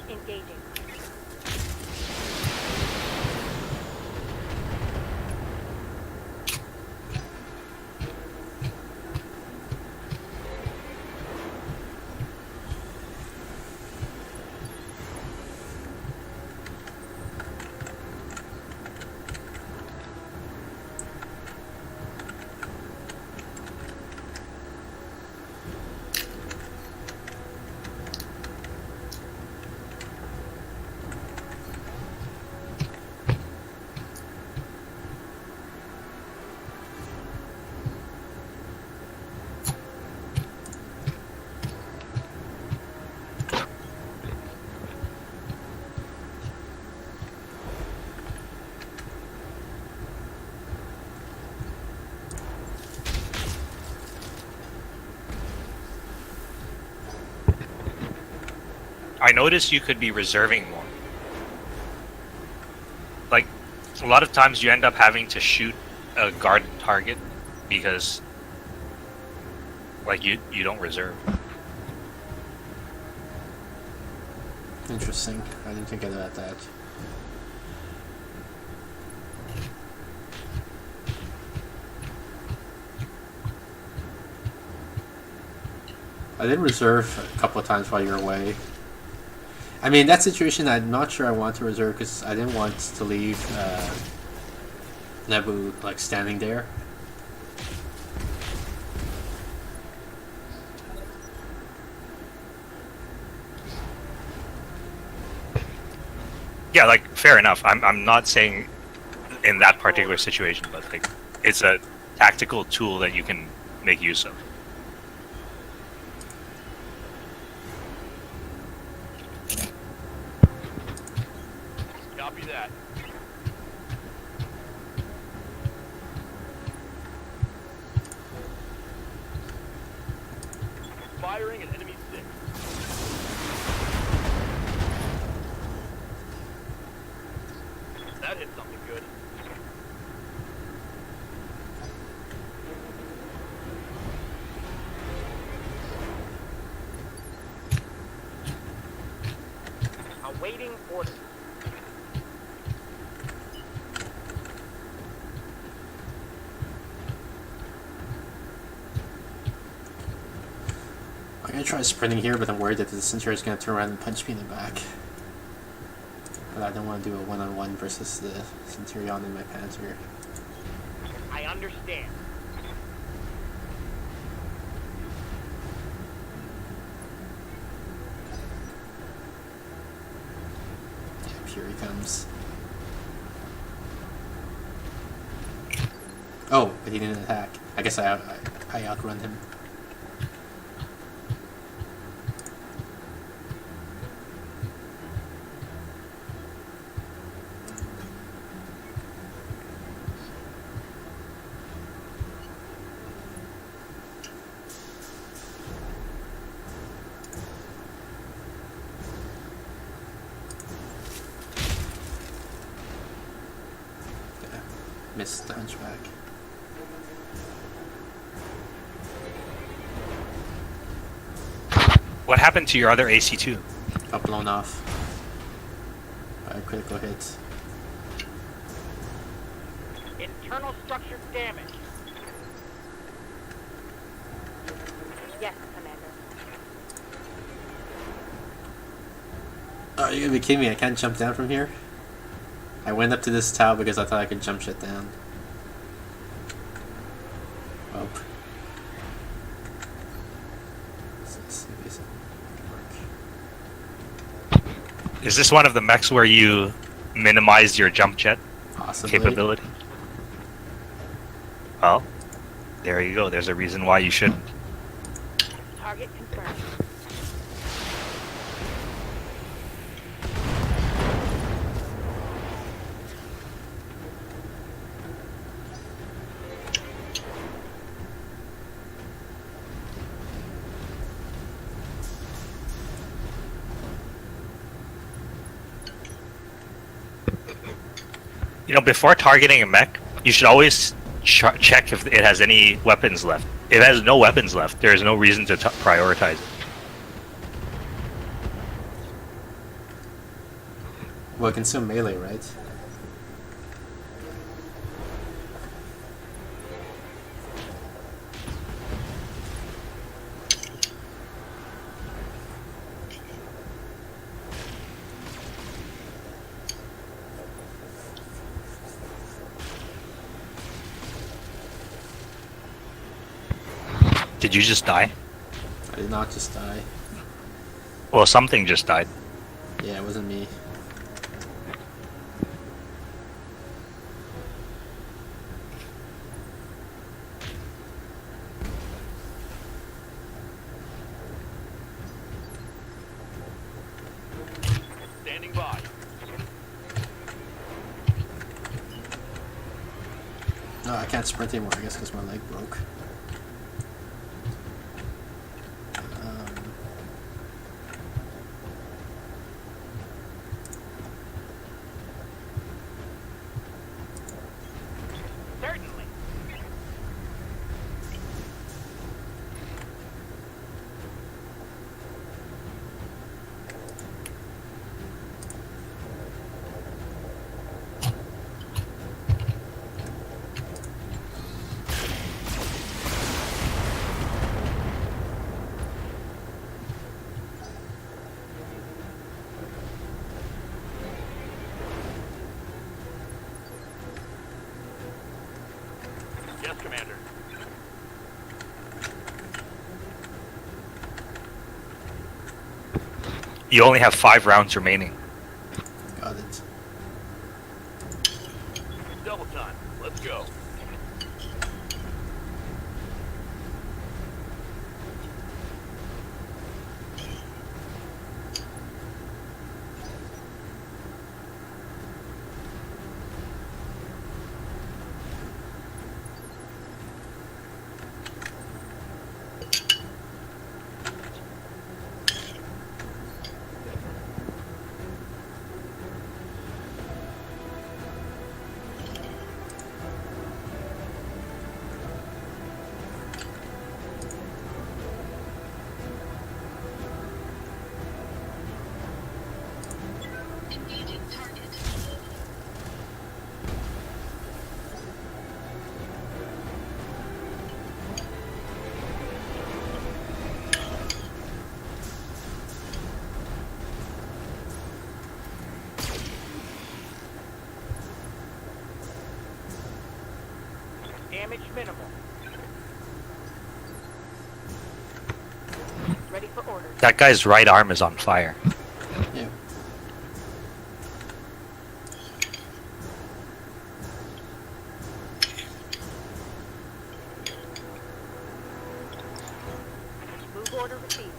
Engaging. I noticed you could be reserving more. Like, a lot of times you end up having to shoot a guarded target because, like, you don't reserve. Interesting. I didn't think about that. I did reserve a couple of times while you're away. I mean, that situation, I'm not sure I want to reserve because I didn't want to leave Nebu like standing there. Yeah, like fair enough. I'm not saying in that particular situation, but like it's a tactical tool that you can make use of. Copy that. Firing at enemy 6. That hit something good. Awaiting orders. I'm gonna try sprinting here, but I'm worried that the Centaur is gonna turn around and punch me in the back. But I don't want to do a one-on-one versus the Centurion and my Panther. I understand. Yep, here he comes. Oh, but he didn't attack. I guess I outrun him. Yeah, missed the hunchback. What happened to your other AC2? Got blown off by a critical hit. Internal structure damage. Yes, Commander. Oh, you're gonna be kidding me, I can't jump down from here? I went up to this tower because I thought I could jump shit down. Oh. Let's see if this can work. Is this one of the mechs where you minimize your jump jet Possibly. capability? Well, there you go. There's a reason why you shouldn't. Target confirmed. You know, before targeting a mech, you should always check if it has any weapons left. If it has no weapons left, there is no reason to prioritize it. Well, it can still melee, right? Did you just die? I did not just die. Well, something just died. Yeah, it wasn't me. Standing by. No, I can't sprint anymore, I guess, because my leg broke. Certainly. Yes, Commander. You only have 5 rounds remaining. Got it. Double time. Let's go. Engaging target. Damage minimal. Ready for orders. That guy's right arm is on fire. Yeah. Move order received.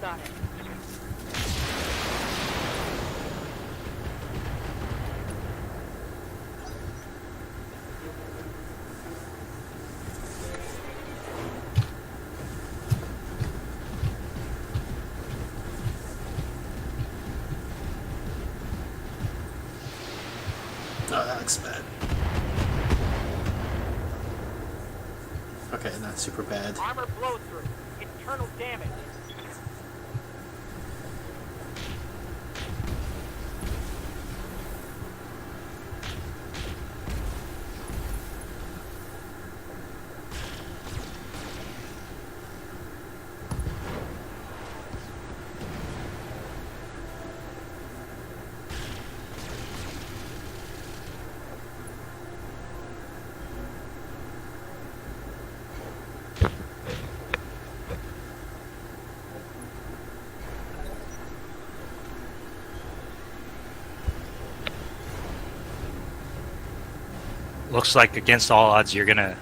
Got it. Oh, that looks bad. Okay, not super bad. Armor blow through. Internal damage. Looks like against all odds you're gonna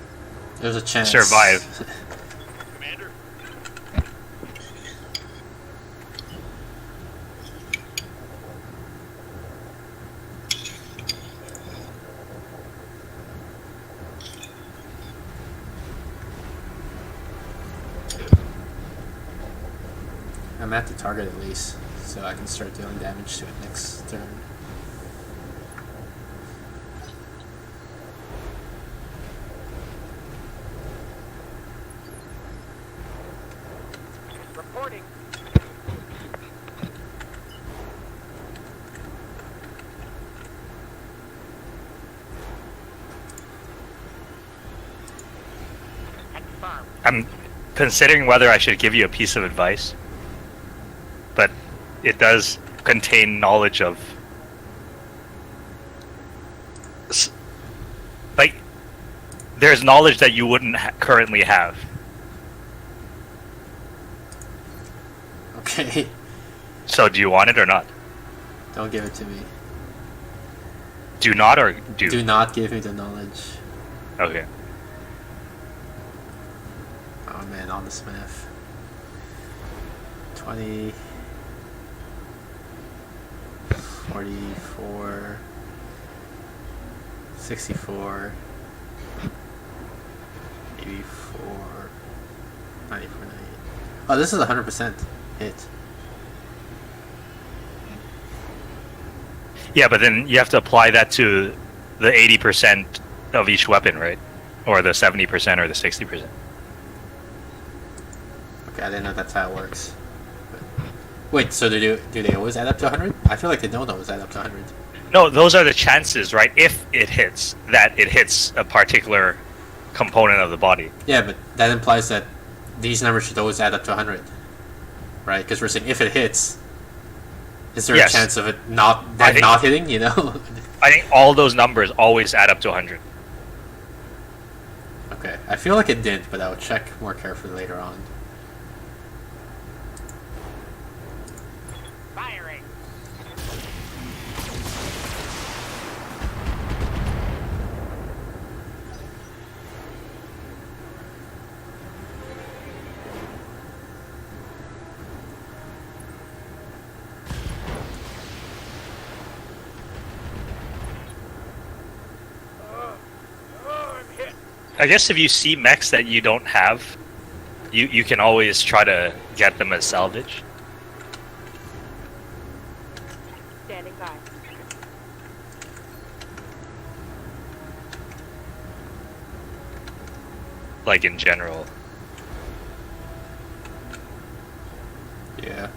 There's a chance. survive. Commander. I'm at the target at least, so I can start dealing damage to it next turn. Reporting. Confirmed. I'm considering whether I should give you a piece of advice, but it does contain knowledge of like there's knowledge that you wouldn't currently have. Okay. So do you want it or not? Don't give it to me. Do not or do? Do not give me the knowledge. Okay. Oh man, all this math. 20, 44, 64, 84, 94, 98. Oh, this is 100% hit. Yeah, but then you have to apply that to the 80% of each weapon, right? Or the 70% or the 60%. Okay, I didn't know that's how it works. But Wait, so do they always add up to 100? I feel like they don't always add up to 100. No, those are the chances, right? If it hits, that it hits a particular component of the body. Yeah, but that implies that these numbers should always add up to 100, right? Because we're saying if it hits, is there Yes. a chance of it not think- not hitting? You know? I think all those numbers always add up to 100. Okay, I feel like it did, but I'll check more carefully later on. Firing. I'm hit. I guess if you see mechs that you don't have, you can always try to get them as salvage. Standing by. Like in general. Yeah.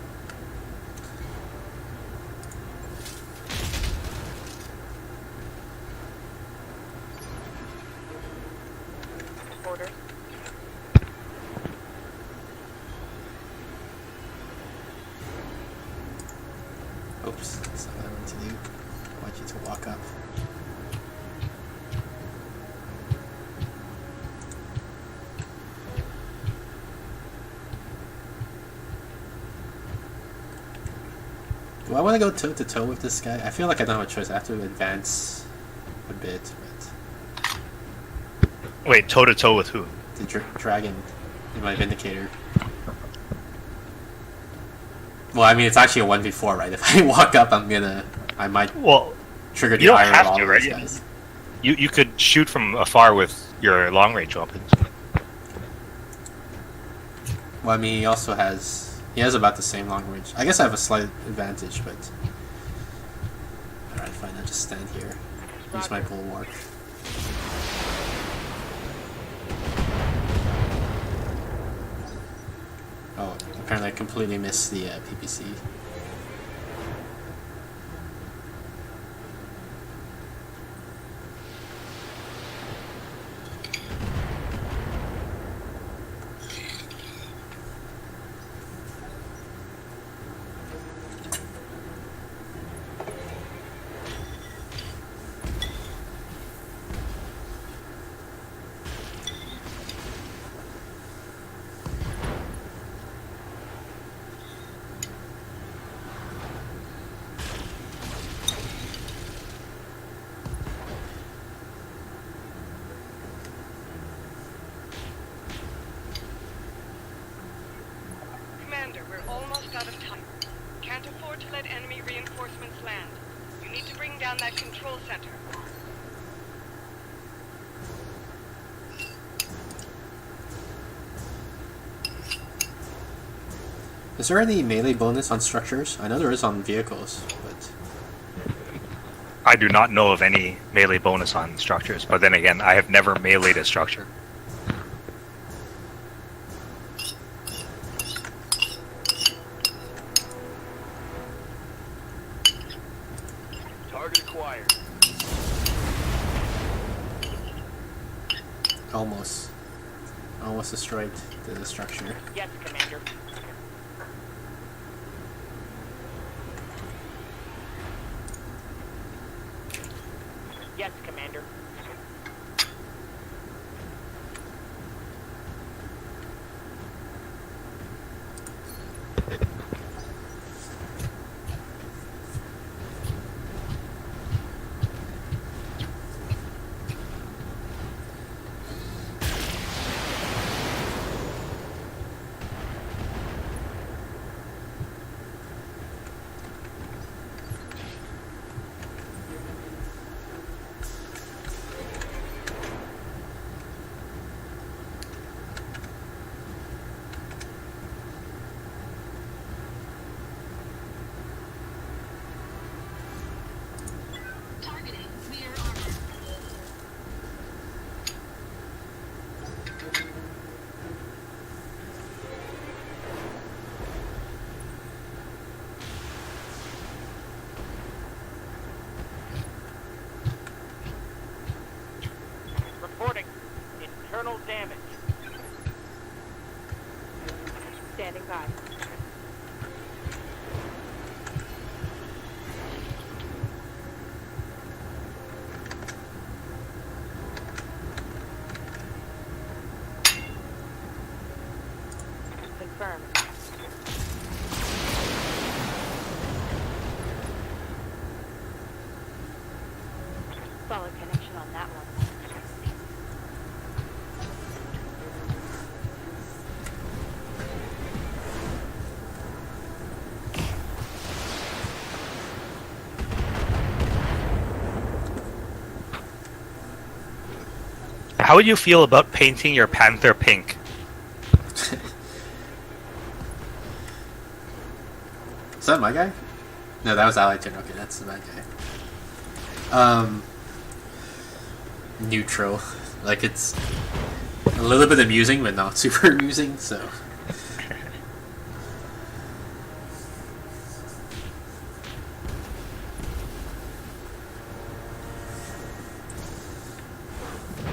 Orders. Oops, that's not what I meant to do. I want you to walk up. Do I want to go toe to toe with this guy? I feel like I don't have a choice. I have to advance a bit, but Wait, toe to toe with who? the dragon in my Vindicator. Well, I mean, it's actually a 1v4, right? If I walk up, I might Well, trigger the you don't ire of have all to, of right? these guys. You could shoot from afar with your long range weapons. Well, I mean, he has about the same long range. I guess I have a slight advantage, but alright, fine. I'll just stand here. Use my bulwark. Oh, apparently I completely missed the PPC. Commander, we're almost out of time. Can't afford to let enemy reinforcements land. You need to bring down that control center. Is there any melee bonus on structures? I know there is on vehicles, but I do not know of any melee bonus on structures, but then again, I have never meleeed a structure. Target acquired. almost destroyed the structure. Yes, Commander. Yes, Commander. Internal damage. Standing by. Confirmed. Solid connection on that one. How would you feel about painting your panther pink? Is that my guy? No, that was Allied Turn. Okay, that's the bad guy. Neutral. Like, it's a little bit amusing, but not super amusing, so.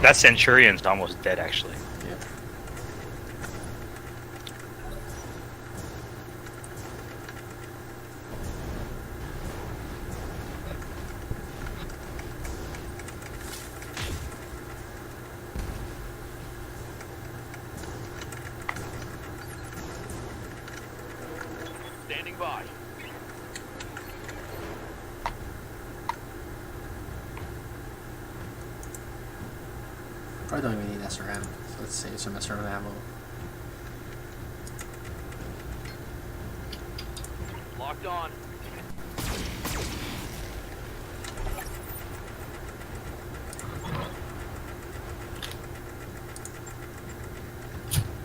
That Centurion's almost dead, actually. Yeah. Standing by. Probably don't even need SRM, so let's save some SRM ammo. Locked on.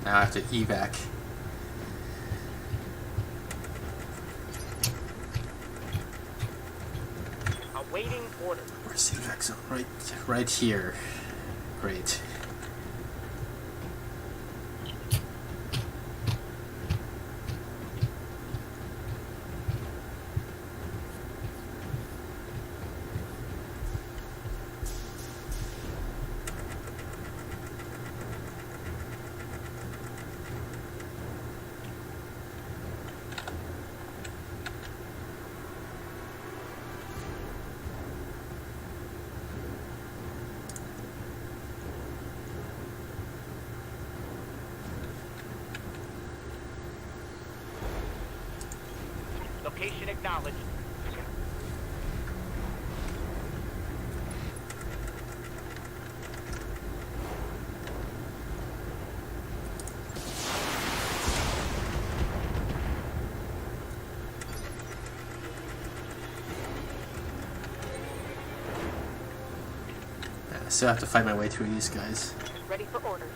Now I have to evac. Awaiting order. Where's the evac zone? Right here. Great. Location acknowledged. I still have to fight my way through these guys. Ready for orders.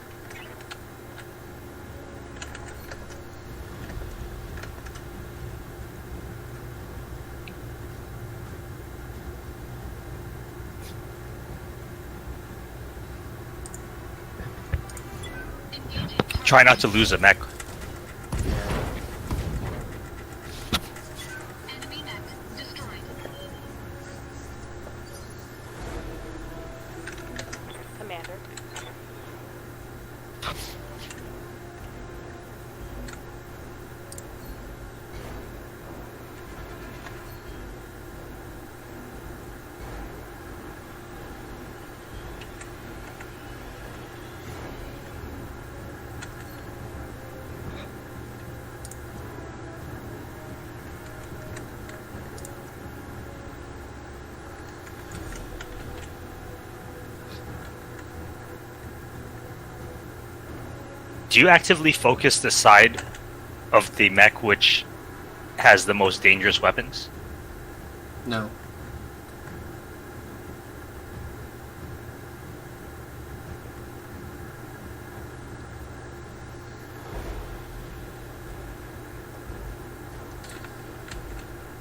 Try not to lose a mech. Enemy mech destroyed. Commander. Do you actively focus the side of the mech which has the most dangerous weapons? No.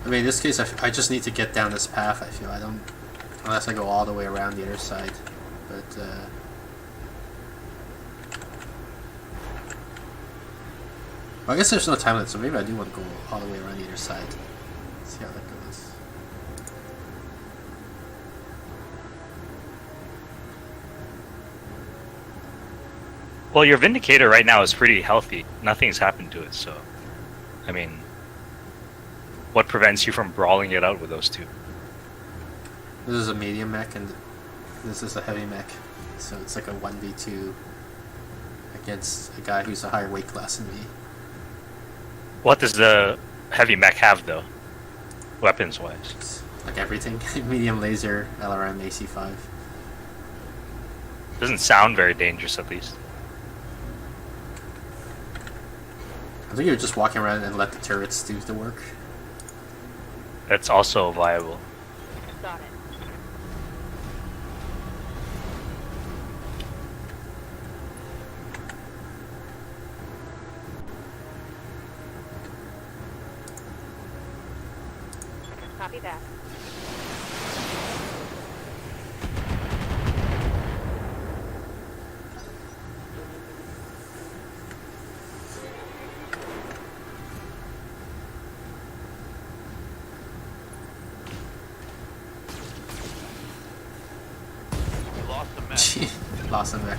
I mean, in this case, I just need to get down this path, I feel. I don't... Unless I go all the way around the other side. But, well, I guess there's no time limit, so maybe I do want to go all the way around the other side. See how that goes. Well, your Vindicator right now is pretty healthy. Nothing's happened to it, so I mean, what prevents you from brawling it out with those two? This is a medium mech and this is a heavy mech, so it's like a 1v2 against a guy who's a higher weight class than me. What does the heavy mech have, though, weapons-wise? It's like everything. Medium laser, LRM, AC5. Doesn't sound very dangerous, at least. I think you're just walking around and let the turrets do the work. That's also viable. Got it. Copy that. We lost the mech. Lost a mech.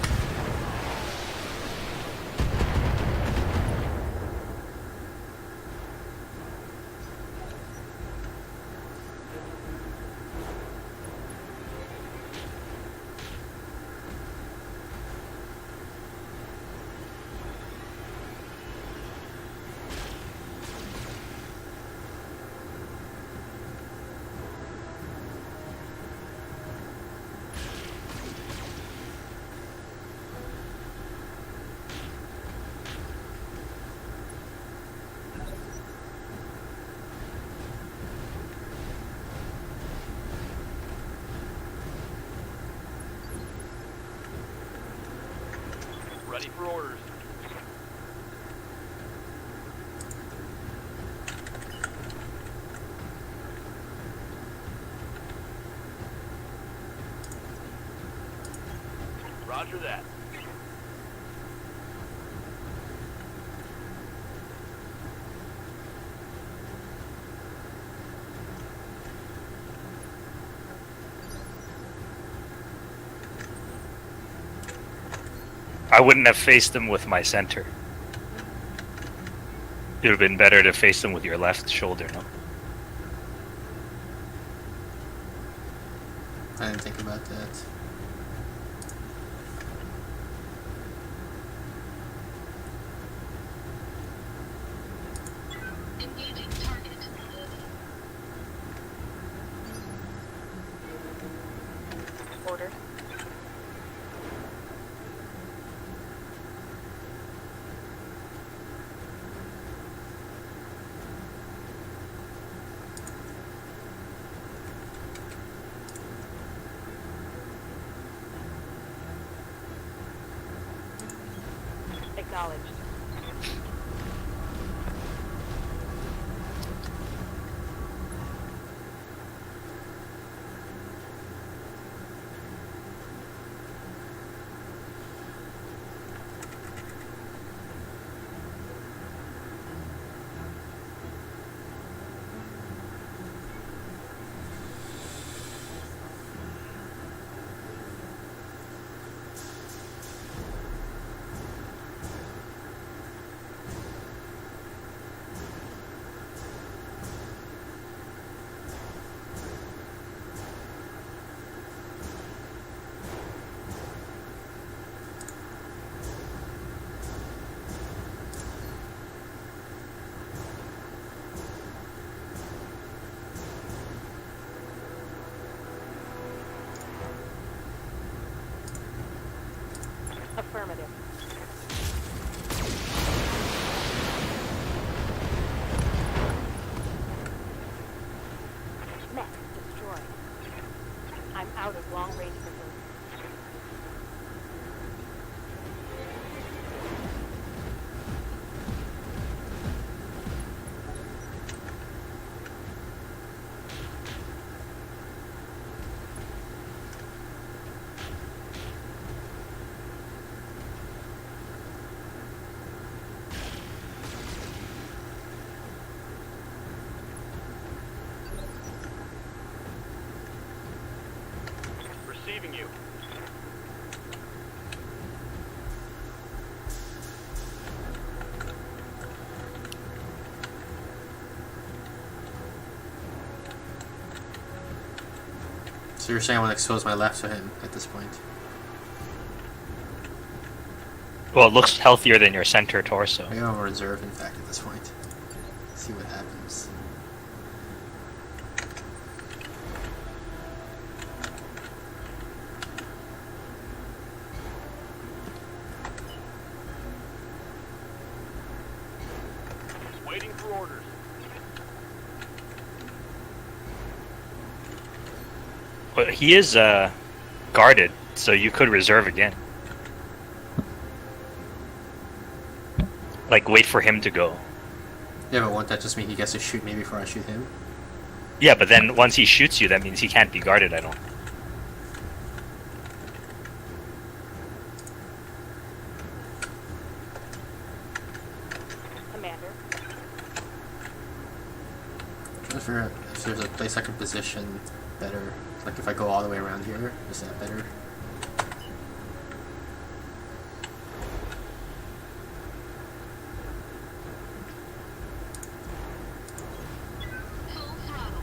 Ready for orders. Roger that. I wouldn't have faced them with my center. It would have been better to face them with your left shoulder, no? I didn't think about that. Engaging target. Order. Acknowledged. Affirmative. Mech destroyed. I'm out of long-range missiles. Receiving you. So you're saying I want to expose my left to him at this point? Well, it looks healthier than your center torso. I go reserve, in fact, at this point. See what happens. Waiting for orders. But he is guarded, so you could reserve again. Like, wait for him to go. Yeah, but won't that just mean he gets to shoot me before I shoot him? Yeah, but then once he shoots you, that means he can't be guarded, I don't. Commander. I'm trying to figure out if there's a place I can position better. Like if I go all the way around here, is that better? Full throttle.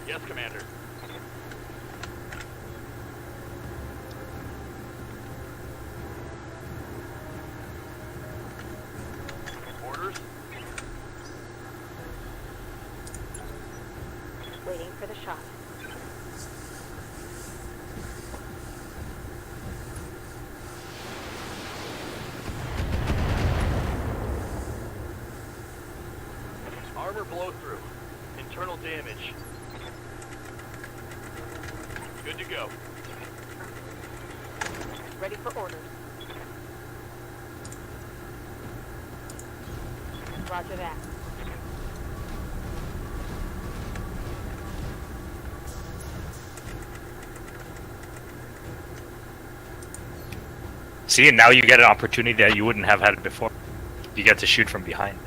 Yes, Commander. Orders. Waiting for the shot. Armor blow through. Internal damage. Good to go. Ready for orders. Roger that. See, and now you get an opportunity that you wouldn't have had before. You get to shoot from behind.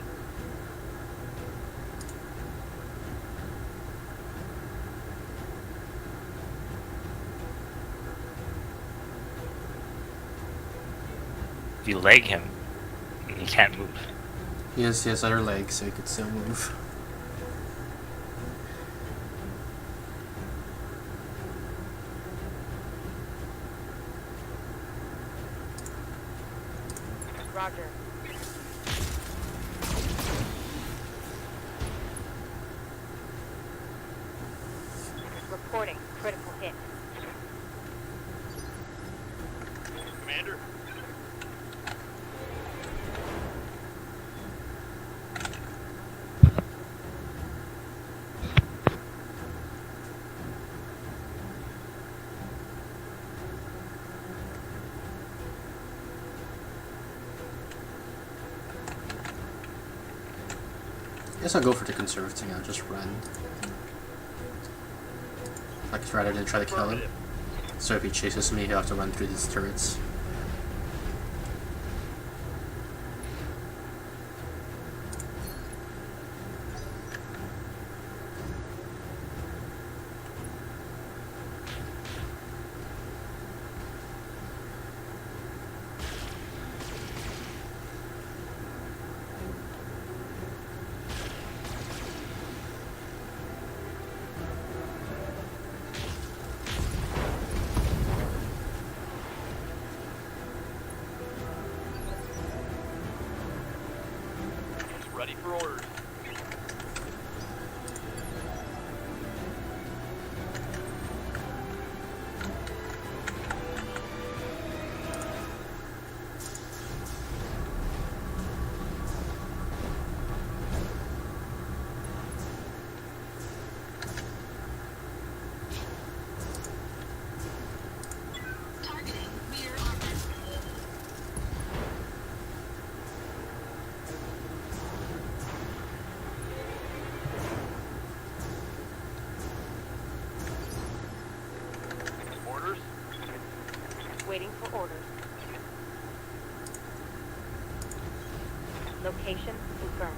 If you leg him, he can't move. He has other legs, so he could still move. Roger. Reporting critical hit. Commander. I guess I'll go for the conserve thing, I'll just run. Like, rather than try to kill him. Affirmative. So if he chases me, he'll have to run through these turrets. Ready for orders. Targeting rear armor. Orders. Waiting for orders. Location confirmed.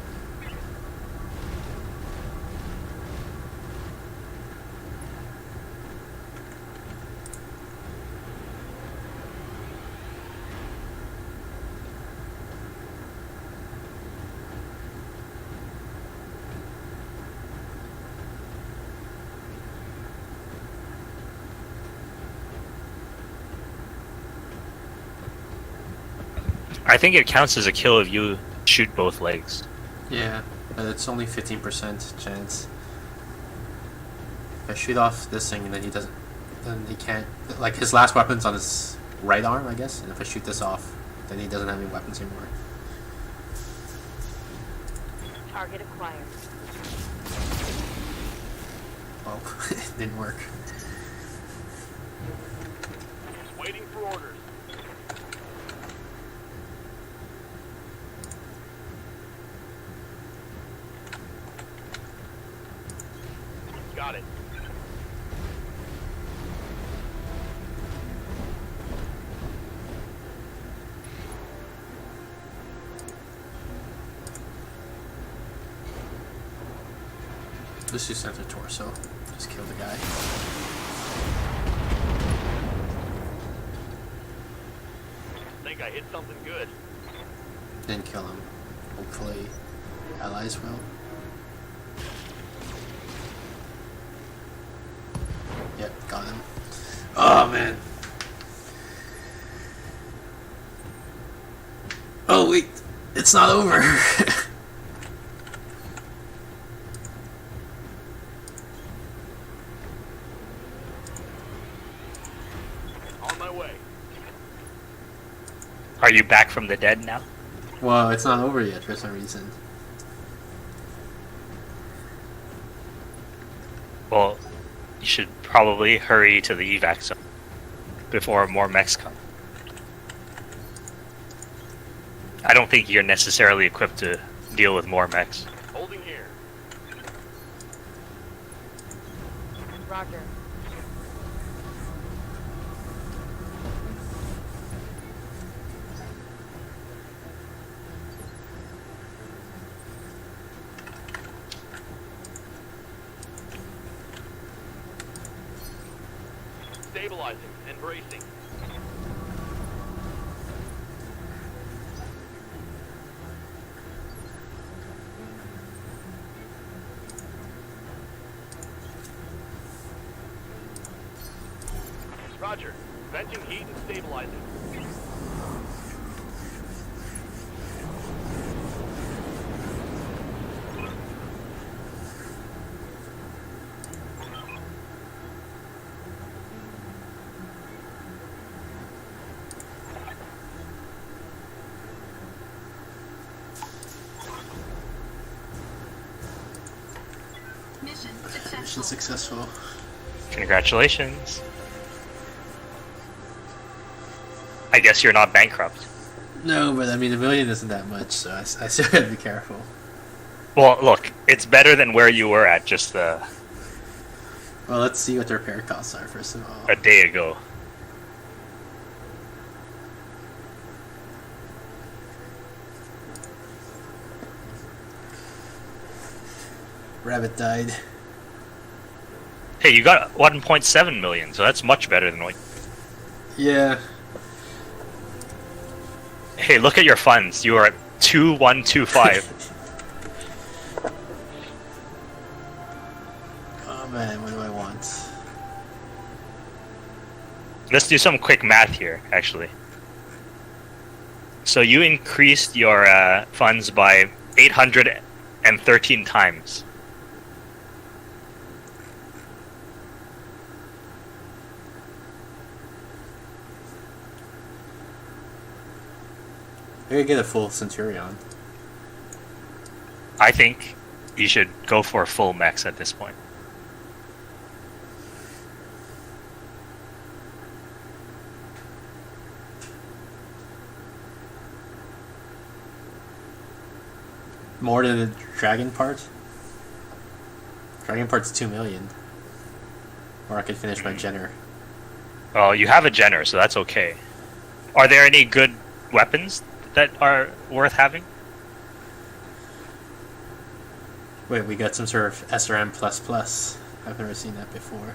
I think it counts as a kill if you shoot both legs. Yeah, but it's only 15% chance. If I shoot off this thing, then he can't. Like his last weapon's on his right arm, I guess. And if I shoot this off, then he doesn't have any weapons anymore. Target acquired. Oh, it didn't work. Waiting for orders. Got it. Let's do center torso. Just kill the guy. Think I hit something good. Then kill him. Hopefully, allies will. Yep, got him. Oh man. Oh wait, it's not over. On my way. Are you back from the dead now? Well, it's not over yet for some reason. Well, you should probably hurry to the evac zone before more mechs come. I don't think you're necessarily equipped to deal with more mechs. Holding here. Roger. Stabilizing and bracing. Roger. Venting heat and stabilizing. Mission successful. Mission successful. Congratulations. I guess you're not bankrupt. No, but I mean, $1 million isn't that much, so I still gotta be careful. Well, look, it's better than where you were at just Well, let's see what the repair costs are first of all. a day ago. Rabbit died. Hey, you got 1.7 million, so that's much better than what. Yeah. Hey, look at your funds. You are at 2125. Oh man, what do I want? Let's do some quick math here, actually. So you increased your funds by 813 times. I could get a full Centurion. I think you should go for full mechs at this point. More than the dragon part? Dragon part's 2 million. Or I could finish my Jenner. Oh, you have a Jenner, so that's okay. Are there any good weapons that are worth having? Wait, we got some sort of SRM++. I've never seen that before.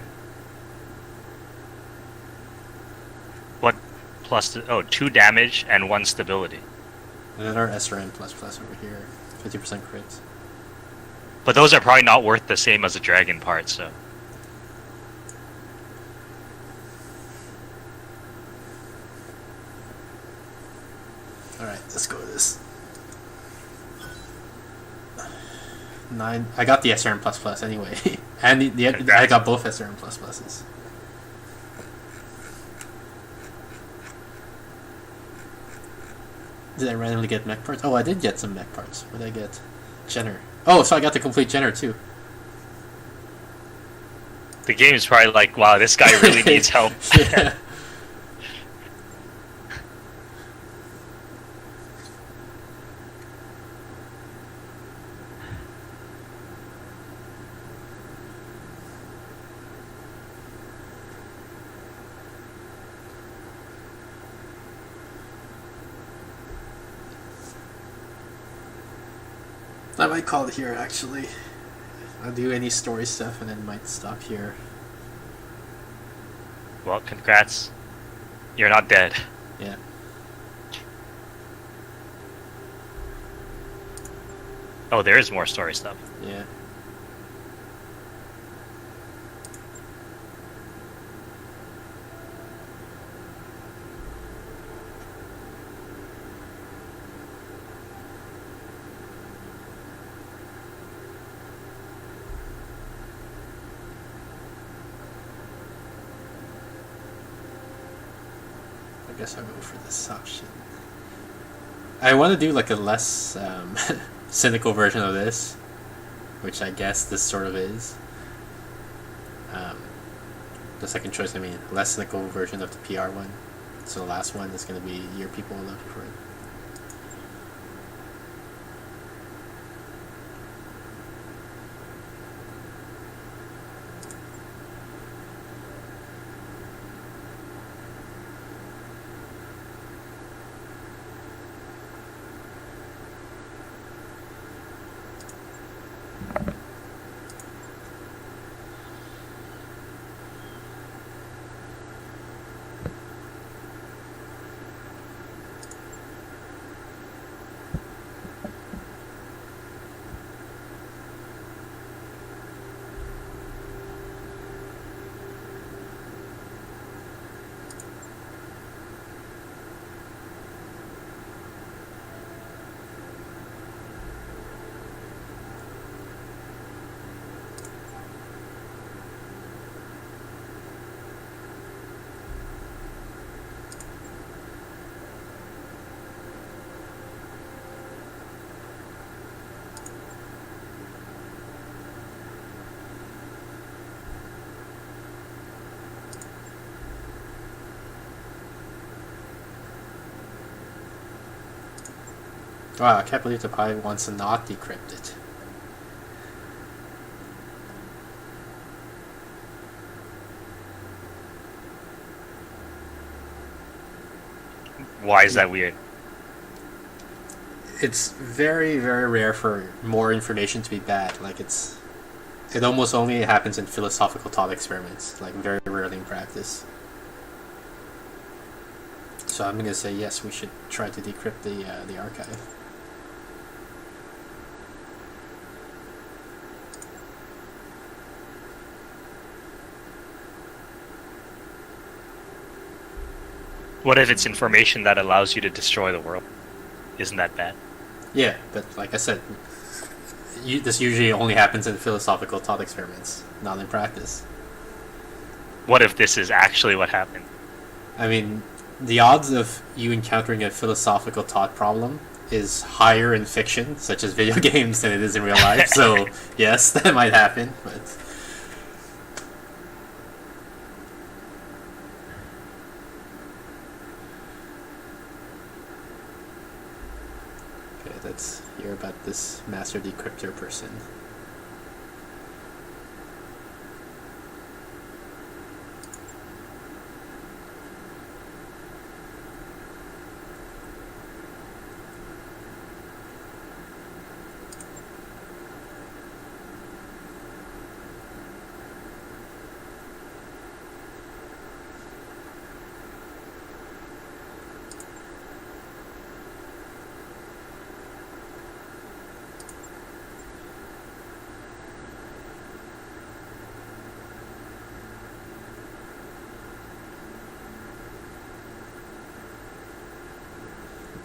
What plus? Oh, 2 damage and 1 stability. Another SRM++ over here. 50% crit. But those are probably not worth the same as a dragon part, so. Alright. 9. I got the SRM plus plus anyway, and I got both SRM plus pluses. Did I randomly get mech parts? Oh, I did get some mech parts. What did I get? Jenner. Oh, so I got the complete Jenner too. The game is probably like, wow, this guy really needs help. Yeah. I might call it here actually. I'll do any story stuff and then might stop here. Well, congrats. You're not dead. Yeah. Oh, there is more story stuff. Yeah. I guess I'll go for this option. I want to do like a less cynical version of this, which I guess this sort of is. The second choice, I mean, less cynical version of the PR one. So the last one is going to be your people will love you for it. Wow, I can't believe the Pi wants to not decrypt it. Why is that weird? It's very, very rare for more information to be bad. Like it almost only happens in philosophical thought experiments, like very rarely in practice. So I'm gonna say yes, we should try to decrypt the archive. What if it's information that allows you to destroy the world? Isn't that bad? Yeah, but like I said, this usually only happens in philosophical thought experiments, not in practice. What if this is actually what happened? I mean, the odds of you encountering a philosophical thought problem is higher in fiction, such as video games, than it is in real life. So yes, that might happen, but okay, let's hear about this master decryptor person.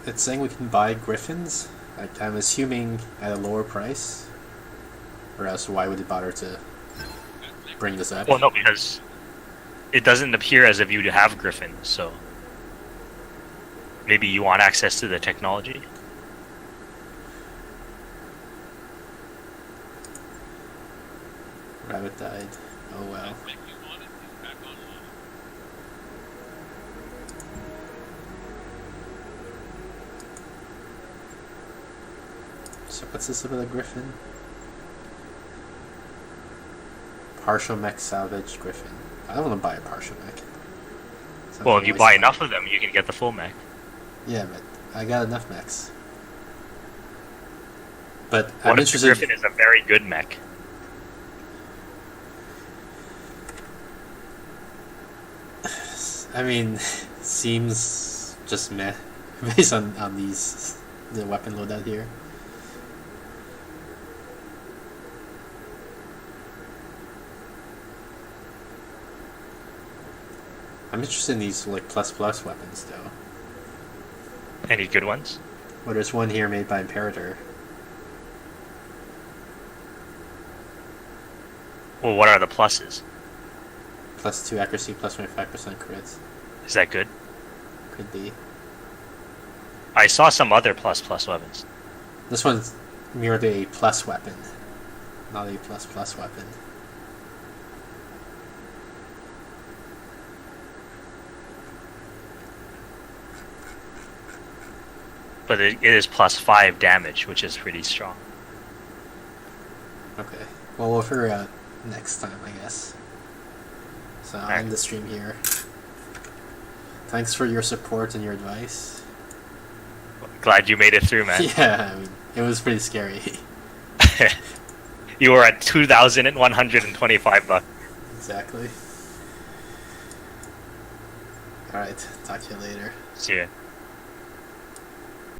It's saying we can buy griffins. I'm assuming at a lower price. Or else why would it bother to bring this up? Well, no, because it doesn't appear as if you have Griffin, so maybe you want access to the technology. Rabbit died. Oh well. That's make you want it. He's back online. So what's this about a Griffin? Partial mech salvage Griffin. I don't want to buy a partial mech. Sounds Well, like if you a buy waste of enough money. of them, you can get the full mech. Yeah, but I got enough mechs. But I'm What if the interested. Griffin is a very good mech? I mean, seems just meh based on these the weapon loadout here. I'm interested in these like plus weapons though. Any good ones? Well, there's one here made by Imperator. Well, what are the pluses? +2 accuracy, +25% crits. Is that good? Could be. I saw some other plus weapons. This one's merely a plus weapon, not a plus weapon. But it is +5 damage, which is pretty strong. Okay. Well, we'll figure out next time, I guess. So I'll Alright. end the stream here. Thanks for your support and your advice. Glad you made it through, man. Yeah, I mean, it was pretty scary. You were at $2,125. Exactly. Alright, talk to you later. See ya.